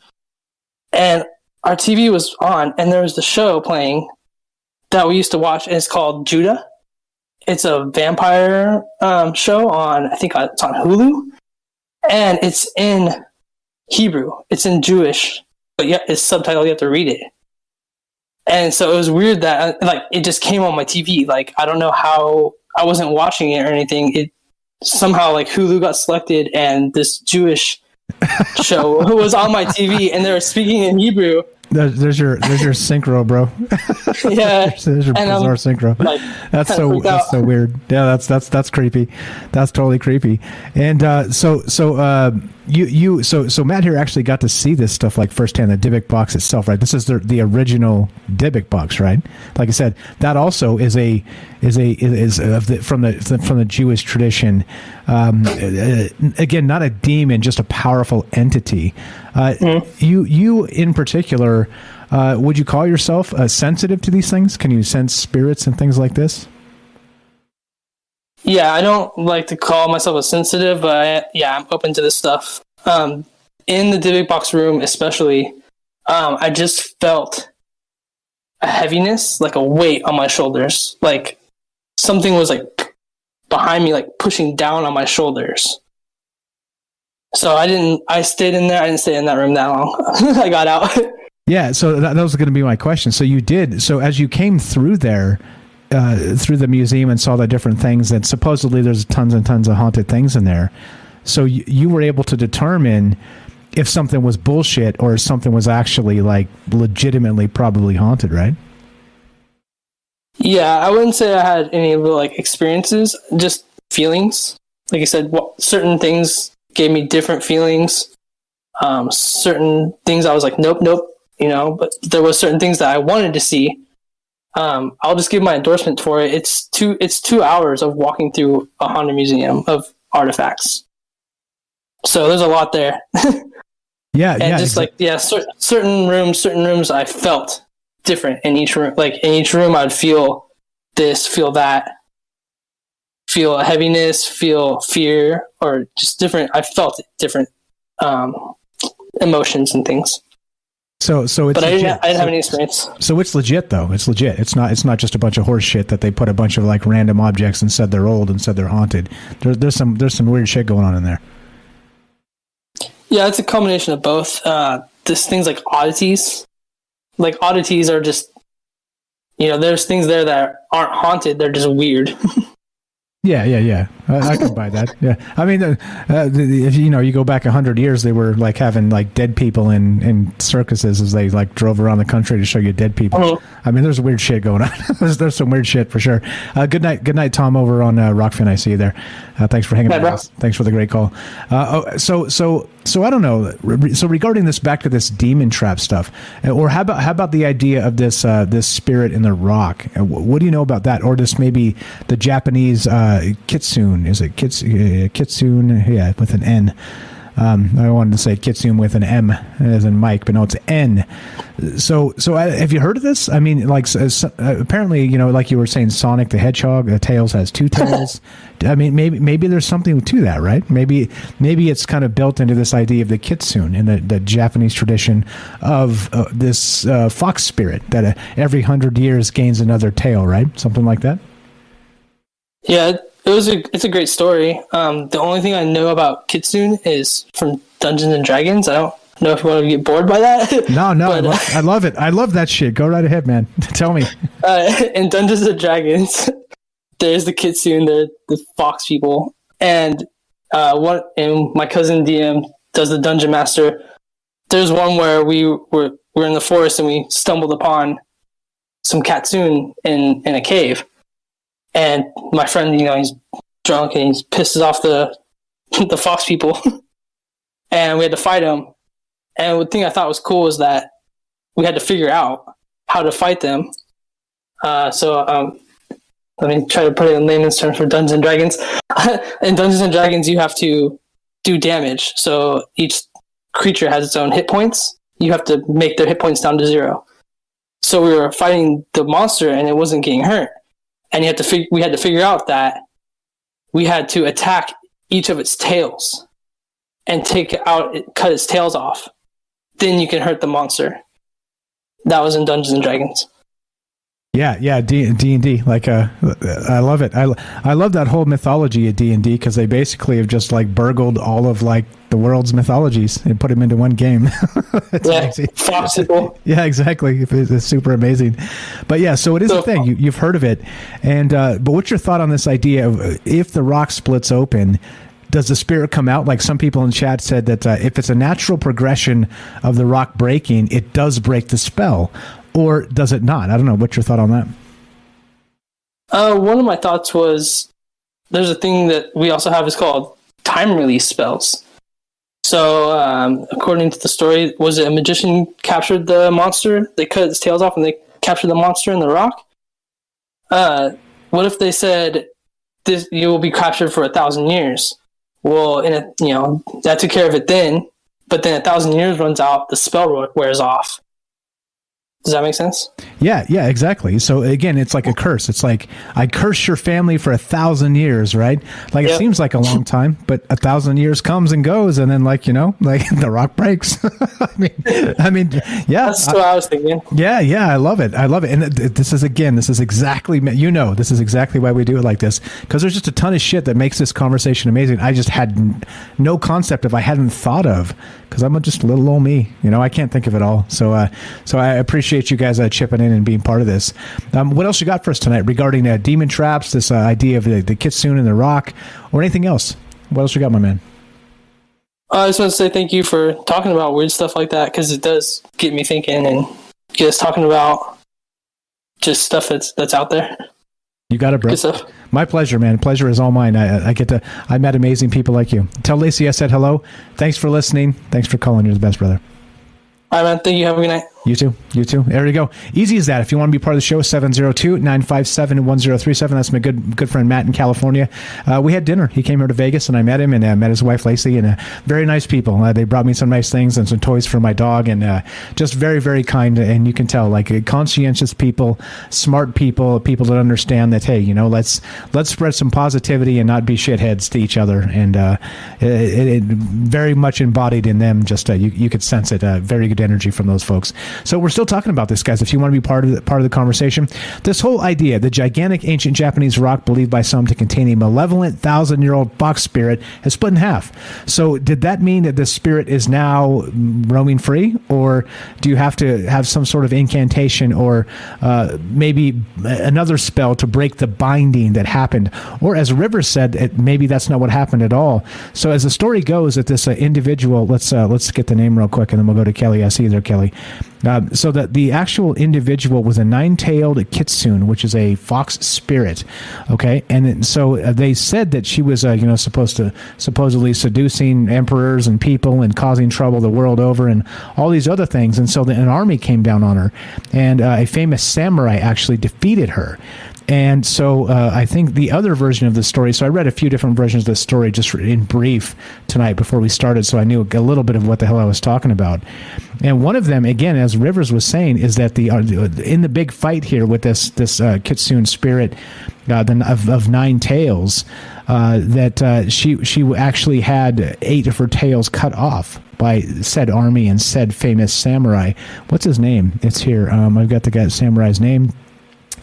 and our TV was on, and there was the show playing that we used to watch, and it's called Judah. It's a vampire show on, I think it's on Hulu, and it's in Hebrew. It's in Jewish, but yet it's subtitled. You have to read it. And so it was weird that it just came on my TV. Like, I don't know how, I wasn't watching it or anything. It somehow Hulu got selected, and this Jewish show was on my TV, and they were speaking in Hebrew. There's your synchro, bro. Yeah, there's your bizarre synchro. That's so weird. Yeah, that's creepy. That's totally creepy. And so So Matt here actually got to see this stuff like firsthand, the Dybbuk box itself, right? This is the original Dybbuk box, right? Like I said, that also is from the Jewish tradition. Again, not a demon, just a powerful entity. You in particular, would you call yourself sensitive to these things? Can you sense spirits and things like this? Yeah, I don't like to call myself a sensitive, but I'm open to this stuff. In the Dybbuk box room, especially, I just felt a heaviness, like a weight on my shoulders. Like something was like behind me, like pushing down on my shoulders. So I stayed in there. I didn't stay in that room that long. I got out. Yeah, so that was going to be my question. So you did. So as you came through there, through the museum and saw the different things, and supposedly there's tons and tons of haunted things in there. So you were able to determine if something was bullshit or if something was actually like legitimately probably haunted, right? Yeah, I wouldn't say I had any real like experiences, just feelings. Like I said, certain things gave me different feelings. Certain things I was like, nope. But there was certain things that I wanted to see. I'll just give my endorsement for it. It's 2 hours of walking through a haunted museum of artifacts. So there's a lot there. Certain rooms I felt different in each room. Like in each room I'd feel this, feel that, feel a heaviness, feel fear, or just different. I felt different emotions and things. So it's but legit. I didn't have any experience. So it's legit though. It's legit. It's not just a bunch of horse shit that they put a bunch of like random objects and said they're old and said they're haunted. There's some weird shit going on in there. Yeah, it's a combination of both. There's things like oddities. Like oddities are just, there's things there that aren't haunted. They're just weird. Yeah. I can buy that. Yeah, I mean, if you go back 100 years, they were like having like dead people in circuses as they like drove around the country to show you dead people. I mean, there's weird shit going on. there's some weird shit for sure. Good night, Tom, over on Rockfin. I see you there. Thanks for hanging out with us. Thanks for the great call. So I don't know. So regarding this, back to this demon trap stuff, or how about the idea of this spirit in the rock? What do you know about that? Or this maybe the Japanese kitsune? Is it kitsune? Yeah, with an N. I wanted to say kitsune with an M as in Mike, but no, it's N. So have you heard of this? I mean, like apparently, like you were saying, Sonic the Hedgehog, Tails has two tails. I mean, maybe there's something to that, right? Maybe it's kind of built into this idea of the kitsune in the Japanese tradition of this fox spirit that every 100 years gains another tail, right? Something like that. Yeah, it's a great story. The only thing I know about kitsune is from Dungeons and Dragons. I don't know if you want to get bored by that. No, but, I love it. I love that shit. Go right ahead, man. Tell me. In Dungeons and Dragons, there's the kitsune, the fox people, and my cousin DM does the dungeon master. There's one where we're in the forest and we stumbled upon some kitsune in a cave. And my friend, he's drunk and he pisses off the fox people. And we had to fight him. And the thing I thought was cool was that we had to figure out how to fight them. Let me try to put it in layman's terms for Dungeons and Dragons. In Dungeons and Dragons, you have to do damage. So each creature has its own hit points. You have to make their hit points down to 0. So we were fighting the monster and it wasn't getting hurt. And we had to figure out that we had to attack each of its tails and cut its tails off. Then you can hurt the monster. That was in Dungeons and Dragons. Yeah, D&D. Like, I love it. I love that whole mythology of D&D because they basically have just like burgled all of like the world's mythologies and put them into one game. It's possible. Yeah, exactly. It's super amazing. But yeah, so it is a thing. You've heard of it, and but what's your thought on this idea of if the rock splits open? Does the spirit come out? Like some people in chat said that if it's a natural progression of the rock breaking, it does break the spell. Or does it not? I don't know. What's your thought on that? One of my thoughts was there's a thing that we also have is called time release spells. So, according to the story, was it a magician captured the monster? They cut its tails off and they captured the monster in the rock? What if they said, "This you will be captured for 1,000 years"? Well, that took care of it then. But then 1,000 years runs out, the spell wears off. Does that make sense? Yeah, exactly. So again, it's like a curse. It's like, I curse your family for 1,000 years, right? Like, it seems like a long time, but 1,000 years comes and goes, and then like the rock breaks. I mean, yeah. That's what I was thinking. Yeah, I love it. And this is exactly, this is exactly why we do it like this, because there's just a ton of shit that makes this conversation amazing. I just had no concept of, I hadn't thought of, because I'm just little old me. I can't think of it all. So I appreciate you guys chipping in and being part of this. What else you got for us tonight regarding demon traps, this idea of the kitsune and the rock, or anything else? What else you got, my man? I just want to say thank you for talking about weird stuff like that, because it does get me thinking and get us talking about just stuff that's out there. You got it, bro. Good stuff. My pleasure, man. Pleasure is all mine. I met amazing people like you. Tell Lacey I said hello. Thanks for listening. Thanks for calling. You're the best, brother. All right, man. Thank you. Have a good night. You too. There you go. Easy as that. If you want to be part of the show, 702-957-1037. That's my good friend Matt in California. We had dinner. He came here to Vegas, and I met him, and met his wife Lacey, and very nice people. They brought me some nice things and some toys for my dog, and just very, very kind. And you can tell, like, conscientious people, smart people that understand that, hey, let's spread some positivity and not be shitheads to each other. And it very much embodied in them. Just you could sense it. Very good energy from those folks. So we're still talking about this, guys. If you want to be part of the conversation, this whole idea, the gigantic ancient Japanese rock believed by some to contain a malevolent 1,000-year-old fox spirit has split in half. So did that mean that the spirit is now roaming free, or do you have to have some sort of incantation or maybe another spell to break the binding that happened? Or as Rivers said, maybe that's not what happened at all. So as the story goes, that this individual, let's get the name real quick, and then we'll go to Kelly. I see you there, Kelly. So that the actual individual was a 9-tailed kitsune, which is a fox spirit. Okay, and so they said that she was, supposedly seducing emperors and people and causing trouble the world over and all these other things. And so an army came down on her, and a famous samurai actually defeated her. And so I think the other version of the story, so I read a few different versions of the story just in brief tonight before we started, so I knew a little bit of what the hell I was talking about. And one of them, again, as Rivers was saying, is that in the big fight here with this kitsune spirit of 9 tails, that she actually had 8 of her tails cut off by said army and said famous samurai. What's his name? It's here. I've got the samurai's name.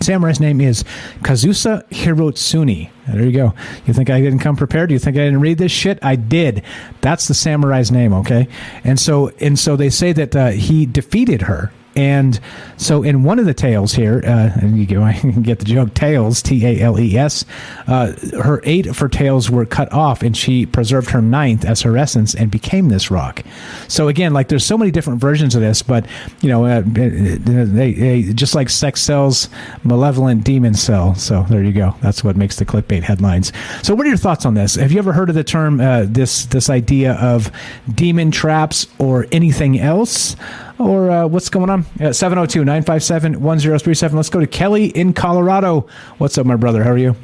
Samurai's name is Kazusa Hirotsune. There you go. You think I didn't come prepared? You think I didn't read this shit? I did. That's the samurai's name, okay? And so they say that he defeated her. And so in one of the tales here, and you can get the joke, tails, Tales, her 8 of her tails were cut off, and she preserved her 9th as her essence and became this rock. So again, like, there's so many different versions of this, but they just like sex sells, malevolent demon sell. So there you go. That's what makes the clickbait headlines. So what are your thoughts on this? Have you ever heard of the term, this idea of demon traps or anything else? Or what's going on? 702-957-1037. Let's go to Kelly in Colorado. What's up, my brother? How are you?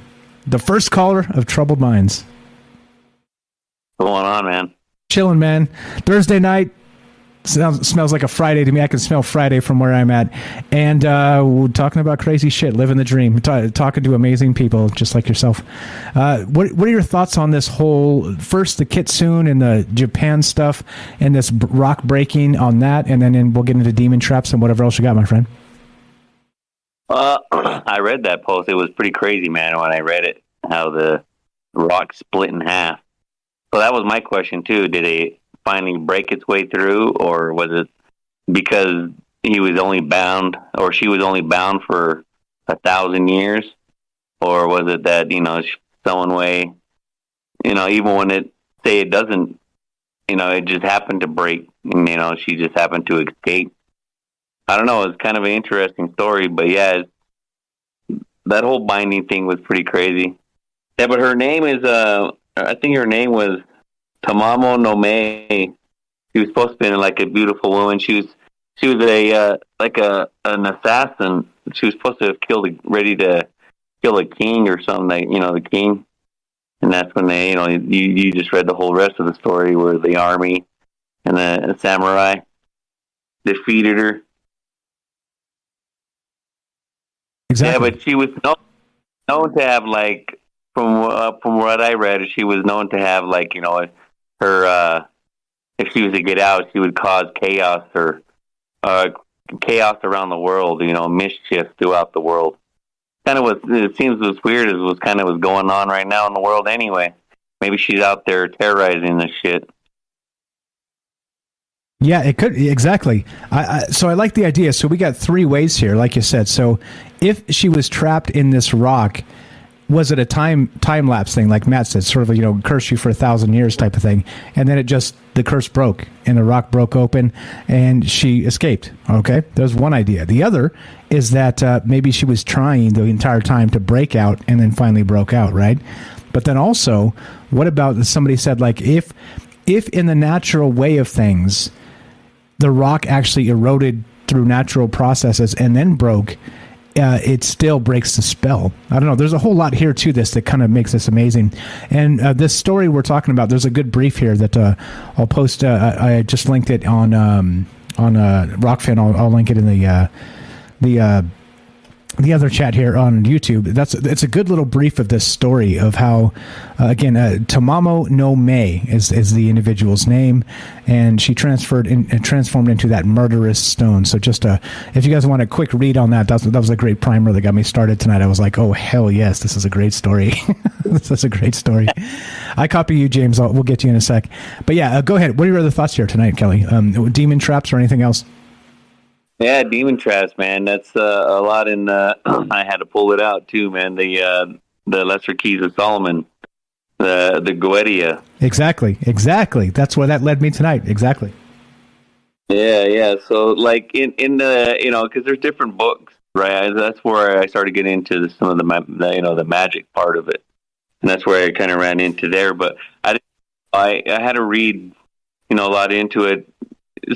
The first caller of Troubled Minds. What's going on, man? Chilling, man. Thursday night. Smells like a Friday to me. I can smell Friday from where I'm at. And we're talking about crazy shit, living the dream, talking to amazing people just like yourself. What are your thoughts on this whole, first the kitsune and the Japan stuff and this rock breaking on that, and then we'll get into demon traps and whatever else you got, my friend? I read that post. It was pretty crazy, man, when I read it, how the rock split in half. So that was my question, too. Did it finally break its way through, or was it because he was only bound, or she was only bound for 1,000 years, or was it that some way, even when it doesn't, it just happened to break, and she just happened to escape. I don't know. It's kind of an interesting story, but yeah, that whole binding thing was pretty crazy. Yeah, but her name is I think her name was tamamo-no-mae. She was supposed to be like a beautiful woman. She was a like an assassin. She was supposed to have ready to kill a king or something. Like, the king. And that's when they, you just read the whole rest of the story where the army and the samurai defeated her. Exactly. Yeah, but she was known to have, like, from what I read, she was known to have, like, her if she was to get out, she would cause chaos or chaos around the world. Mischief throughout the world. Kind of it seems was weird as was kind of was going on right now in the world anyway. Maybe she's out there terrorizing this shit. Yeah, it could exactly. So I like the idea. So we got three ways here, like you said. So if she was trapped in this rock, was it a time lapse thing, like Matt said, sort of curse you for 1,000 years type of thing, and then the curse broke and the rock broke open and she escaped? Okay, there's one idea. The other is that maybe she was trying the entire time to break out and then finally broke out, right? But then also, what about somebody said, like, if in the natural way of things, the rock actually eroded through natural processes and then broke, it still breaks the spell. I don't know. There's a whole lot here to this that kind of makes this amazing. And this story we're talking about, there's a good brief here that I'll post. I just linked it on Rockfin. I'll link it in the other chat here on YouTube. It's a good little brief of this story of how, again, Tamamo-no-mae is the individual's name, and she transformed into that murderous stone. So just if you guys want a quick read on that, that was a great primer that got me started tonight. I was like, oh hell yes, this is a great story. This is a great story. I copy you, James. We'll get to you in a sec. But yeah, go ahead. What are your other thoughts here tonight, Kelly? Demon traps or anything else? Yeah, demon traps, man. That's a lot in. I had to pull it out too, man. The Lesser Keys of Solomon, the Goetia. Exactly. That's where that led me tonight. Exactly. Yeah. So, like in the because there's different books, right? That's where I started getting into some of the magic part of it, and that's where I kind of ran into there. But I had to read a lot into it.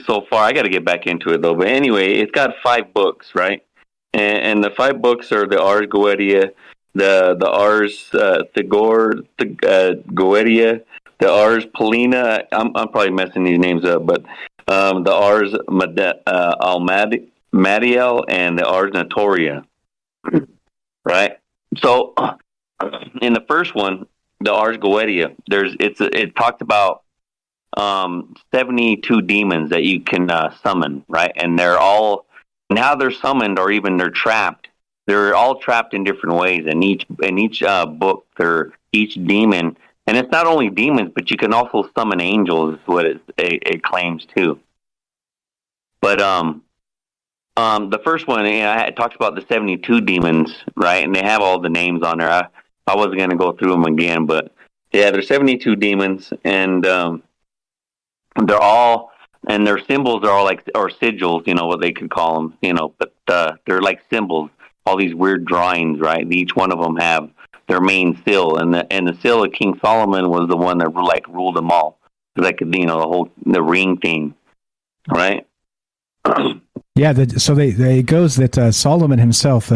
So far, I got to get back into it though. But anyway, it's got 5 books, right? And the 5 books are the Ars Goetia, the Ars Thagor, Goetia, the Ars Polina. I'm probably messing these names up, but the Ars Almadiel and the Ars Notoria, right? So in the first one, the Ars Goetia, it talked about 72 demons that you can summon, right? And they're all, now they're summoned or even they're trapped. They're all trapped in different ways. In each book, they're each demon, and it's not only demons, but you can also summon angels. Is what it claims too. But the first one, it talks about the 72 demons, right? And they have all the names on there. I wasn't going to go through them again, but yeah, there's 72 demons, and they're all, and their symbols are all or sigils, what they could call them, but they're like symbols, all these weird drawings, right? Each one of them have their main seal, and the seal of King Solomon was the one that ruled them all, like the ring thing, right? Yeah, so it goes that Solomon himself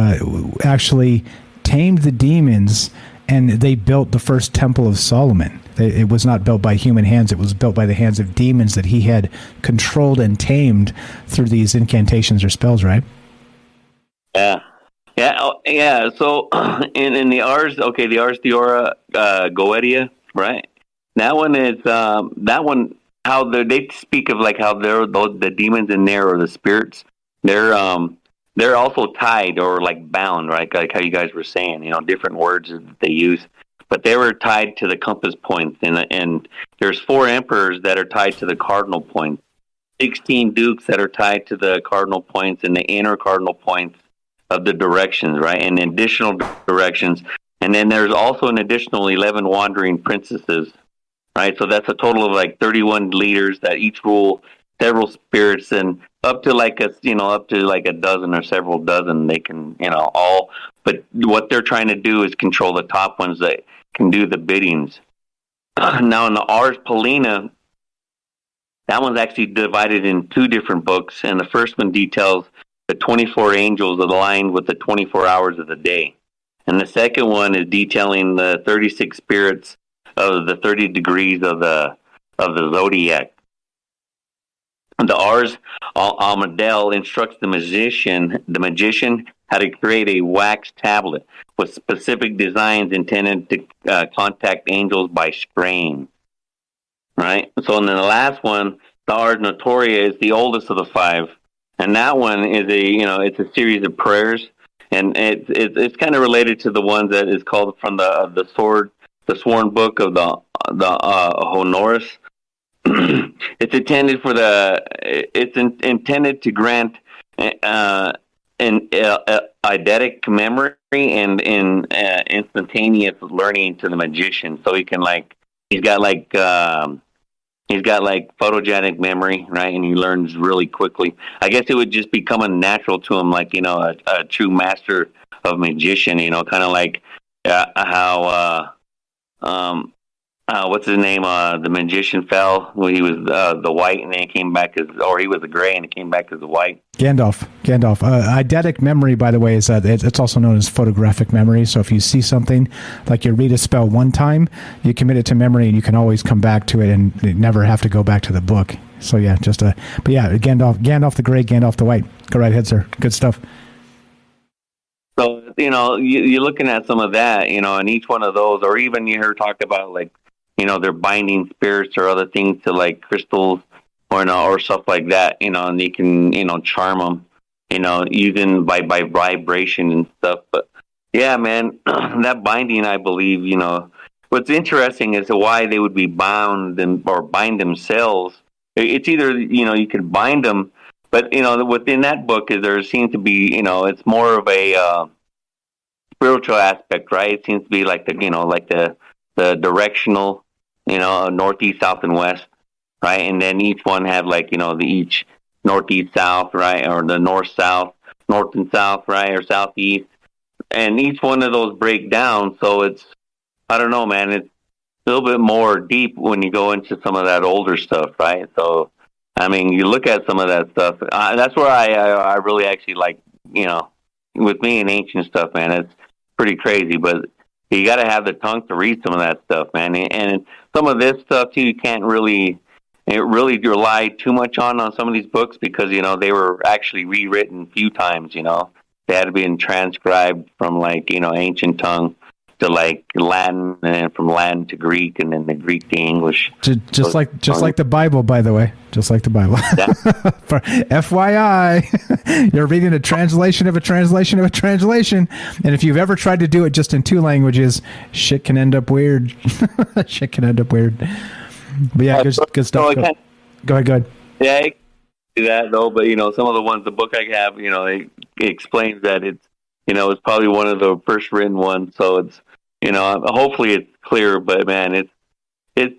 actually tamed the demons, and they built the first Temple of Solomon. It was not built by human hands. It was built by the hands of demons that he had controlled and tamed through these incantations or spells, right? Yeah. So in the Ars, the Ars Theora Goetia, right? That one is how they speak of how the demons in there, or the spirits. They're also tied or bound, right? Like how you guys were saying, different words that they use. But they were tied to the compass points, and there's 4 emperors that are tied to the cardinal points, 16 dukes that are tied to the cardinal points and the inner cardinal points of the directions, right? And additional directions. And then there's also an additional 11 wandering princesses, right? So that's a total of 31 leaders that each rule several spirits, and up to a dozen or several dozen. They can, all. But what they're trying to do is control the top ones that can do the biddings. Now, in the Ars Paulina, that one's actually divided in two different books, and the first one details the 24 angels aligned with the 24 hours of the day. And the second one is detailing the 36 spirits of the 30 degrees of the zodiac. The Ars Almadel instructs the magician how to create a wax tablet with specific designs intended to contact angels by spraying. Right? So then the last one, the Ars Notoria, is the oldest of the five. And that one is it's a series of prayers. And it's kind of related to the ones that is called from the sworn book of the Honoris. It's intended to grant an eidetic memory and instantaneous learning to the magician. So he's got photogenic memory, right? And he learns really quickly. I guess it would just be coming natural to him, like, a true master of magician, kind of like how what's his name? The magician fell when he was the white, and then he came back he was the gray, and he came back as the white. Gandalf. Eidetic memory, by the way, is it's also known as photographic memory. So if you see something, like you read a spell one time, you commit it to memory, and you can always come back to it and never have to go back to the book. So yeah, Gandalf the gray, Gandalf the white. Go right ahead, sir. Good stuff. So, you're looking at some of that, and each one of those, or even you heard talk about, like, they're binding spirits or other things to, like, crystals or stuff like that, and you can, charm them, using by vibration and stuff. But, yeah, man, that binding, I believe, what's interesting is why they would be bound or bind themselves. It's either, you could bind them, but, within that book, there seems to be, it's more of a spiritual aspect, right? It seems to be like the directional, northeast, south, and west, right? And then each one have each northeast, south, right? Or the north, south, north and south, right? Or southeast. And each one of those break down. So it's, I don't know, man, it's a little bit more deep when you go into some of that older stuff, right? So, I mean, you look at some of that stuff. That's where I really actually like, with me and ancient stuff, man, it's pretty crazy. But you got to have the tongue to read some of that stuff, man. And some of this stuff, too, you can't really rely too much on some of these books because, they were actually rewritten a few times, They had to be transcribed from, ancient tongue to Latin, and then from Latin to Greek, and then the Greek to English. Just like the Bible, by the way. Just like the Bible. Yeah. For FYI, you're reading a translation of a translation of a translation, and if you've ever tried to do it just in two languages, shit can end up weird. Shit can end up weird. But yeah, good stuff. Go ahead. Yeah, I do that though. But some of the ones, the book I have, it explains that it's. It's probably one of the first written ones, so it's, hopefully it's clear, but man, it's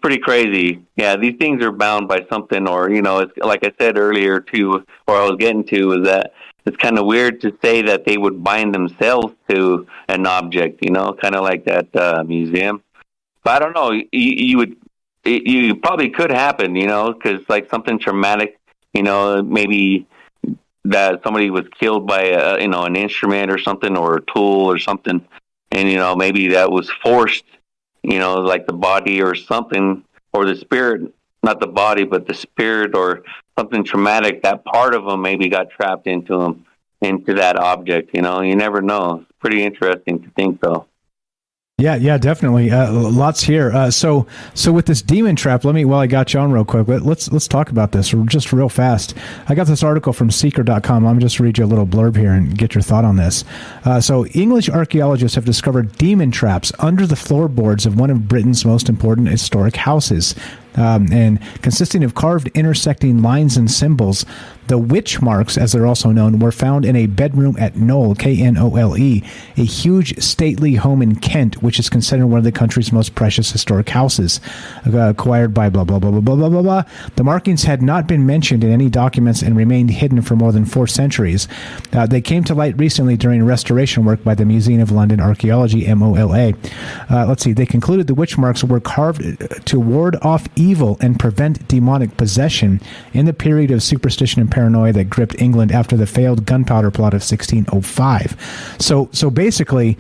pretty crazy. Yeah, these things are bound by something, or, it's like I said earlier too, or I was getting to, is that it's kind of weird to say that they would bind themselves to an object, kind of like that museum. But I don't know, you probably could happen, because like something traumatic, maybe that somebody was killed by an instrument or something, or a tool or something, and maybe that was forced, like the body or something, or the spirit, not the body but the spirit, or something traumatic, that part of them maybe got trapped into that object. You never know. It's pretty interesting to think though. Yeah, definitely. Lots here. So with this demon trap, while I got you on real quick, let's talk about this just real fast. I got this article from Seeker.com. I'm just read you a little blurb here and get your thought on this. So English archaeologists have discovered demon traps under the floorboards of one of Britain's most important historic houses. And consisting of carved intersecting lines and symbols, The witch marks, as they're also known, were found in a bedroom at Knole, Knole, a huge stately home in Kent, which is considered one of the country's most precious historic houses, acquired by blah, blah, blah, blah, blah, blah, blah, blah. The markings had not been mentioned in any documents and remained hidden for more than 4 centuries. They came to light recently during restoration work by the Museum of London Archaeology, MOLA. Let's see, they concluded the witch marks were carved to ward off evil and prevent demonic possession in the period of superstition and paranoia that gripped England after the failed gunpowder plot of 1605. So basically,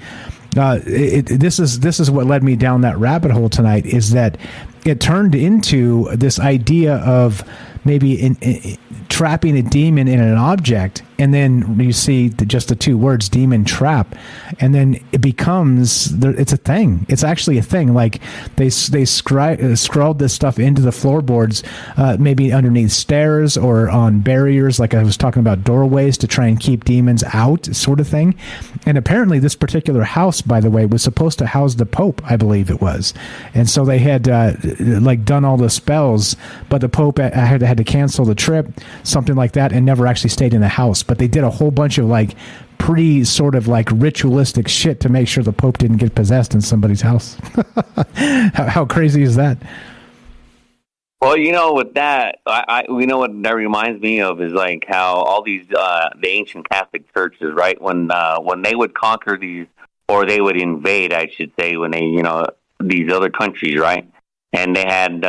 this is what led me down that rabbit hole tonight, is that it turned into this idea of maybe trapping a demon in an object, and then you see just the 2 words, demon trap, and then it becomes, it's a thing. It's actually a thing. Like they scrawled this stuff into the floorboards, maybe underneath stairs or on barriers, like I was talking about, doorways, to try and keep demons out, sort of thing. And apparently this particular house, by the way, was supposed to house the Pope, I believe it was. And so they had done all the spells, but the Pope had to cancel the trip, something like that, and never actually stayed in the house. But they did a whole bunch of pretty sort of ritualistic shit to make sure the Pope didn't get possessed in somebody's house. How crazy is that? Well, with that, we know what that reminds me of is how all these the ancient Catholic churches, right? When they would conquer these, or they would invade, I should say, when they these other countries, right? And they had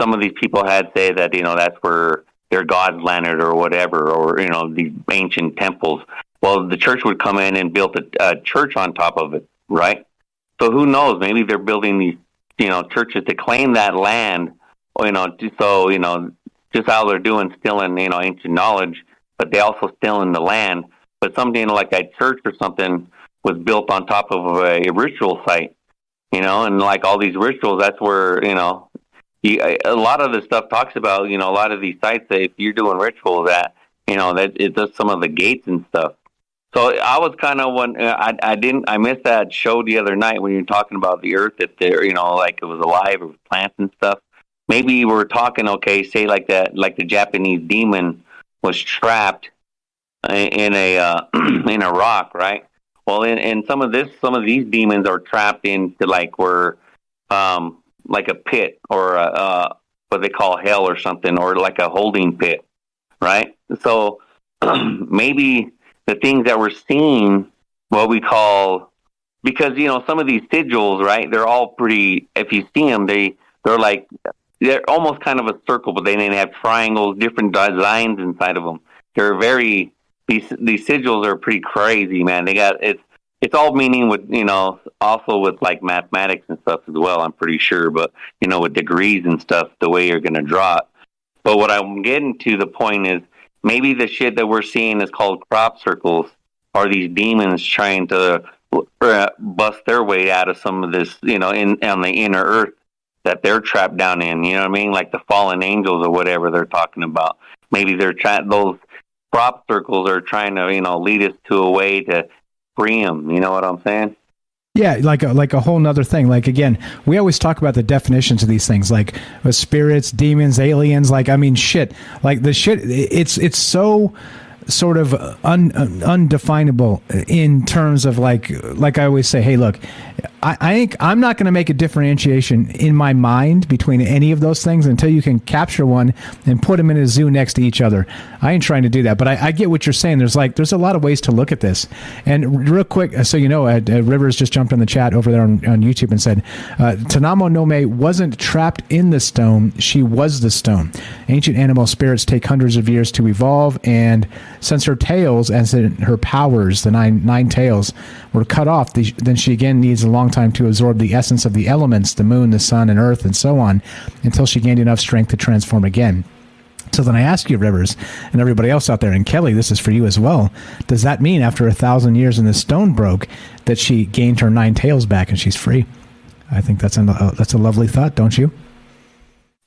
some of these people had say that that's where their gods landed or whatever, or these ancient temples. Well, the church would come in and build a church on top of it, right? So who knows? Maybe they're building these churches to claim that land, just how they're doing, stealing ancient knowledge, but they also stealing the land. But something like that church or something was built on top of a ritual site, and all these rituals, that's where a lot of the stuff talks about, a lot of these sites that if you're doing rituals that it does some of the gates and stuff. So I was kind of I missed that show the other night when you were talking about the earth, if there, it was alive or plants and stuff. Maybe we're talking, say the Japanese demon was trapped in a in a rock, right? Well, in some of these demons are trapped into where like a pit or what they call hell or something, or like a holding pit, right? So maybe the things that we're seeing, what we call, because some of these sigils, right? They're all pretty. If you see them, they're almost kind of a circle, but they have triangles, different designs inside of them. They're very these sigils are pretty crazy, man. They got it's all meaning with, also with mathematics and stuff as well, I'm pretty sure, but, with degrees and stuff, the way you're going to draw it. But what I'm getting to the point is maybe the shit that we're seeing is called crop circles, are these demons trying to bust their way out of some of this, on the inner earth that they're trapped down in, you know what I mean? Like the fallen angels or whatever they're talking about. Maybe those crop circles are trying to, lead us to a way to free them, you know what I'm saying? Yeah, like a whole nother thing. Again, we always talk about the definitions of these things, with spirits, demons, aliens. Shit. The shit. It's so sort of undefinable in terms of like I always say. Hey, look, I'm not going to make a differentiation in my mind between any of those things until you can capture one and put them in a zoo next to each other. I ain't trying to do that, but I get what you're saying. There's a lot of ways to look at this. And real quick, so Rivers just jumped in the chat over there on YouTube and said, tamamo-no-mae wasn't trapped in the stone. She was the stone. Ancient animal spirits take hundreds of years to evolve, and since her tails, as in her powers, the nine tails, were cut off, then she again needs a long time to absorb the essence of the elements, the moon, the sun, and earth, and so on, until she gained enough strength to transform again. So then I ask you, Rivers, and everybody else out there, and Kelly, this is for you as well. Does that mean after 1,000 years and the stone broke that she gained her 9 tails back and she's free? I think that's a lovely thought, don't you?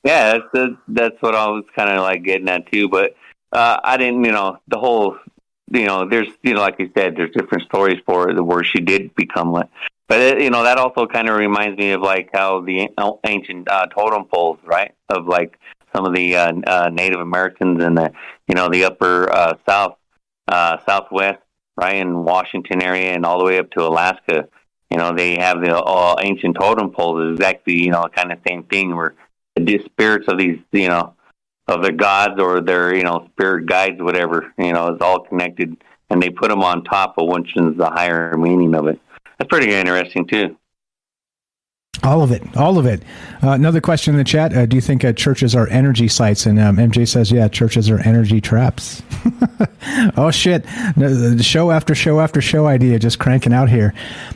Yeah, that's what I was kind of getting at too. But I didn't, the whole, there's, like you said, there's different stories for it where she did become like. But that also kind of reminds me of how the ancient totem poles, right? Of some of the Native Americans in the the upper southwest, right in Washington area, and all the way up to Alaska. They have the ancient totem poles. Exactly, kind of same thing where the spirits of these, of their gods or their, spirit guides, whatever, is all connected, and they put them on top of which is the higher meaning of it. That's pretty interesting too. All of it. Another question in the chat. Do you think churches are energy sites? And MJ says, yeah, churches are energy traps. Oh, shit. The show after show after show idea just cranking out here.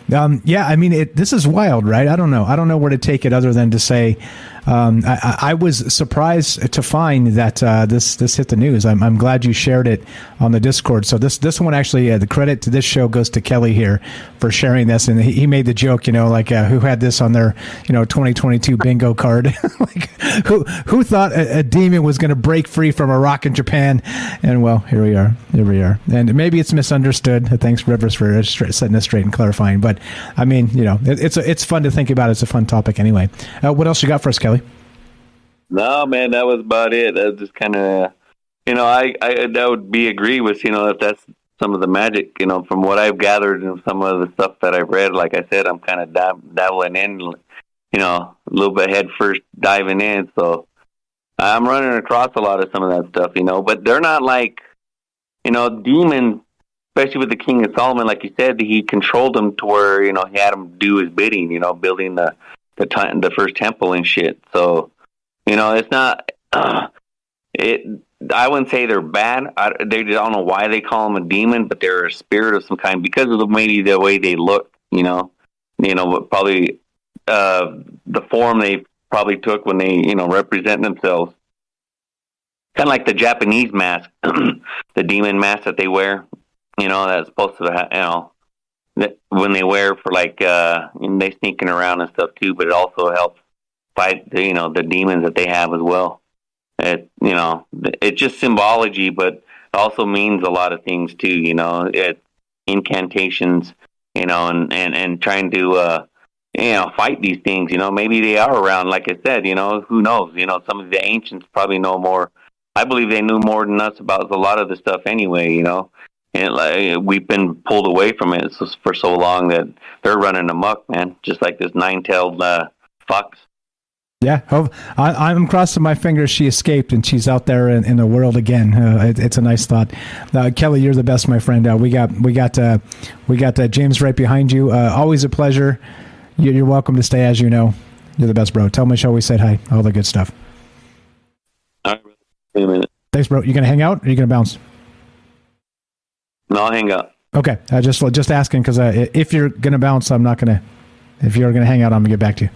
Yeah, I mean, this is wild, right? I don't know where to take it other than to say I was surprised to find that this hit the news. I'm glad you shared it on the Discord. So this one actually, the credit to this show goes to Kelly here for sharing this, and he made the joke, who had this on their 2022 bingo card, like who thought a demon was going to break free from a rock in Japan, and well, here we are, and maybe it's misunderstood. Thanks, Rivers, for setting this straight and clarifying. But I mean, it's fun to think about. It's a fun topic anyway. What else you got for us, Kelly? No, man, that was about it. That just kind of, I that would be agree with, if that's some of the magic, from what I've gathered and some of the stuff that I've read. Like I said, I'm kind of dabbling in, a little bit head first diving in. So I'm running across a lot of some of that stuff, but they're not like, demons, especially with the King of Solomon. Like you said, he controlled them to where, he had them do his bidding, building the first temple and shit. So, it's not, I wouldn't say they're bad. They don't know why they call them a demon, but they're a spirit of some kind because of maybe the way they look, probably the form they probably took when they, represent themselves. Kind of like the Japanese mask, the demon mask that they wear, that's supposed to, that when they wear for like, and they sneaking around and stuff too, but it also helps fight, the demons that they have as well. It's just symbology, but it also means a lot of things too, incantations, and trying to, fight these things, maybe they are around, like I said, who knows, some of the ancients probably know more. I believe they knew more than us about a lot of the stuff anyway, and we've been pulled away from it for so long that they're running amok, man, just like this nine-tailed fox. Yeah, I'm crossing my fingers she escaped and she's out there in the world again. It's a nice thought. Kelly, you're the best, my friend. We got James right behind you. Always a pleasure. You're welcome to stay, as you know. You're the best, bro. Tell Michelle we said hi. All the good stuff. All right, wait a minute. Thanks, bro. You gonna hang out or you gonna bounce? No, I'll hang out. Okay, just asking because if you're gonna bounce, I'm not gonna. If you're going to hang out, I'm going to get back to you.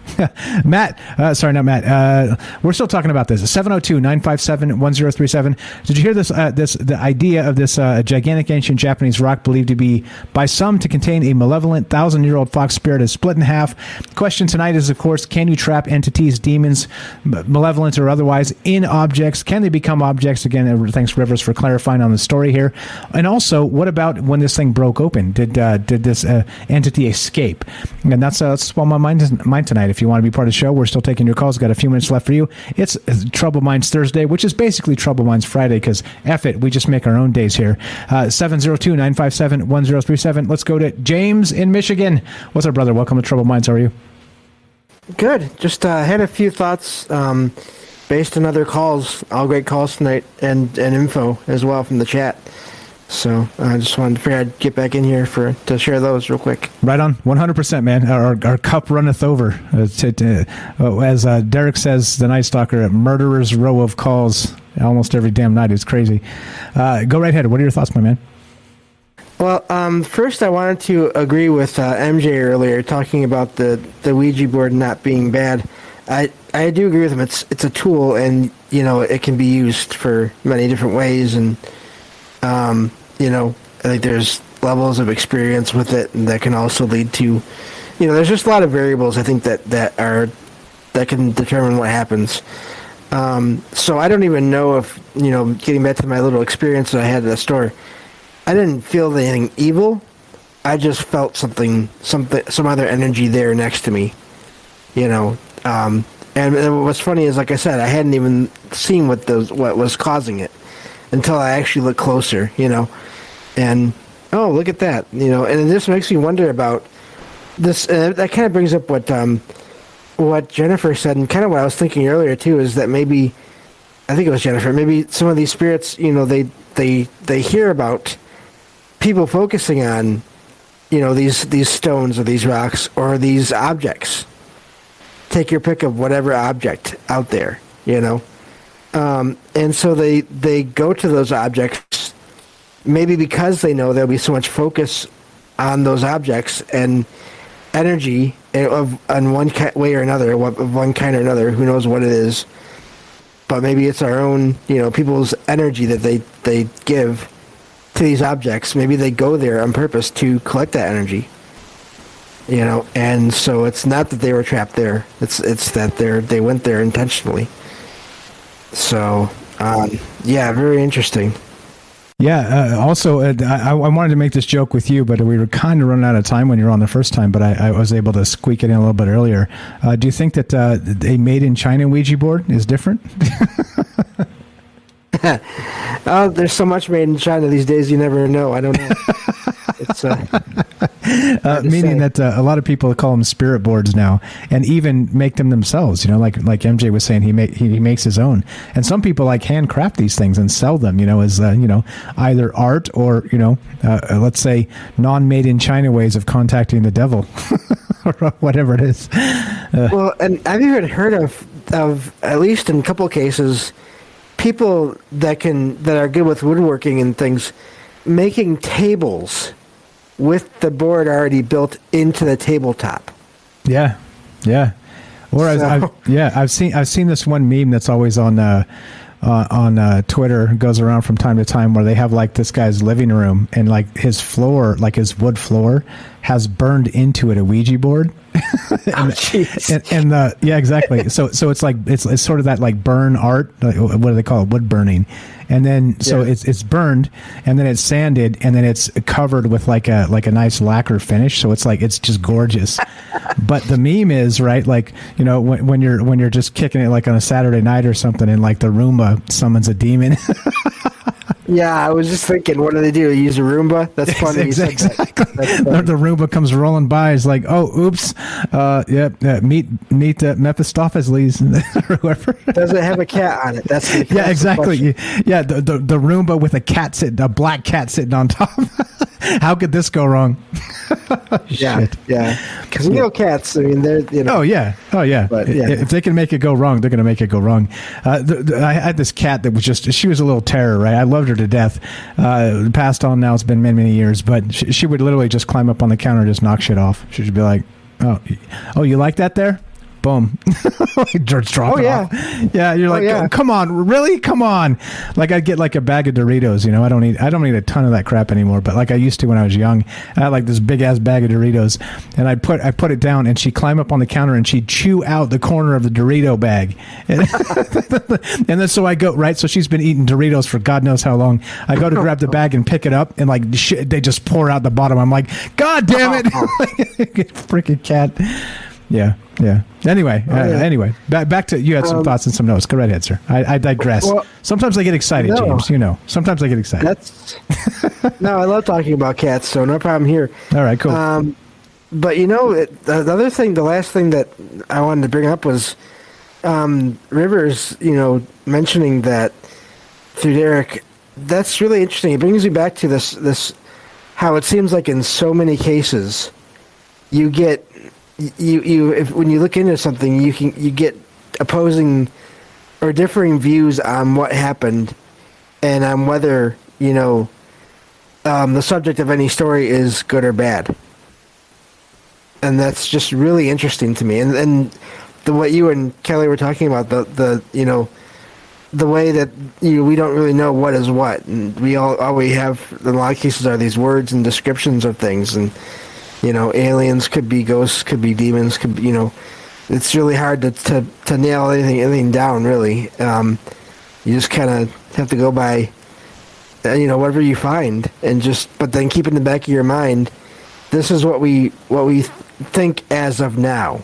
Matt, sorry, not Matt. We're still talking about this. 702-957-1037. Did you hear this? The idea of this gigantic ancient Japanese rock believed to be by some to contain a malevolent 1,000-year-old fox spirit is split in half. Question tonight is, of course, can you trap entities, demons, malevolent or otherwise, in objects? Can they become objects? Again, thanks, Rivers, for clarifying on the story here. And also, what about when this thing broke open? Did this entity escape? And that's on my mind tonight. If you want to be part of the show, we're still taking your calls. Got a few minutes left for you. It's Trouble Minds Thursday, which is basically Trouble Minds Friday because F it, we just make our own days here. 702-957-1037. Let's go to James in Michigan. What's up, brother? Welcome to Trouble Minds. How are you? Good. Just had a few thoughts based on other calls. All great calls tonight and info as well from the chat. So I just wanted to figure I'd get back in here to share those real quick. Right on, 100%, man. Our cup runneth over. As Derek says, the Night Stalker, a murderer's row of calls almost every damn night. It's crazy. Go right ahead. What are your thoughts, my man? Well, first I wanted to agree with MJ earlier talking about the Ouija board not being bad. I do agree with him. It's a tool, and it can be used for many different ways, and I think there's levels of experience with it, and that can also lead to, there's just a lot of variables I think that can determine what happens. So I don't even know if, getting back to my little experience that I had at the store, I didn't feel anything evil. I just felt some other energy there next to me. And what's funny is, like I said, I hadn't even seen what was causing it until I actually looked closer, and oh, look at that, and it just makes me wonder about this. That kind of brings up what Jennifer said, and kind of what I was thinking earlier too, is that maybe, I think it was Jennifer, maybe some of these spirits, they hear about people focusing on, these stones or these rocks or these objects. Take your pick of whatever object out there, and so they go to those objects, maybe because they know there'll be so much focus on those objects and energy on one way or another, of one kind or another. Who knows what it is? But maybe it's our own, people's energy that they give to these objects. Maybe they go there on purpose to collect that energy. And so it's not that they were trapped there. It's that they went there intentionally. So, yeah, very interesting. Yeah. Also, I wanted to make this joke with you, but we were kind of running out of time when you were on the first time. But I was able to squeak it in a little bit earlier. Do you think that a made in China Ouija board is different? There's so much made in China these days. You never know. I don't know. It's meaning that a lot of people call them spirit boards now, and even make them themselves. Like MJ was saying, he makes his own, and some people handcraft these things and sell them. As either art or let's say non-made in China ways of contacting the devil, or whatever it is. Well, and I've even heard of at least in a couple of cases, people that are good with woodworking and things, making tables with the board already built into the tabletop. Yeah. Or I've seen this one meme that's always on Twitter, goes around from time to time, where they have this guy's living room, and his floor, his wood floor, has burned into it a Ouija board. Yeah, exactly. So it's it's sort of that burn art. What do they call it? Wood burning. And then it's burned, and then it's sanded, and then it's covered with like a nice lacquer finish. So it's just gorgeous. But the meme is right, when you're just kicking it on a Saturday night or something, and the Roomba summons a demon. Yeah, I was just thinking, what do they do? Use a Roomba? That's funny. Exactly. The Roomba comes rolling by. It's like, oh, oops. Meet Mephistopheles or whoever. Does it have a cat on it? That's exactly. Yeah, the Roomba with a black cat sitting on top. How could this go wrong? Yeah. Because cats. I mean, they're Oh yeah. But, if they can make it go wrong, they're going to make it go wrong. I had this cat that was she was a little terror, right? I loved her to death. Passed on now. It's been many, many years, but she would literally just climb up on the counter and just knock shit off. She'd be like, "Oh, you like that there?" Boom. Just drop it off. Yeah, you're like, come on, really? Come on. I'd get a bag of Doritos, I don't need a ton of that crap anymore, but I used to when I was young. I had this big ass bag of Doritos, and I put it down, and she'd climb up on the counter and she'd chew out the corner of the Dorito bag. And then so I go, right, so she's been eating Doritos for God knows how long. I go to grab the bag and pick it up, and they just pour out the bottom. I'm like, God damn it. Freaking cat. Yeah. Anyway, back to, you had some thoughts and some notes. Go right ahead, sir. I digress. Well, sometimes I get excited, James. Sometimes I get excited. No, I love talking about cats, so no problem here. All right, cool. But the last thing that I wanted to bring up was Rivers, mentioning that through Derek. That's really interesting. It brings me back to this how it seems like in so many cases you get. When you look into something, you get opposing or differing views on what happened, and on whether the subject of any story is good or bad. And that's just really interesting to me. And what you and Kelly were talking about, the way that we don't really know what is what, and all we have in a lot of cases are these words and descriptions of things, and. Aliens could be ghosts, could be demons, could be, it's really hard to nail anything down, really. You just kind of have to go by, whatever you find, but then keep in the back of your mind, this is what we think as of now.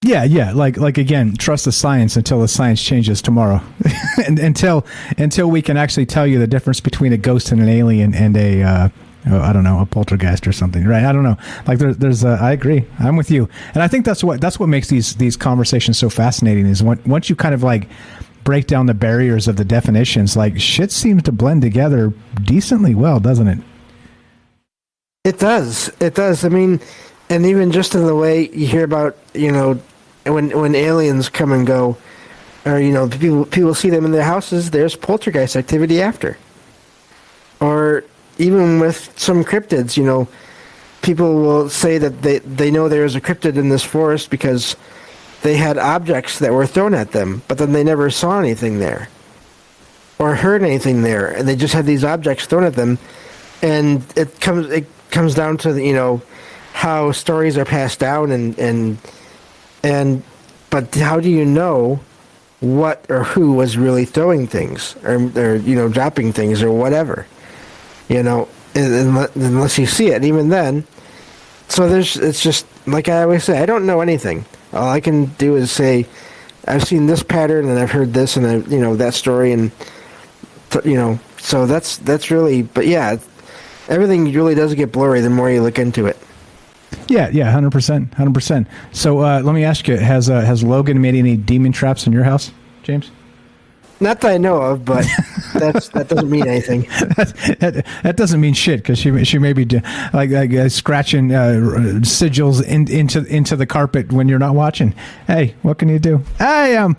Yeah. Like again, trust the science until the science changes tomorrow, and until we can actually tell you the difference between a ghost and an alien and a I don't know, a poltergeist or something, right? I don't know. Like there's I agree. I'm with you, and I think that's what makes these conversations so fascinating is once you kind of like break down the barriers of the definitions, like shit seems to blend together decently well, doesn't it? It does. It does. I mean, and even just in the way you hear about, when aliens come and go, or people see them in their houses, there's poltergeist activity after. Or even with some cryptids, people will say that they know there is a cryptid in this forest because they had objects that were thrown at them, but then they never saw anything there or heard anything there, and they just had these objects thrown at them. And it comes down to how stories are passed down but how do you know what or who was really throwing things or dropping things or whatever, unless you see it. And even then, so it's just like I always say, I don't know anything. All I can do is say I've seen this pattern and I've heard this and that story, and so that's really, but yeah, everything really does get blurry the more you look into it. Yeah, 100%. So let me ask you: Has Logan made any demon traps in your house, James? Not that I know of, but that doesn't mean anything. that doesn't mean shit, because she may be like scratching sigils into the carpet when you're not watching. Hey, what can you do? Hey, I'm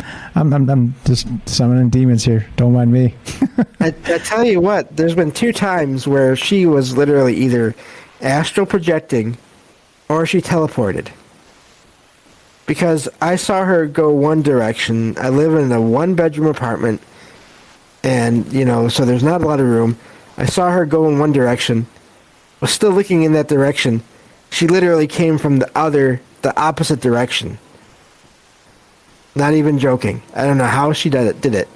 just summoning demons here. Don't mind me. I tell you what, there's been 2 times where she was literally either astral projecting or she teleported. Because I saw her go one direction. I live in a 1-bedroom apartment, and, so there's not a lot of room. I saw her go in one direction, was still looking in that direction. She literally came from the opposite direction. Not even joking. I don't know how she did it.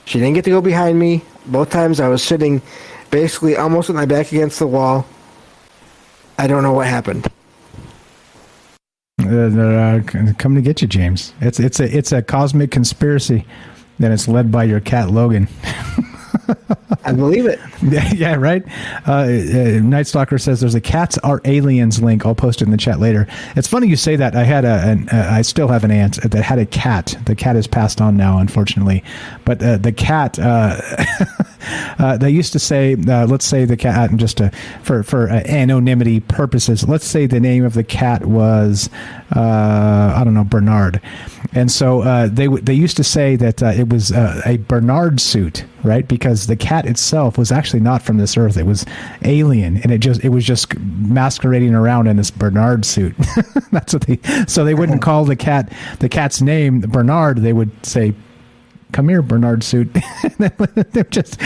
She didn't get to go behind me. Both times I was sitting basically almost with my back against the wall. I don't know what happened. Coming to get you, James. It's a cosmic conspiracy, and it's led by your cat Logan. I believe it. Yeah, right. Night Stalker says there's a cats are aliens link. I'll post it in the chat later. It's funny you say that. I still have an aunt that had a cat. The cat has passed on now, unfortunately. But the cat, they used to say, let's say the cat, and just for anonymity purposes, let's say the name of the cat was, I don't know, Bernard. And so they used to say that it was a Bernard suit, right? Because the cat itself was actually not from this earth. It was alien, and it was just masquerading around in this Bernard suit. That's what they wouldn't call the cat's name Bernard. They would say, "Come here, Bernard suit." Just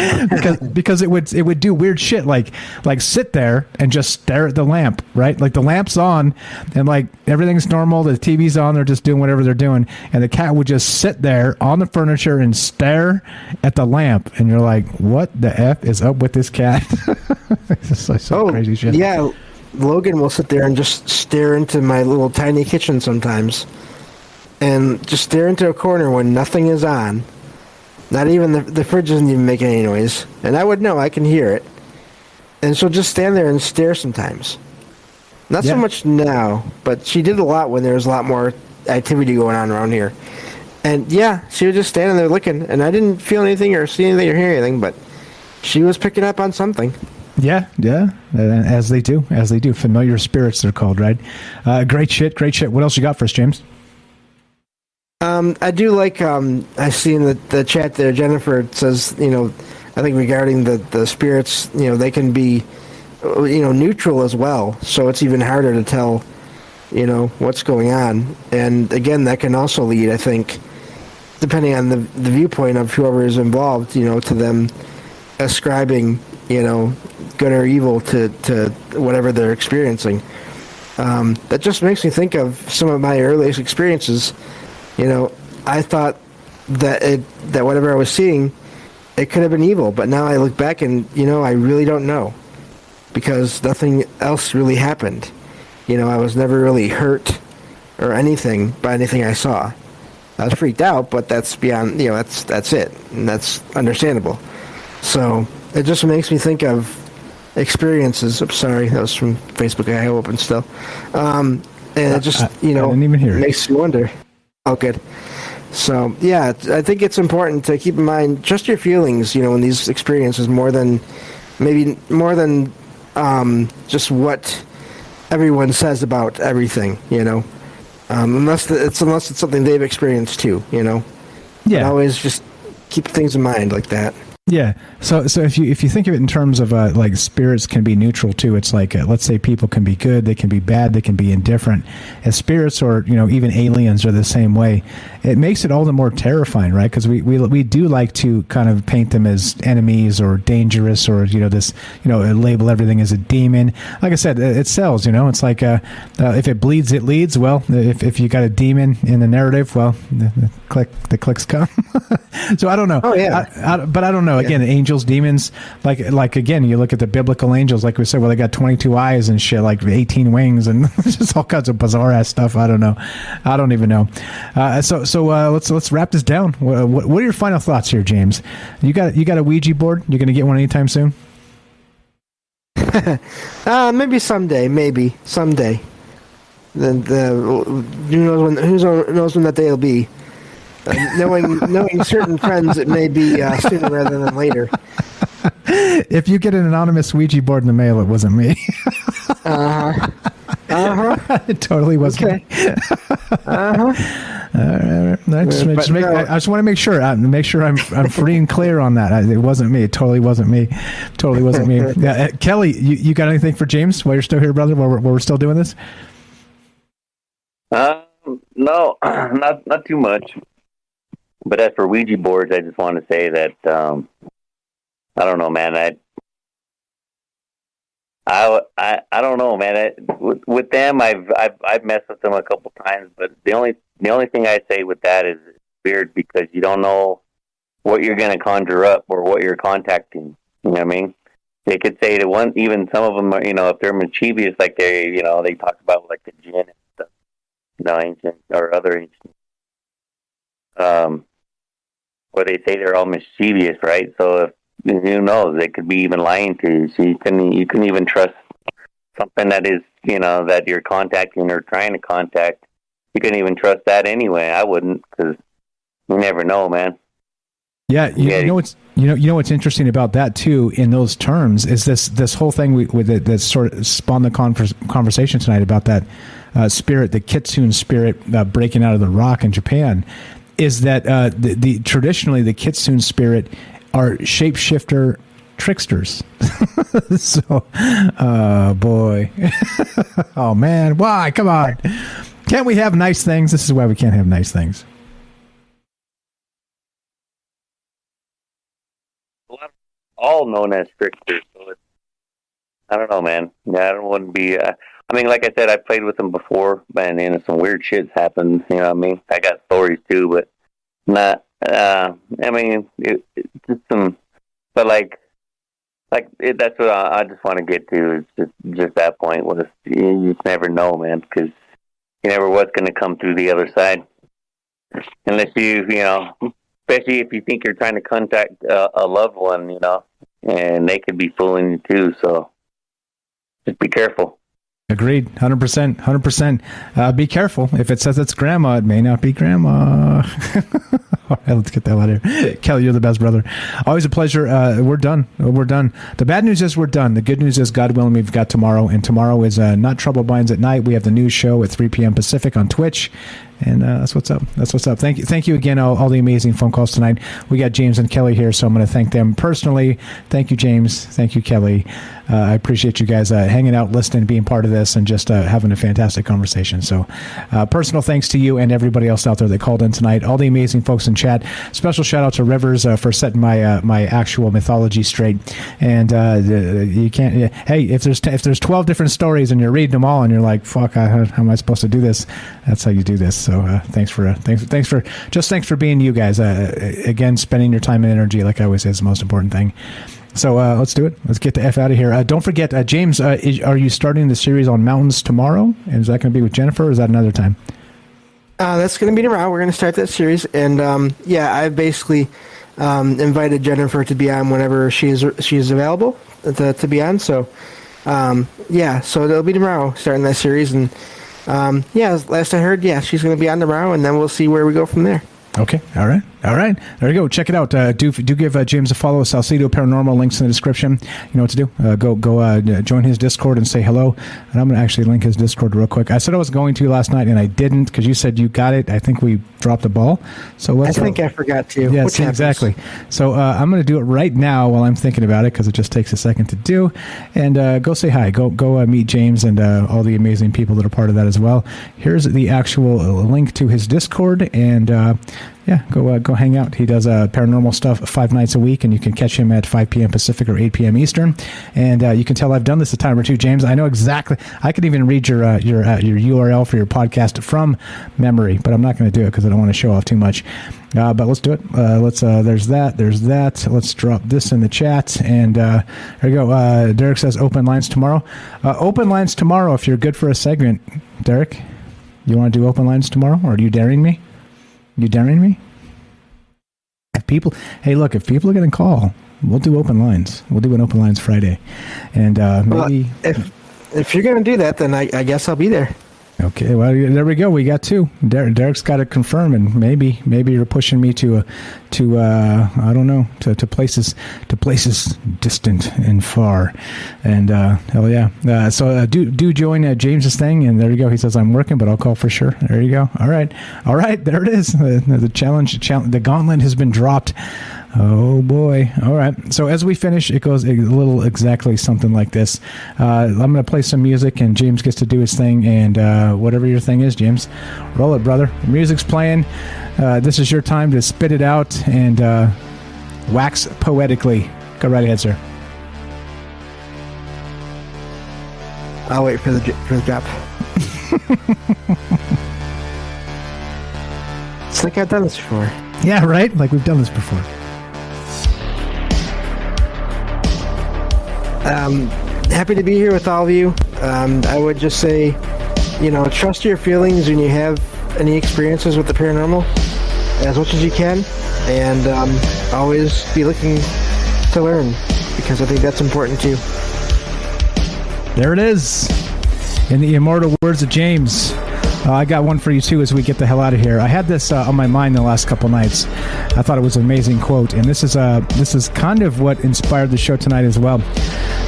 because it would do weird shit like sit there and just stare at the lamp, right? Like the lamp's on and like everything's normal, the TV's on, they're just doing whatever they're doing, and the cat would just sit there on the furniture and stare at the lamp, and you're like, what the F is up with this cat? It's like so crazy shit. Yeah, Logan will sit there and just stare into my little tiny kitchen sometimes, and just stare into a corner when nothing is on. Not even the fridge doesn't even make any noise. And I would know, I can hear it. And she'll just stand there and stare sometimes. Not so much now, but she did a lot when there was a lot more activity going on around here. And yeah, she was just standing there looking, and I didn't feel anything or see anything or hear anything, but she was picking up on something. Yeah, as they do. Familiar spirits, they're called, right? Great shit. What else you got for us, James? I do like, I see in the chat there, Jennifer says, I think regarding the spirits, they can be, neutral as well. So it's even harder to tell, what's going on. And again, that can also lead, I think, depending on the viewpoint of whoever is involved, to them ascribing, good or evil to whatever they're experiencing. That just makes me think of some of my earliest experiences. I thought that whatever I was seeing, it could have been evil. But now I look back and, I really don't know. Because nothing else really happened. I was never really hurt or anything by anything I saw. I was freaked out, but that's beyond, that's it, and that's understandable. So it just makes me think of experiences. I'm sorry, that was from Facebook. I have open still, and it just I didn't even hear it. Makes you wonder. Oh, good. So yeah, I think it's important to keep in mind just your feelings. In these experiences, more than just what everyone says about everything. Unless it's something they've experienced too. Yeah. But always just keep things in mind like that. Yeah. So if you think of it in terms of like spirits can be neutral too, it's like let's say people can be good, they can be bad, they can be indifferent. As spirits or even aliens are the same way. It makes it all the more terrifying, right? Because we do like to kind of paint them as enemies or dangerous or this label everything as a demon. Like I said, it sells. It's like if it bleeds, it leads. Well, if you got a demon in the narrative, well, the clicks come. So I don't know. Oh yeah. But I don't know. Again, angels, demons, like again, you look at the biblical angels, like we said, well, they got 22 eyes and shit, like 18 wings, and just all kinds of bizarre ass stuff. I don't know. I don't even know. So let's wrap this down. What are your final thoughts here, James? You got a Ouija board? You're going to get one anytime soon? Maybe someday. Maybe someday. Who knows when that day will be? Knowing certain friends, it may be sooner rather than later. If you get an anonymous Ouija board in the mail, it wasn't me. It totally wasn't me. I just want to make sure. I'm free and clear on that. It wasn't me. It totally wasn't me. Totally wasn't me. Yeah, Kelly, you got anything for James while you're still here, brother? While we're still doing this? No, not too much. But as for Ouija boards, I just want to say that I don't know, man. I don't know, man. With them, I've messed with them a couple times, but the only thing I say with that is it's weird because you don't know what you're going to conjure up or what you're contacting. You know what I mean? They could say to one, even some of them are, if they're mischievous, like they talk about like the jinn and stuff, ancient or other ancient. Where they say they're all mischievous, right? So who knows? They could be even lying to you. So you can even trust something that is, that you're contacting or trying to contact. You couldn't even trust that anyway. I wouldn't, because you never know, man. Yeah, you know what's interesting about that too. In those terms, is this whole thing that sort of spawned the conversation tonight about that spirit, the kitsune spirit breaking out of the rock in Japan. Is that the traditionally the kitsune spirit are shapeshifter tricksters. So, boy, oh man, why? Come on, can't we have nice things? This is why we can't have nice things. All known as tricksters. So I don't know, man. Yeah, I wouldn't be. I mean, like I said, I played with them before, and some weird shit's happened. You know what I mean? I got stories too, but not. I mean, it's just some. But that's what I just want to get to. Is just that point was you just never know, man, because you never what's going to come through the other side, unless especially if you think you're trying to contact a loved one, and they could be fooling you too. So just be careful. Agreed. 100%. Be careful. If it says it's grandma, it may not be grandma. All right, let's get that out of here. Kelly, you're the best, brother. Always a pleasure. We're done. The bad news is we're done. The good news is, God willing, we've got tomorrow. And tomorrow is Not Troubled Minds at Night. We have the news show at 3 p.m. Pacific on Twitch. And that's what's up. Thank you again, all the amazing phone calls tonight. We got James and Kelly here, so I'm going to thank them personally. Thank you, James. Thank you, Kelly. I appreciate you guys hanging out, listening, being part of this, and just having a fantastic conversation. So personal thanks to you and everybody else out there that called in tonight. All the amazing folks in chat. Special shout out to Rivers for setting my actual mythology straight. And you can't. Hey, if there's 12 different stories and you're reading them all and you're like, fuck, how am I supposed to do this? That's how you do this. So thanks for being you guys. Again, spending your time and energy, like I always say, is the most important thing. So let's do it. Let's get the F out of here. Don't forget, James, are you starting the series on mountains tomorrow? And is that going to be with Jennifer, or is that another time? That's going to be tomorrow. We're going to start that series, and I've basically invited Jennifer to be on whenever she's available to be on. So, so it'll be tomorrow starting that series, and last I heard, she's going to be on tomorrow, and then we'll see where we go from there. Okay. All right. There you go. Check it out. Do give James a follow. Salcedo Paranormal. Links in the description. You know what to do. Go join his Discord and say hello. And I'm going to actually link his Discord real quick. I said I was going to last night, and I didn't because you said you got it. I think we dropped the ball. So I think I forgot to. Yes, exactly. So I'm going to do it right now while I'm thinking about it because it just takes a second to do. And go say hi. Go meet James and all the amazing people that are part of that as well. Here's the actual link to his Discord, and go hang out. He does paranormal stuff 5 nights a week, and you can catch him at 5 p.m. Pacific or 8 p.m. Eastern. And you can tell I've done this a time or two, James. I know exactly. I could even read your URL for your podcast from memory, but I'm not going to do it because I don't want to show off too much. But let's do it. There's that. Let's drop this in the chat. And there you go. Derek says open lines tomorrow. Open lines tomorrow if you're good for a segment. Derek, you want to do open lines tomorrow, or are you daring me? You daring me? If people are going to call, we'll do open lines. We'll do an open lines Friday, and maybe if you're going to do that, then I guess I'll be there. Okay, well, there we go. We got 2. Derek's got to confirm, and maybe you're pushing me to I don't know, to places distant and far, and hell yeah. So do join James's thing, and there you go. He says I'm working, but I'll call for sure. There you go. All right. There it is. The challenge. The gauntlet has been dropped. Oh boy. All right. So as we finish, it goes a little exactly something like this. I'm going to play some music, and James gets to do his thing, and whatever your thing is, James, roll it, brother. The music's playing. This is your time to spit it out and wax poetically. Go right ahead, sir. I'll wait for the drop. It's like I've done this before. Yeah, right? Like we've done this before. Happy to be here with all of you. I would just say, trust your feelings when you have any experiences with the paranormal as much as you can, and always be looking to learn, because I think that's important too. There it is. In the immortal words of James. I got one for you too as we get the hell out of here. I had this on my mind the last couple nights. I thought it was an amazing quote, and this is kind of what inspired the show tonight as well.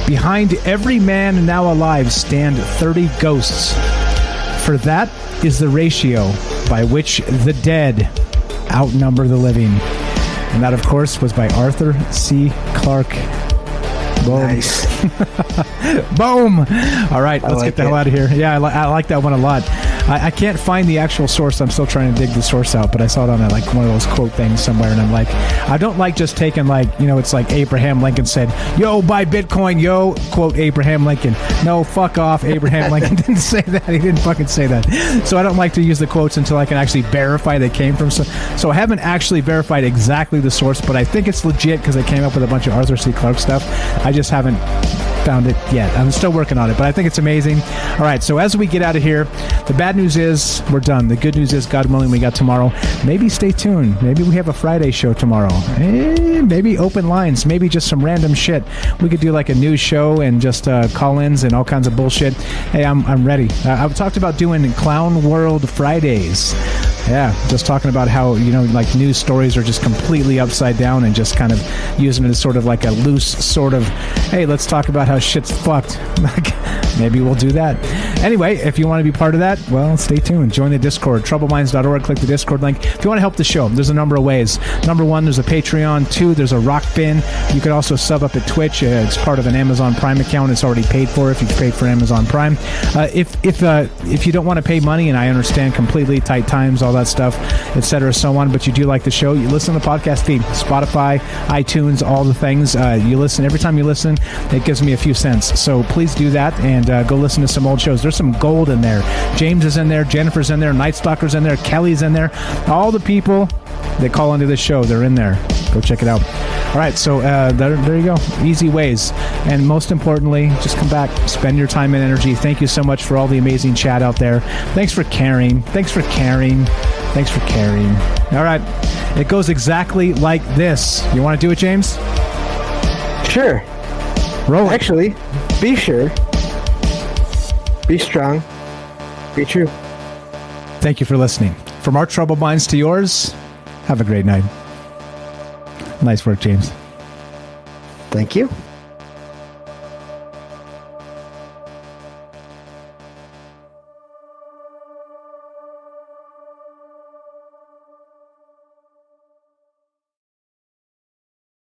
Behind every man now alive stand 30 ghosts. For that is the ratio by which the dead outnumber the living. And that, of course, was by Arthur C. Clarke. Boom. Nice. Boom. All right, let's get the hell out of here. Yeah, I like that one a lot. I can't find the actual source. I'm still trying to dig the source out, but I saw it on one of those quote things somewhere, and I'm like, I don't like just taking it's like Abraham Lincoln said, yo, buy Bitcoin, yo, quote Abraham Lincoln. No, fuck off. Abraham Lincoln didn't say that. He didn't fucking say that. So I don't like to use the quotes until I can actually verify they came from. So I haven't actually verified exactly the source, but I think it's legit because I came up with a bunch of Arthur C. Clarke stuff. I just haven't found it yet. I'm still working on it, but I think it's amazing. All right, so as we get out of here, the bad news is we're done. The good news is, God willing, we got tomorrow. Maybe stay tuned. Maybe we have a Friday show tomorrow. Maybe open lines. Maybe just some random shit. We could do like a news show and just call-ins and all kinds of bullshit. Hey, I'm ready. I've talked about doing Clown World Fridays. Yeah, just talking about how, news stories are just completely upside down and just kind of using it as sort of like a loose sort of, hey, let's talk about how shit's fucked. Maybe we'll do that. Anyway, if you want to be part of that, well, stay tuned. Join the Discord, troubleminds.org. Click the Discord link. If you want to help the show, there's a number of ways. Number 1, there's a Patreon. 2, there's a Rock Bin. You can also sub up at Twitch. It's part of an Amazon Prime account. It's already paid for if you've paid for Amazon Prime. If you don't want to pay money, and I understand completely, tight times, all that stuff, etc., so on, but you do like the show, you listen to the podcast feed, Spotify, iTunes, all the things. You listen. Every time you listen, it gives me a few cents. So please do that and go listen to some old shows. There's some gold in there. James is in there. Jennifer's in there. Night Stalker's in there. Kelly's in there. All the people that call into this show, they're in there. Go check it out. All right, so there you go. Easy ways. And most importantly, just come back, spend your time and energy. Thank you so much for all the amazing chat out there. Thanks for caring. Thanks for caring. Thanks for caring. All right, it goes exactly like this. You want to do it, James? Sure. Roll it. Actually, be sure. Be strong. Be true. Thank you for listening. From our troubled minds to yours, have a great night. Nice work, James. Thank you.